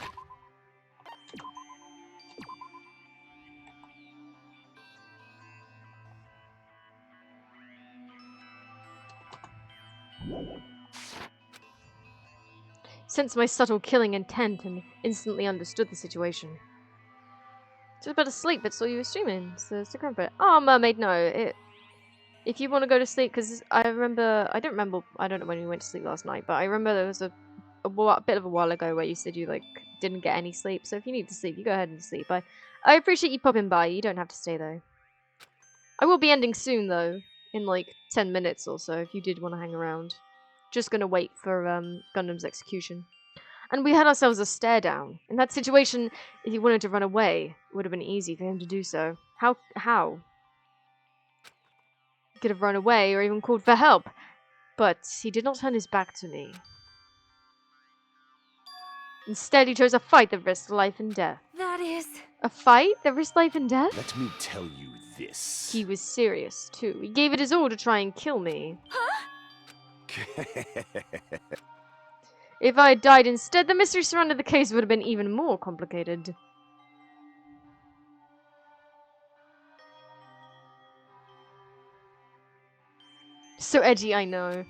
Sensed my subtle killing intent and instantly understood the situation. Just about to sleep, but saw you were streaming, so stick around for it. Oh, mermaid, no. If you want to go to sleep, because I don't know when you went to sleep last night, but I remember there was a bit of a while ago where you said you, like, didn't get any sleep, so if you need to sleep, you go ahead and sleep. I appreciate you popping by. You don't have to stay, though. I will be ending soon, though, in, like, 10 minutes or so, if you did want to hang around. Just gonna wait for, Gundam's execution. And we had ourselves a stare down. In that situation, if he wanted to run away, it would have been easy for him to do so. How? He could have run away or even called for help. But he did not turn his back to me. Instead, he chose a fight that risked life and death. That is... A fight that risked life and death? Let me tell you this. He was serious, too. He gave it his all to try and kill me. Huh? If I had died instead, the mystery surrounding the case would have been even more complicated. So edgy, I know.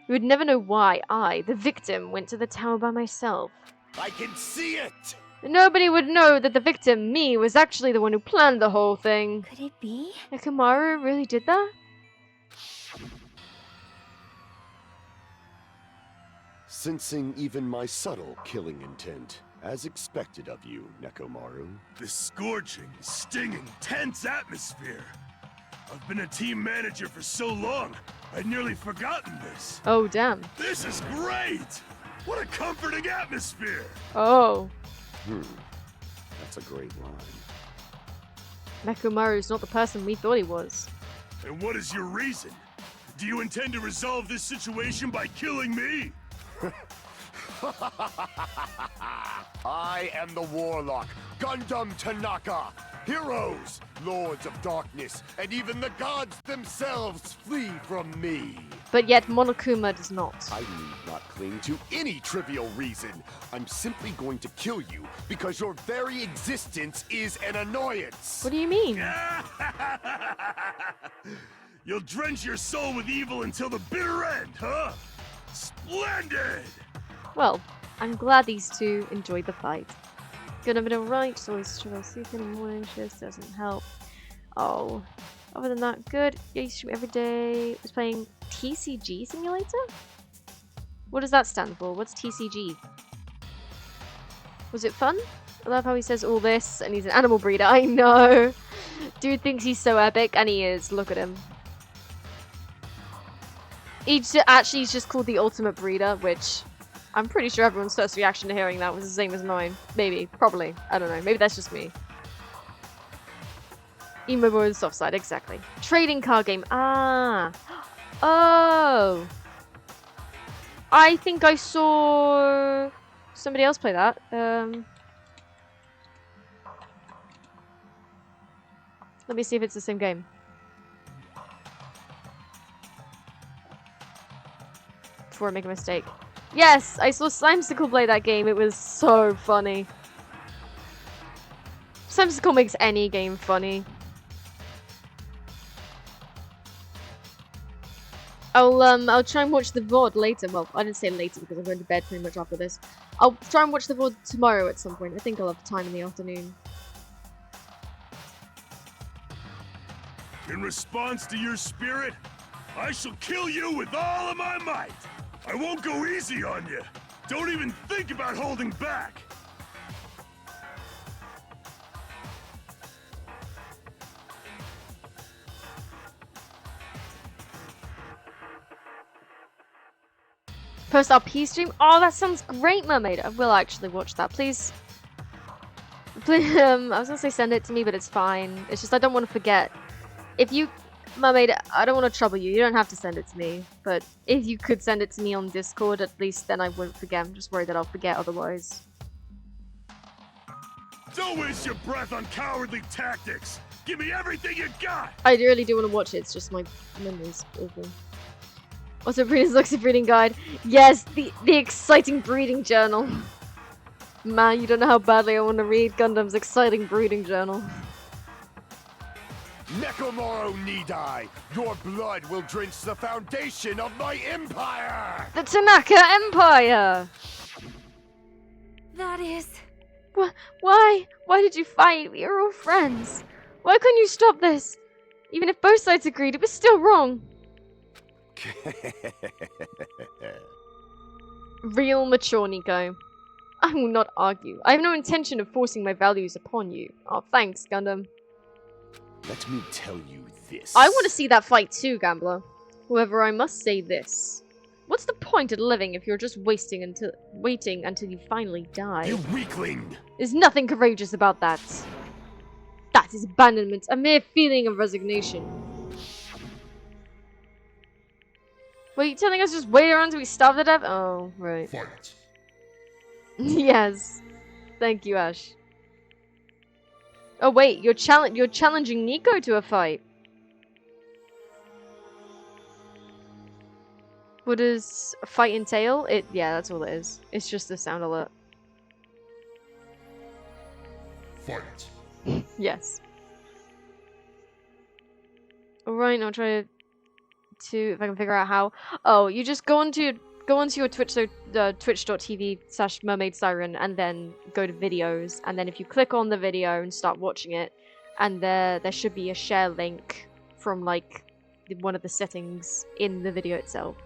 You would never know why I, the victim, went to the tower by myself. I can see it! Nobody would know that the victim, me, was actually the one who planned the whole thing. Could it be? Nekomaru really did that? Sensing even my subtle killing intent, as expected of you, Nekomaru. This scorching, stinging, tense atmosphere. I've been a team manager for so long, I'd nearly forgotten this. Oh, damn. This is great! What a comforting atmosphere! Oh. That's a great line. Nekomaru's not the person we thought he was. And what is your reason? Do you intend to resolve this situation by killing me? I am the Warlock, Gundam Tanaka. Heroes, Lords of Darkness, and even the gods themselves flee from me. But yet Monokuma does not. I need not cling to any trivial reason. I'm simply going to kill you because your very existence is an annoyance. What do you mean? You'll drench your soul with evil until the bitter end, huh? Splendid! Well, I'm glad these two enjoyed the fight. Gonna be alright, so always try sleeping in the morning, just doesn't help. Oh, other than that, good. Yeah, you stream every day. Was playing TCG Simulator? What does that stand for? What's TCG? Was it fun? I love how he says all this, and he's an animal breeder. I know! Dude thinks he's so epic, and he is. Look at him. He's just called the Ultimate Breeder, which I'm pretty sure everyone's first reaction to hearing that was the same as mine. Maybe. Probably. I don't know. Maybe that's just me. Emo boy on the soft side. Exactly. Trading card game. Ah. Oh. I think I saw somebody else play that. Let me see if it's the same game. Before I make a mistake. Yes! I saw Slimesicle play that game. It was so funny. Slimesicle makes any game funny. I'll try and watch the VOD later. Well, I didn't say later because I'm going to bed pretty much after this. I'll try and watch the VOD tomorrow at some point. I think I'll have time in the afternoon. In response to your spirit, I shall kill you with all of my might. I won't go easy on you. Don't even think about holding back. Post our P stream? Oh, that sounds great, Mermaid. I will actually watch that. Please. Please, I was gonna say send it to me, but it's fine. It's just I don't want to forget. If you, Mermaid, I don't want to trouble you. You don't have to send it to me. But if you could send it to me on Discord, at least then I won't forget. I'm just worried that I'll forget otherwise. Don't waste your breath on cowardly tactics. Give me everything you got. I really do want to watch it. It's just my memory's awful. Also, Breeders Luxy breeding guide. Yes, the exciting breeding journal. Man, you don't know how badly I want to read Gundam's exciting breeding journal. Nekomaru Nidai, your blood will drench the foundation of my empire! The Tanaka Empire! That is... Why? Why did you fight? We are all friends. Why couldn't you stop this? Even if both sides agreed, it was still wrong. Real mature Nico. I will not argue. I have no intention of forcing my values upon you. Oh, thanks, Gundam. Let me tell you this. I want to see that fight too, Gambler. However, I must say this. What's the point of living if you're just waiting until you finally die? You weakling! There's nothing courageous about that. That is abandonment, a mere feeling of resignation. Wait, you telling us just wait around till we starve to death? Oh, right. Fight. Yes. Thank you, Ash. Oh wait, you're challenging Nico to a fight. What does a fight entail? Yeah, that's all it is. It's just a sound alert. Fight. Yes. Alright, I'll try to if I can figure out how. Oh, you just go onto your Twitch, so twitch.tv/mermaidsiren, and then go to videos, and then if you click on the video and start watching it, and there should be a share link from like one of the settings in the video itself.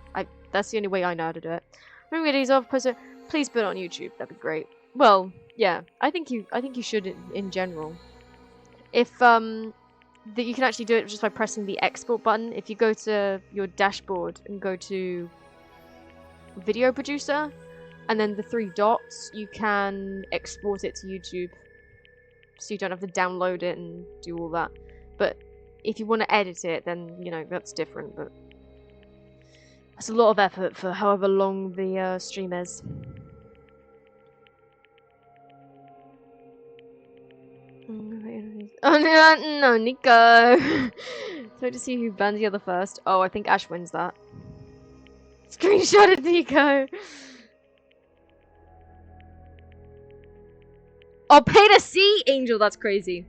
That's the only way I know how to do it. Bring videos off, post it. Please put it on YouTube. That'd be great. Well, yeah, I think you should in general. If that you can actually do it just by pressing the export button. If you go to your dashboard and go to video producer and then the 3 dots, you can export it to YouTube, so you don't have to download it and do all that. But if you want to edit it, then you know that's different. But that's a lot of effort for however long the stream is. Oh no, Nico! So to see who bans the other first. Oh, I think Ash wins that. Screenshotted Nico! Oh, pay to see Angel, that's crazy.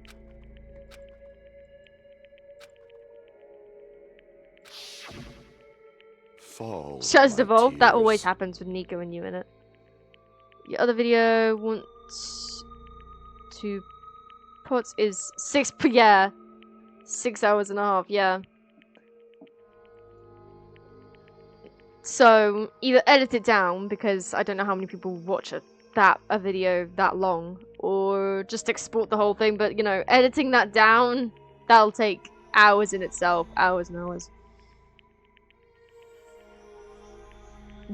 Fall. Shaz my devolved, that tears. always happens with Nico and you in it. Your other video wants to put is 6 hours and a half, yeah. So either edit it down, because I don't know how many people watch a video that long, or just export the whole thing. But you know, editing that down, that'll take hours in itself, hours and hours.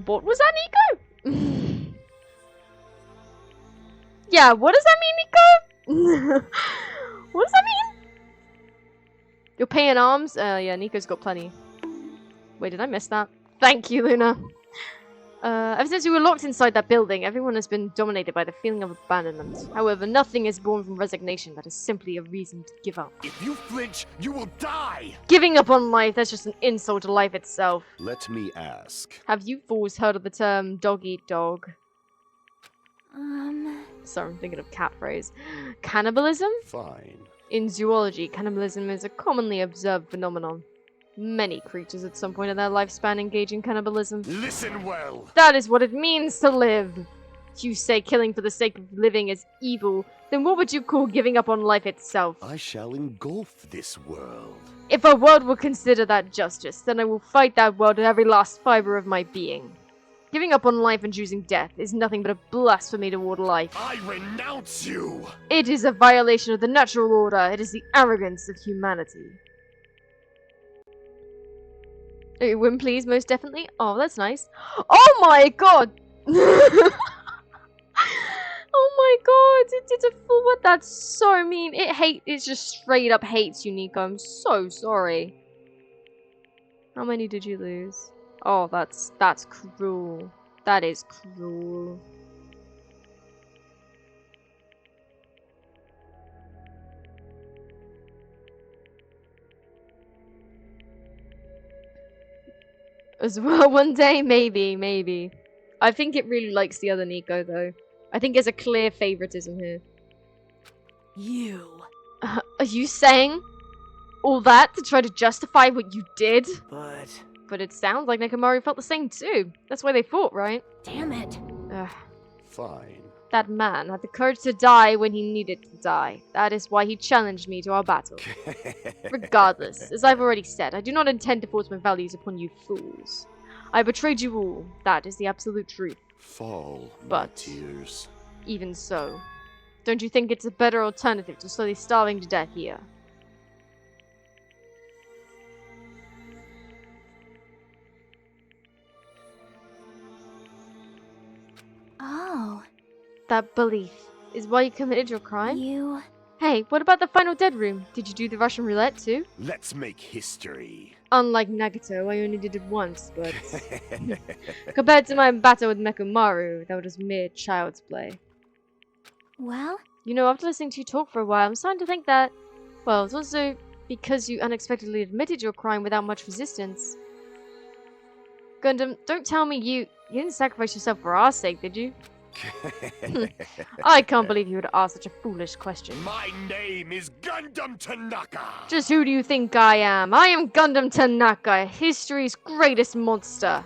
What was that, Nico? Yeah, what does that mean, Nico? What does that mean? You're paying arms? Yeah, Nico's got plenty. Wait, did I miss that? Thank you, Luna. Ever since we were locked inside that building, everyone has been dominated by the feeling of abandonment. However, nothing is born from resignation. That is simply a reason to give up. If you flinch, you will die! Giving up on life, that's just an insult to life itself. Let me ask. Have you fools heard of the term dog eat dog? Sorry, I'm thinking of cat phrase. Cannibalism? Fine. In zoology, cannibalism is a commonly observed phenomenon. Many creatures at some point in their lifespan engage in cannibalism. Listen well! That is what it means to live! If you say killing for the sake of living is evil, then what would you call giving up on life itself? I shall engulf this world. If a world will consider that justice, then I will fight that world with every last fiber of my being. Giving up on life and choosing death is nothing but a blasphemy toward life. I renounce you! It is a violation of the natural order. It is the arrogance of humanity. Win, please, most definitely. Oh, that's nice. Oh my god! Oh my god! It's a full what? That's so mean. It just straight up hates you, Nico. I'm so sorry. How many did you lose? Oh, that's cruel. That is cruel. As well, one day, maybe. I think it really likes the other Nico, though. I think there's a clear favoritism here. You. Are you saying all that to try to justify what you did? But it sounds like Nekomaru felt the same too. That's why they fought, right? Damn it. Fine. That man had the courage to die when he needed to die. That is why he challenged me to our battle. Regardless, as I've already said, I do not intend to force my values upon you fools. I betrayed you all. That is the absolute truth. Fall, but my tears. Even so, don't you think it's a better alternative to slowly starving to death here? Oh. That belief is why you committed your crime? You... Hey, what about the final dead room? Did you do the Russian roulette too? Let's make history. Unlike Nagato, I only did it once, but... compared to my battle with Nekomaru, that was mere child's play. Well? You know, after listening to you talk for a while, I'm starting to think that... Well, it's also because you unexpectedly admitted your crime without much resistance. Gundam, don't tell me you didn't sacrifice yourself for our sake, did you? I can't believe you would ask such a foolish question. My name is Gundam Tanaka! Just who do you think I am? I am Gundam Tanaka, history's greatest monster.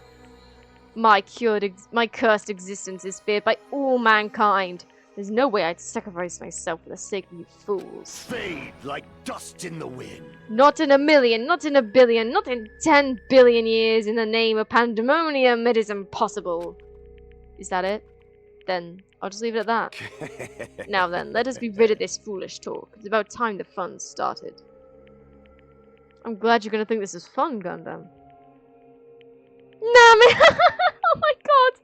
My cursed existence is feared by all mankind. There's no way I'd sacrifice myself for the sake of you fools. Fade like dust in the wind. Not in a million, not in a billion, not in 10 billion years. In the name of pandemonium, it is impossible. Is that it? Then I'll just leave it at that. Now then, let us be rid of this foolish talk. It's about time the fun started. I'm glad you're gonna think this is fun, Gundam. Nah, man! Oh my god!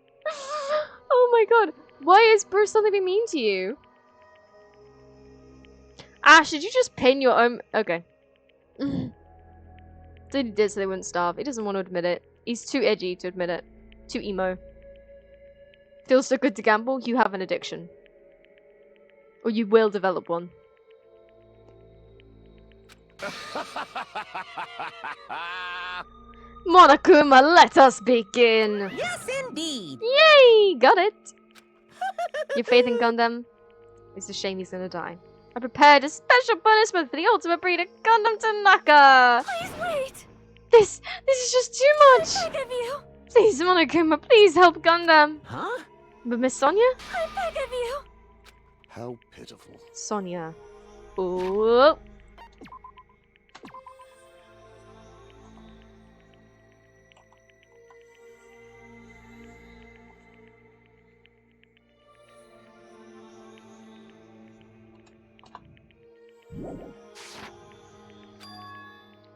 Oh my god! Why is Bruce suddenly being mean to you? Ash, did you just pin your own... Okay. So he did so they wouldn't starve. He doesn't want to admit it. He's too edgy to admit it. Too emo. Feels so good to gamble, you have an addiction. Or you will develop one. Monokuma, let us begin! Yes, indeed! Yay! Got it! Your faith in Gundam? It's a shame he's gonna die. I prepared a special punishment for the ultimate breeder, Gundam Tanaka! Please wait! This is just too much! I beg of you! Please, Monokuma, please help Gundam! Huh? But Miss Sonia? I beg of you! How pitiful. Sonia. Ooh.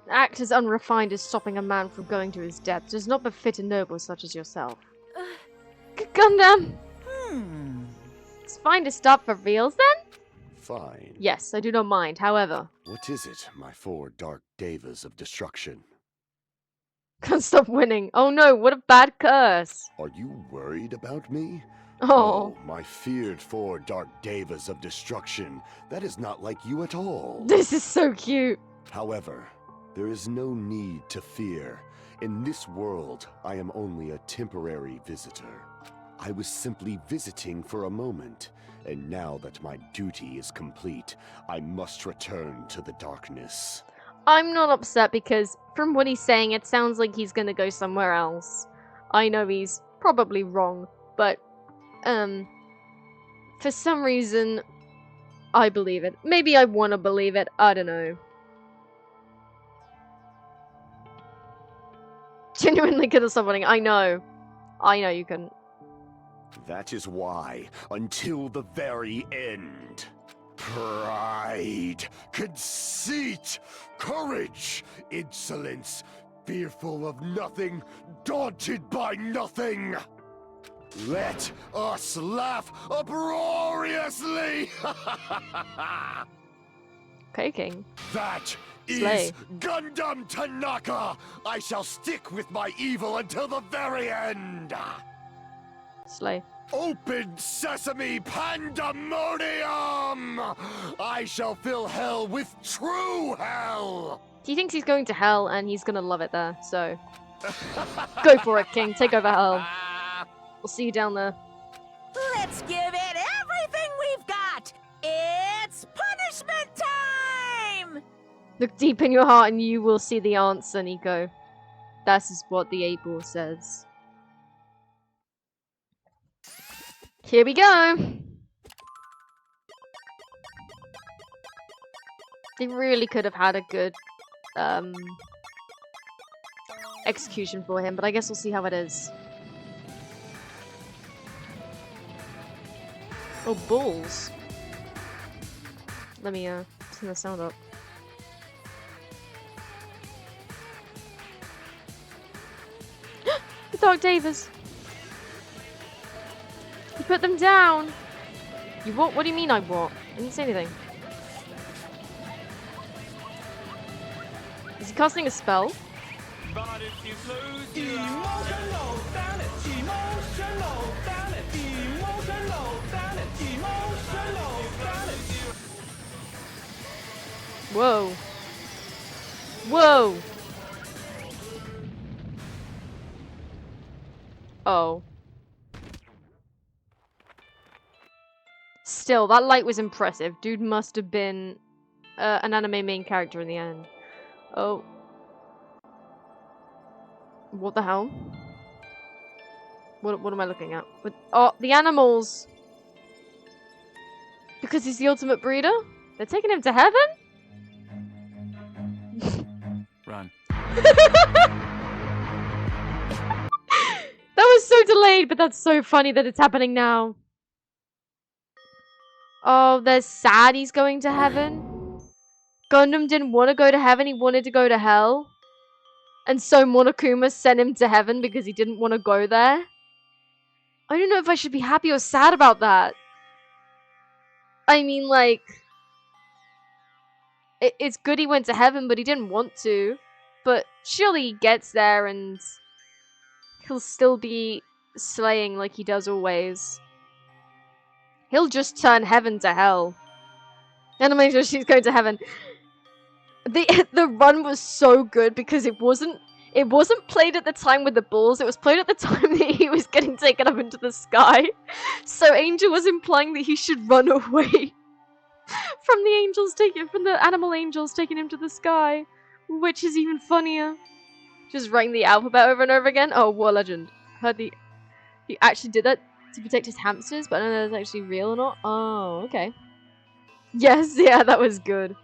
Act as unrefined as stopping a man from going to his death does not befit a noble such as yourself. Gundam! It's fine to stop for reals then? Fine. Yes, I do not mind, however. What is it, my four dark devas of destruction? Can't stop winning. Oh no, what a bad curse. Are you worried about me? Oh, My feared four dark devas of destruction. That is not like you at all. this is so cute. However, there is no need to fear. In this world, I am only a temporary visitor. I was simply visiting for a moment, and now that my duty is complete, I must return to the darkness. I'm not upset because from what he's saying, it sounds like he's gonna go somewhere else. I know he's probably wrong, but, for some reason, I believe it. Maybe I want to believe it. I don't know. Genuinely couldn't stop winning. I know. I know you couldn't. That is why, until the very end, pride, conceit, courage, insolence, fearful of nothing, daunted by nothing. Let us laugh uproariously! Okay, King. That Slay. is Gundam Tanaka! I shall stick with my evil until the very end! Slay. Open sesame pandemonium! I shall fill hell with true hell! He thinks he's going to hell and he's gonna love it there, so... Go for it, King. Take over hell. We'll see you down there. Let's give it everything we've got! It's punishment time! Look deep in your heart and you will see the answer, Nico. That is what the 8-ball says. Here we go! They really could have had a good, execution for him, but I guess we'll see how it is. Oh, balls. Let me, turn the sound up. The Dark Davers! You put them down! You what? What do you mean I what? I didn't say anything. Is he casting a spell? But if you lose, you emotional damage, emotional damage, emotional damage, emotional damage. Whoa. Whoa! Oh. Still, that light was impressive. Dude must have been an anime main character in the end. Oh. What the hell? What am I looking at? Oh, the animals! Because he's the ultimate breeder? They're taking him to heaven? Run. That was so delayed, but that's so funny that it's happening now. Oh, they're sad he's going to heaven. Gundam didn't want to go to heaven, he wanted to go to hell. And so Monokuma sent him to heaven because he didn't want to go there. I don't know if I should be happy or sad about that. I mean, like... It's good he went to heaven, but he didn't want to. But surely he gets there and... he'll still be slaying like he does always. He'll just turn heaven to hell. And I'm make sure she's going to heaven. The run was so good because it wasn't played at the time with the balls, it was played at the time that he was getting taken up into the sky. So Angel was implying that he should run away from the animal angels taking him to the sky. Which is even funnier. Just writing the alphabet over and over again. Oh, what a legend. Heard he actually did that to protect his hamsters, but I don't know if that's actually real or not. Oh, okay. Yes, yeah, that was good.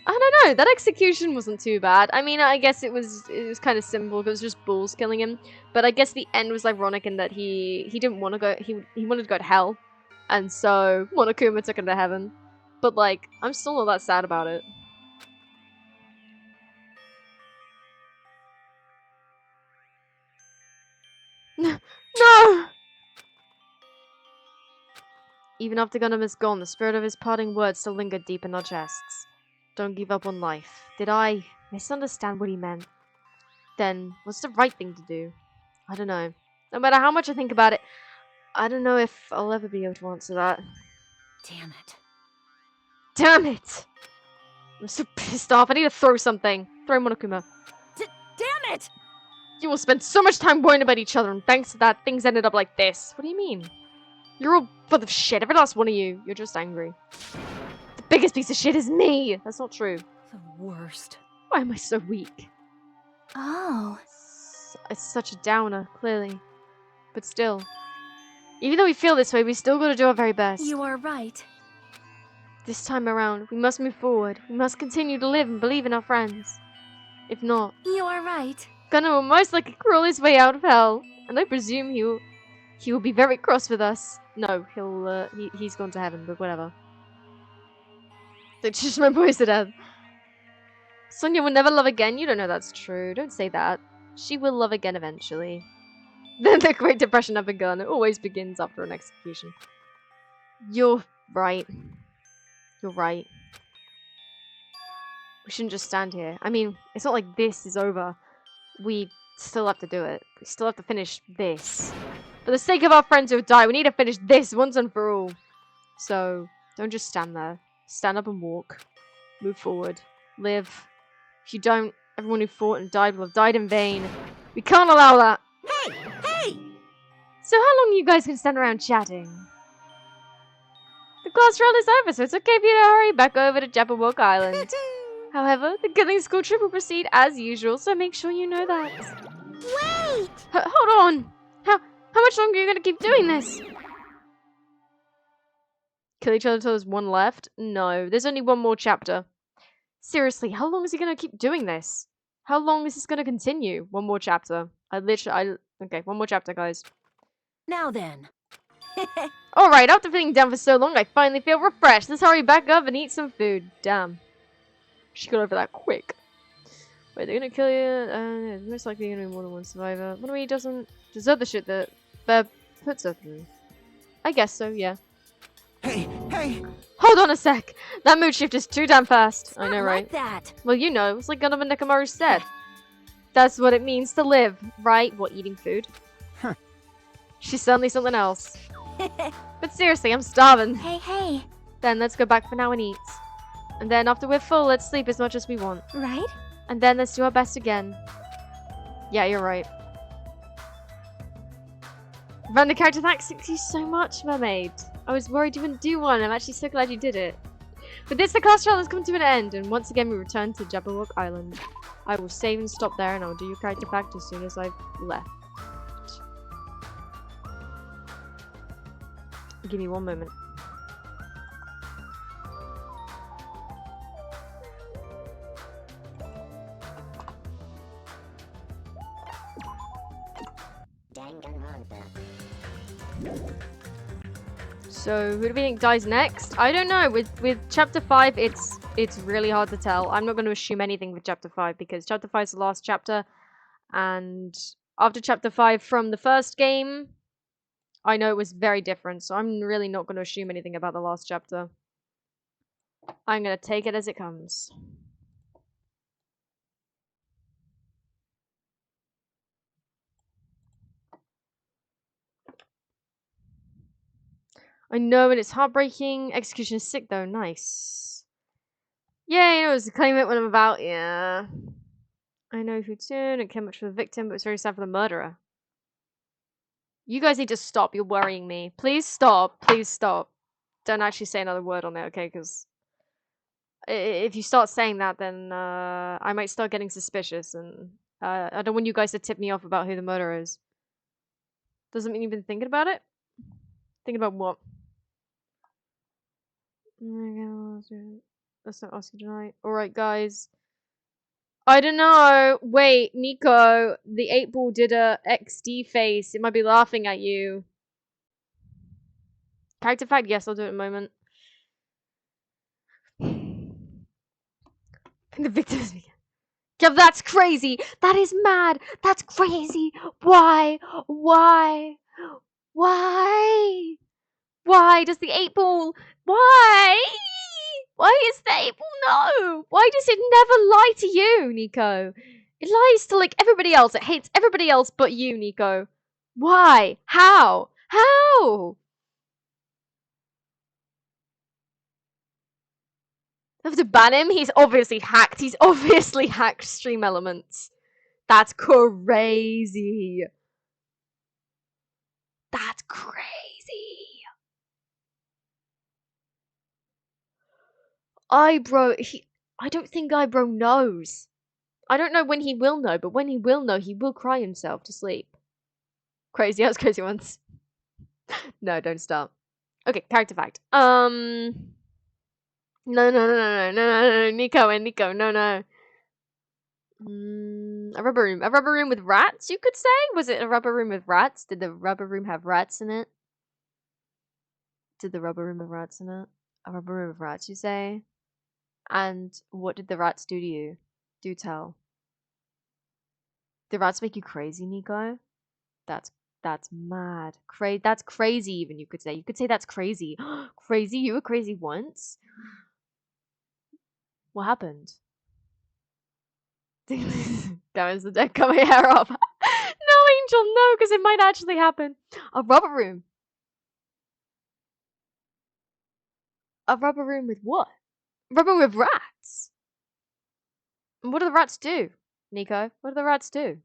I don't know, that execution wasn't too bad. I mean, I guess it was kind of simple because it was just bulls killing him. But I guess the end was ironic in that he didn't want to go, he wanted to go to hell. And so Monokuma took him to heaven. But like, I'm still not that sad about it. No! Even after Gundam is gone, the spirit of his parting words still lingered deep in our chests. Don't give up on life. Did I misunderstand what he meant? then what's the right thing to do? I don't know. No matter how much I think about it, I don't know if I'll ever be able to answer that. Damn it. Damn it! I'm so pissed off. I need to throw something. Throw Monokuma. Damn it! You will spend so much time worrying about each other, and thanks to that, things ended up like this. What do you mean? You're all full of shit. Every last one of you. You're just angry. The biggest piece of shit is me. That's not true. The worst. Why am I so weak? Oh. It's such a downer, clearly. But still. Even though we feel this way, we still gotta do our very best. You are right. This time around, we must move forward. We must continue to live and believe in our friends. If not, You are right. Gunnar will most likely crawl his way out of hell. And I presume he will be very cross with us. No, he's gone to heaven, but whatever. They just my boys to death. Sonia will never love again. You don't know that's true. Don't say that. She will love again eventually. Then the Great Depression had begun. It always begins after an execution. You're right. You're right. We shouldn't just stand here. I mean, it's not like this is over. We still have to do it. We still have to finish this. For the sake of our friends who have died, we need to finish this once and for all. So, don't just stand there. Stand up and walk. Move forward. Live. If you don't, everyone who fought and died will have died in vain. We can't allow that. Hey! Hey! So how long are you guys gonna stand around chatting? The class trial is over, so it's okay for you to hurry back over to Jabberwock Island. However, the Killing School trip will proceed as usual, so make sure you know that. Wait! Hold on! How much longer are you gonna keep doing this? Kill each other till there's one left? No, there's only one more chapter. Seriously, how long is he gonna keep doing this? How long is this gonna continue? One more chapter. Okay, one more chapter, guys. Now then. Alright, after feeling down for so long, I finally feel refreshed. Let's hurry back up and eat some food. Damn. She got over that quick. Wait, they're gonna kill you? Most likely you're gonna be more than one survivor. Monomie doesn't deserve the shit that Bear puts her through. I guess so, yeah. Hey! Hold on a sec! That mood shift is too damn fast. I know, right? Like that. Well, you know, it's like Gunnar Nekomaru said. That's what it means to live, right? What, eating food? Huh. She's certainly something else. But seriously, I'm starving. Hey. Then let's go back for now and eat. And then after we're full, let's sleep as much as we want. Right? And then let's do our best again. Yeah, you're right. Random character thanks. Thank you so much, Mermaid. I was worried you wouldn't do one. I'm actually so glad you did it. But this, the class trial has come to an end, and once again we return to Jabberwock Island. I will save and stop there, and I'll do your character fact as soon as I've left. Give me one moment. Danganronpa. So, who do we think dies next? I don't know. With chapter 5, it's really hard to tell. I'm not going to assume anything with chapter 5 because chapter 5 is the last chapter, and after chapter 5 from the first game, I know it was very different, so I'm really not going to assume anything about the last chapter. I'm going to take it as it comes. I know, and it's heartbreaking. Execution is sick, though. Nice. Yay, it was to claim it when I'm about, yeah. I know who to, don't care much for the victim, but it's very sad for the murderer. You guys need to stop. You're worrying me. Please stop. Please stop. Don't actually say another word on it, okay? Because if you start saying that, then I might start getting suspicious, and I don't want you guys to tip me off about who the murderer is. Doesn't mean you've been thinking about it? Thinking about what? Let's not ask you tonight. Alright, guys. I don't know. Wait, Nico. The 8-ball did a XD face. It might be laughing at you. Character fact? Yes, I'll do it in a moment. The victim is... Yeah, that's crazy. That is mad. That's crazy. Why? Why? Why? Why does the 8-ball... Why? Why is the 8-ball no? Why does it never lie to you, Nico? It lies to, like, everybody else. It hates everybody else but you, Nico. Why? How? How? Have to ban him? He's obviously hacked. He's obviously hacked Stream Elements. That's crazy. That's crazy. Eyebrow, I don't think Eyebrow knows. I don't know when he will know, but when he will know, he will cry himself to sleep. Crazy, I was crazy once. No, don't start. Okay, character fact. No, Nico, no. A rubber room with rats, you could say? Was it a rubber room with rats? Did the rubber room have rats in it? Did the rubber room have rats in it? A rubber room with rats, you say? And what did the rats do to you? Do tell. Did rats make you crazy, Nico? That's mad. That's crazy even, you could say. You could say that's crazy. Crazy? You were crazy once? What happened? That was the dead, cut my hair off. No, Angel, no, because it might actually happen. A rubber room. A rubber room with what? Rubber with rats. And what do the rats do, Nico? What do the rats do?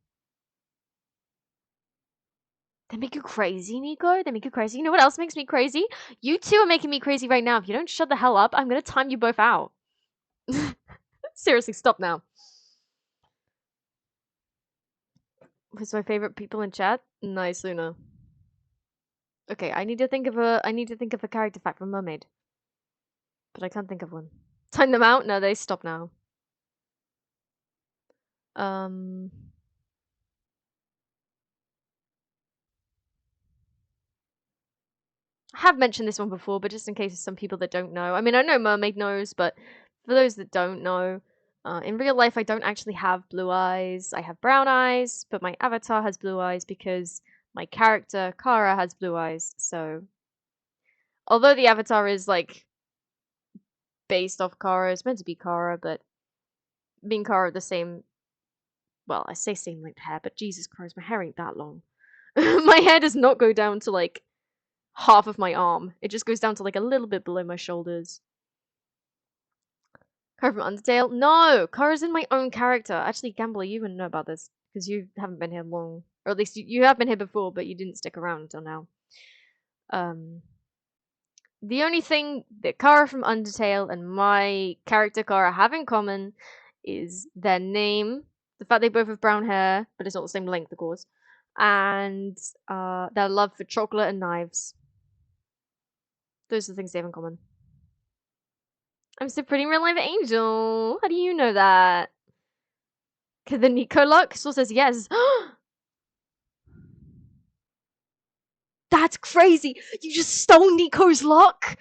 They make you crazy, Nico? They make you crazy? You know what else makes me crazy? You two are making me crazy right now. If you don't shut the hell up, I'm gonna time you both out. Seriously, stop now. Who's my favorite people in chat? Nice, Luna. Okay, I need to think of a character fact from Mermaid. But I can't think of one. Time them out? No, they stop now. I have mentioned this one before, but just in case there's some people that don't know. I mean, I know Mermaid knows, but for those that don't know, in real life I don't actually have blue eyes. I have brown eyes, but my avatar has blue eyes because my character, Kara, has blue eyes. So, although the avatar is, like, based off Kara, it's meant to be Kara, but being Kara the same... Well, I say same length hair, but Jesus Christ, my hair ain't that long. My hair does not go down to, like, half of my arm. It just goes down to, like, a little bit below my shoulders. Kara from Undertale? No! Kara's in my own character. Actually, Gambler, you wouldn't know about this, because you haven't been here long. Or at least you have been here before, but you didn't stick around until now. The only thing that Kara from Undertale and my character Kara have in common is their name, the fact they both have brown hair, but it's not the same length, of course, and their love for chocolate and knives. Those are the things they have in common. I'm so pretty in real life, Angel. How do you know that? Cause the Nico luck still says yes. That's crazy. You just stole Nico's luck.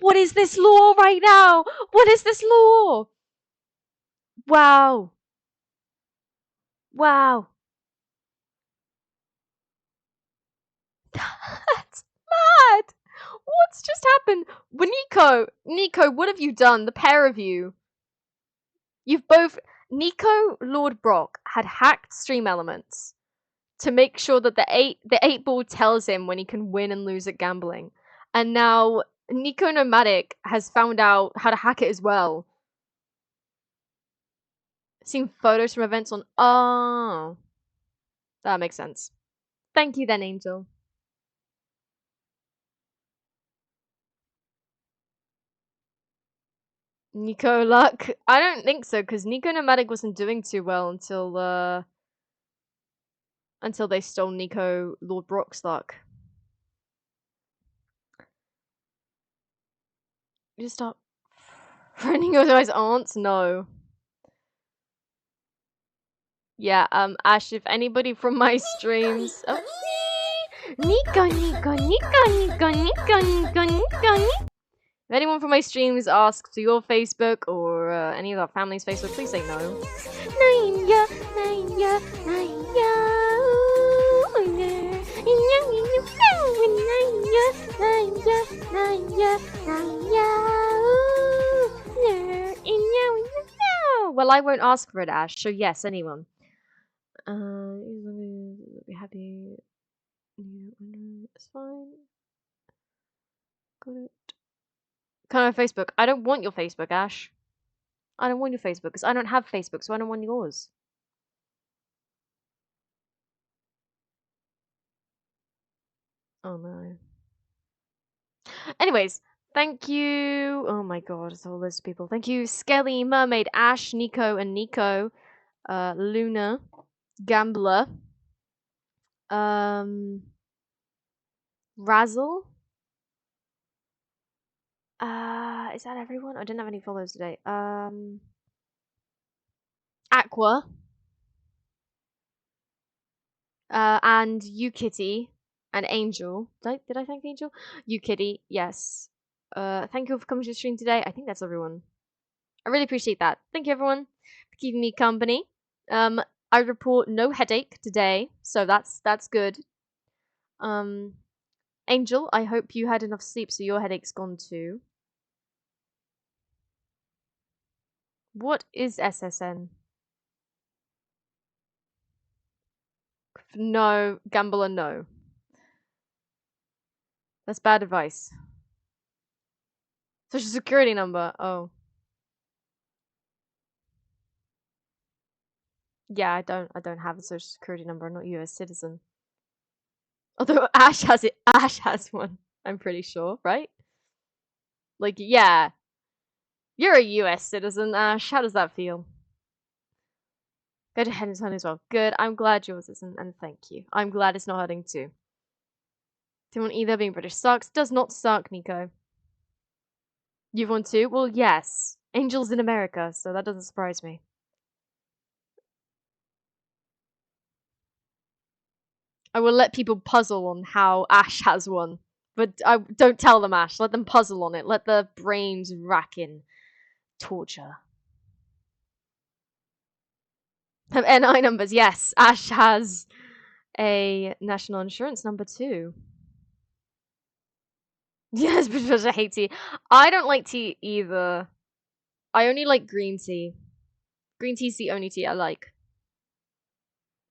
What is this law right now? What is this law? Wow. Wow. That's mad. What's just happened? Well, Nico, what have you done? The pair of you. You've both... Nico, Lord Brock, had hacked Stream Elements to make sure that the 8 ball tells him when he can win and lose at gambling. And now Nico Nomadic has found out how to hack it as well. Seen photos from events on... Oh. That makes sense. Thank you then, Angel. Nico luck? I don't think so, because Nico Nomadic wasn't doing too well until they stole Nico Lord Brock's luck. You stop friending your guys' aunts? No. Yeah, Ash, if anybody from my streams... Oh. Nico. If anyone from my streams asks to your Facebook or any of our family's Facebook, please say no. Well, I won't ask for it, Ash. So yes, anyone. Be happy. It's fine. Got it. Kind of Facebook. I don't want your Facebook, Ash. I don't want your Facebook because I don't have Facebook, so I don't want yours. Oh no. Anyways, thank you. Oh my god, it's all those people. Thank you, Skelly, Mermaid, Ash, Nico, and Nico, Luna, Gambler, Razzle. Is that everyone? I didn't have any follows today. Aqua, and you Kitty, and Angel. Did I thank Angel? You Kitty, yes. Thank you for coming to the stream today. I think that's everyone. I really appreciate that. Thank you everyone for keeping me company. I report no headache today, so that's good. Angel, I hope you had enough sleep so your headache's gone too. What is SSN? No, Gambler, no. That's bad advice. Social security number. Oh. Yeah, I don't have a social security number. I'm not a US citizen. Although Ash has it. Ash has one. I'm pretty sure, right? Like, yeah. You're a US citizen, Ash. How does that feel? Go to head and turn as well. Good. I'm glad yours isn't, and thank you. I'm glad it's not hurting too. Do you want either? Being British sucks. Does not suck, Nico. You want to? Well, yes. Angel's in America, so that doesn't surprise me. I will let people puzzle on how Ash has one. But I don't tell them, Ash. Let them puzzle on it. Let their brains rack in torture. Have NI numbers, yes. Ash has a national insurance number too. Yes, Patricia hates tea. I don't like tea either. I only like green tea. Green tea's the only tea I like.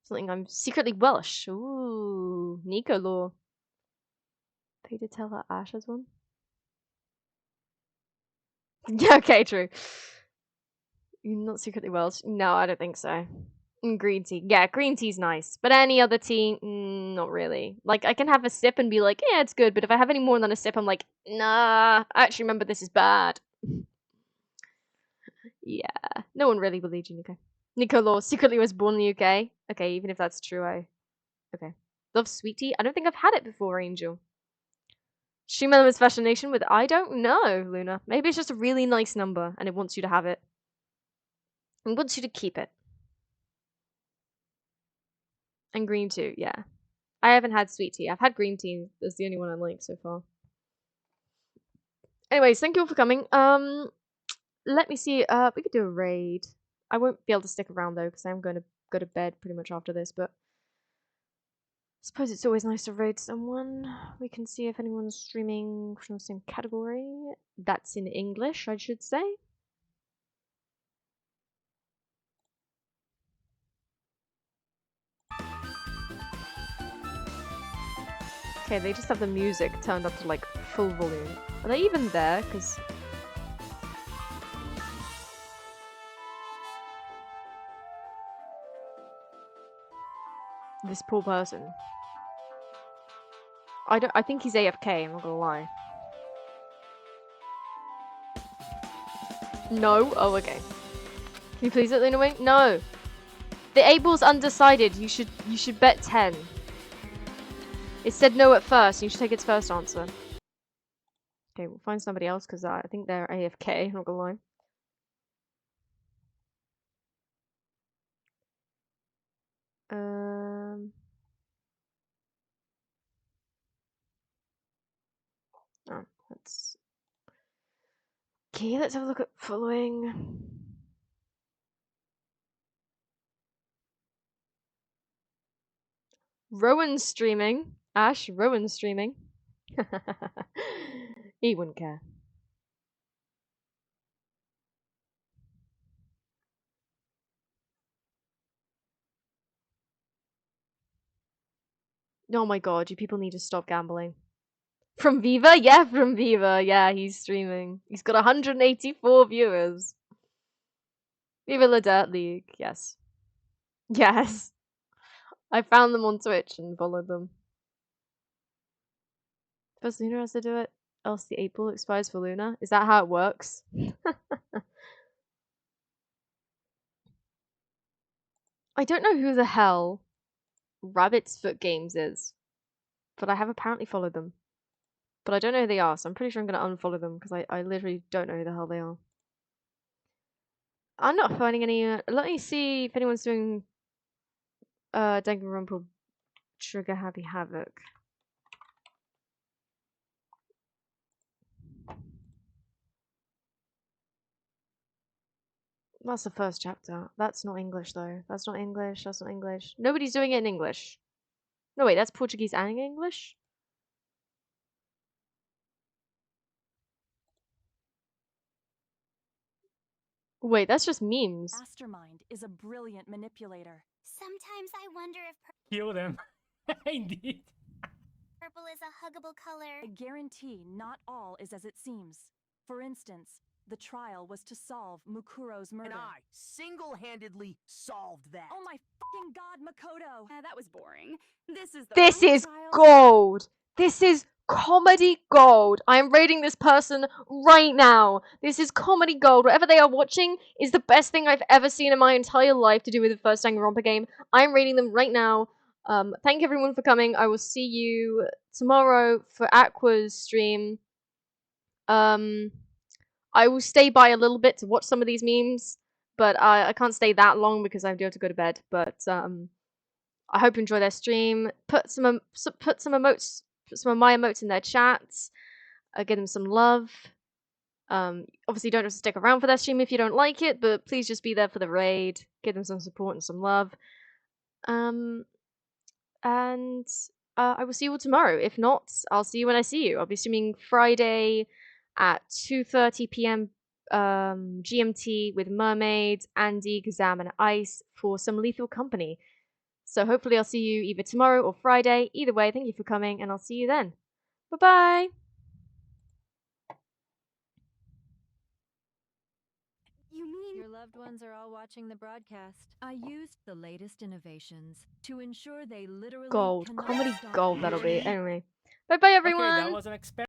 Something I'm secretly Welsh. Ooh, Nico law. Pay to tell her Ash has one. Yeah, okay, true. You're not secretly Welsh? No, I don't think so. Green tea. Yeah, green tea's nice. But any other tea, not really. Like, I can have a sip and be like, yeah, it's good. But if I have any more than a sip, I'm like, nah, I actually remember this is bad. Yeah, no one really believes you, Nico. Nico Law secretly was born in the UK. Okay, even if that's true, okay. Love sweet tea? I don't think I've had it before, Angel. Stream Elements Fascination with I don't know, Luna. Maybe it's just a really nice number and it wants you to have it. It wants you to keep it. And green too, yeah. I haven't had sweet tea. I've had green tea. That's the only one I like so far. Anyways, thank you all for coming. Let me see. We could do a raid. I won't be able to stick around though, because I'm going to go to bed pretty much after this, but I suppose it's always nice to raid someone. We can see if anyone's streaming from the same category. That's in English, I should say. Okay, they just have the music turned up to like full volume. Are they even there? Because this poor person. I think he's AFK, I'm not gonna lie. No? Oh, okay. Can you please let Luna win? No! The Abel's undecided. You should bet 10. It said no at first, you should take its first answer. Okay, we'll find somebody else, because I think they're AFK, I'm not gonna lie. Oh, that's... Okay, let's have a look at following. Rowan's streaming. Ash, Rowan's streaming. He wouldn't care. Oh my god, you people need to stop gambling. From Viva? Yeah, from Viva. Yeah, he's streaming. He's got 184 viewers. Viva La Dirt League. Yes. Yes. I found them on Twitch and followed them. First Luna has to do it, else the 8 ball expires for Luna. Is that how it works? I don't know who the hell Rabbit's Foot Games is, but I have apparently followed them. But I don't know who they are, so I'm pretty sure I'm going to unfollow them because I literally don't know who the hell they are. I'm not finding any. Let me see if anyone's doing Danganronpa Trigger Happy Havoc. That's the first chapter. That's not English though. That's not English. That's not English. Nobody's doing it in English. No, wait, that's Portuguese and English? Wait, that's just memes. Mastermind is a brilliant manipulator. Sometimes I wonder if Kill them. Indeed. purple is a huggable color. I guarantee not all is as it seems. For instance, the trial was to solve Mukuro's murder. And I single-handedly solved that. Oh my fucking god, Makoto! That was boring. This is the This real is trial. gold. This is comedy gold. I am rating this person right now. This is comedy gold. Whatever they are watching is the best thing I've ever seen in my entire life to do with the first Danganronpa game. I'm rating them right now. Thank everyone for coming. I will see you tomorrow for Aqua's stream. I will stay by a little bit to watch some of these memes, but I can't stay that long because I have to go to bed. But I hope you enjoy their stream. Put some emotes, put some of my emotes in their chats. Give them some love. Obviously, you don't have to stick around for their stream if you don't like it, but please just be there for the raid. Give them some support and some love. And I will see you all tomorrow. If not, I'll see you when I see you. I'll be streaming Friday at 2:30 p.m. GMT with Mermaid, Andy, Kazam, and Ice for some Lethal Company. So hopefully I'll see you either tomorrow or Friday. Either way, thank you for coming, and I'll see you then. Bye-bye! You mean Your loved ones are all watching the broadcast. I used the latest innovations to ensure they literally Gold. cannot Comedy stop gold, that'll be. breathing. Anyway. Bye-bye, everyone! Okay, that was an experiment.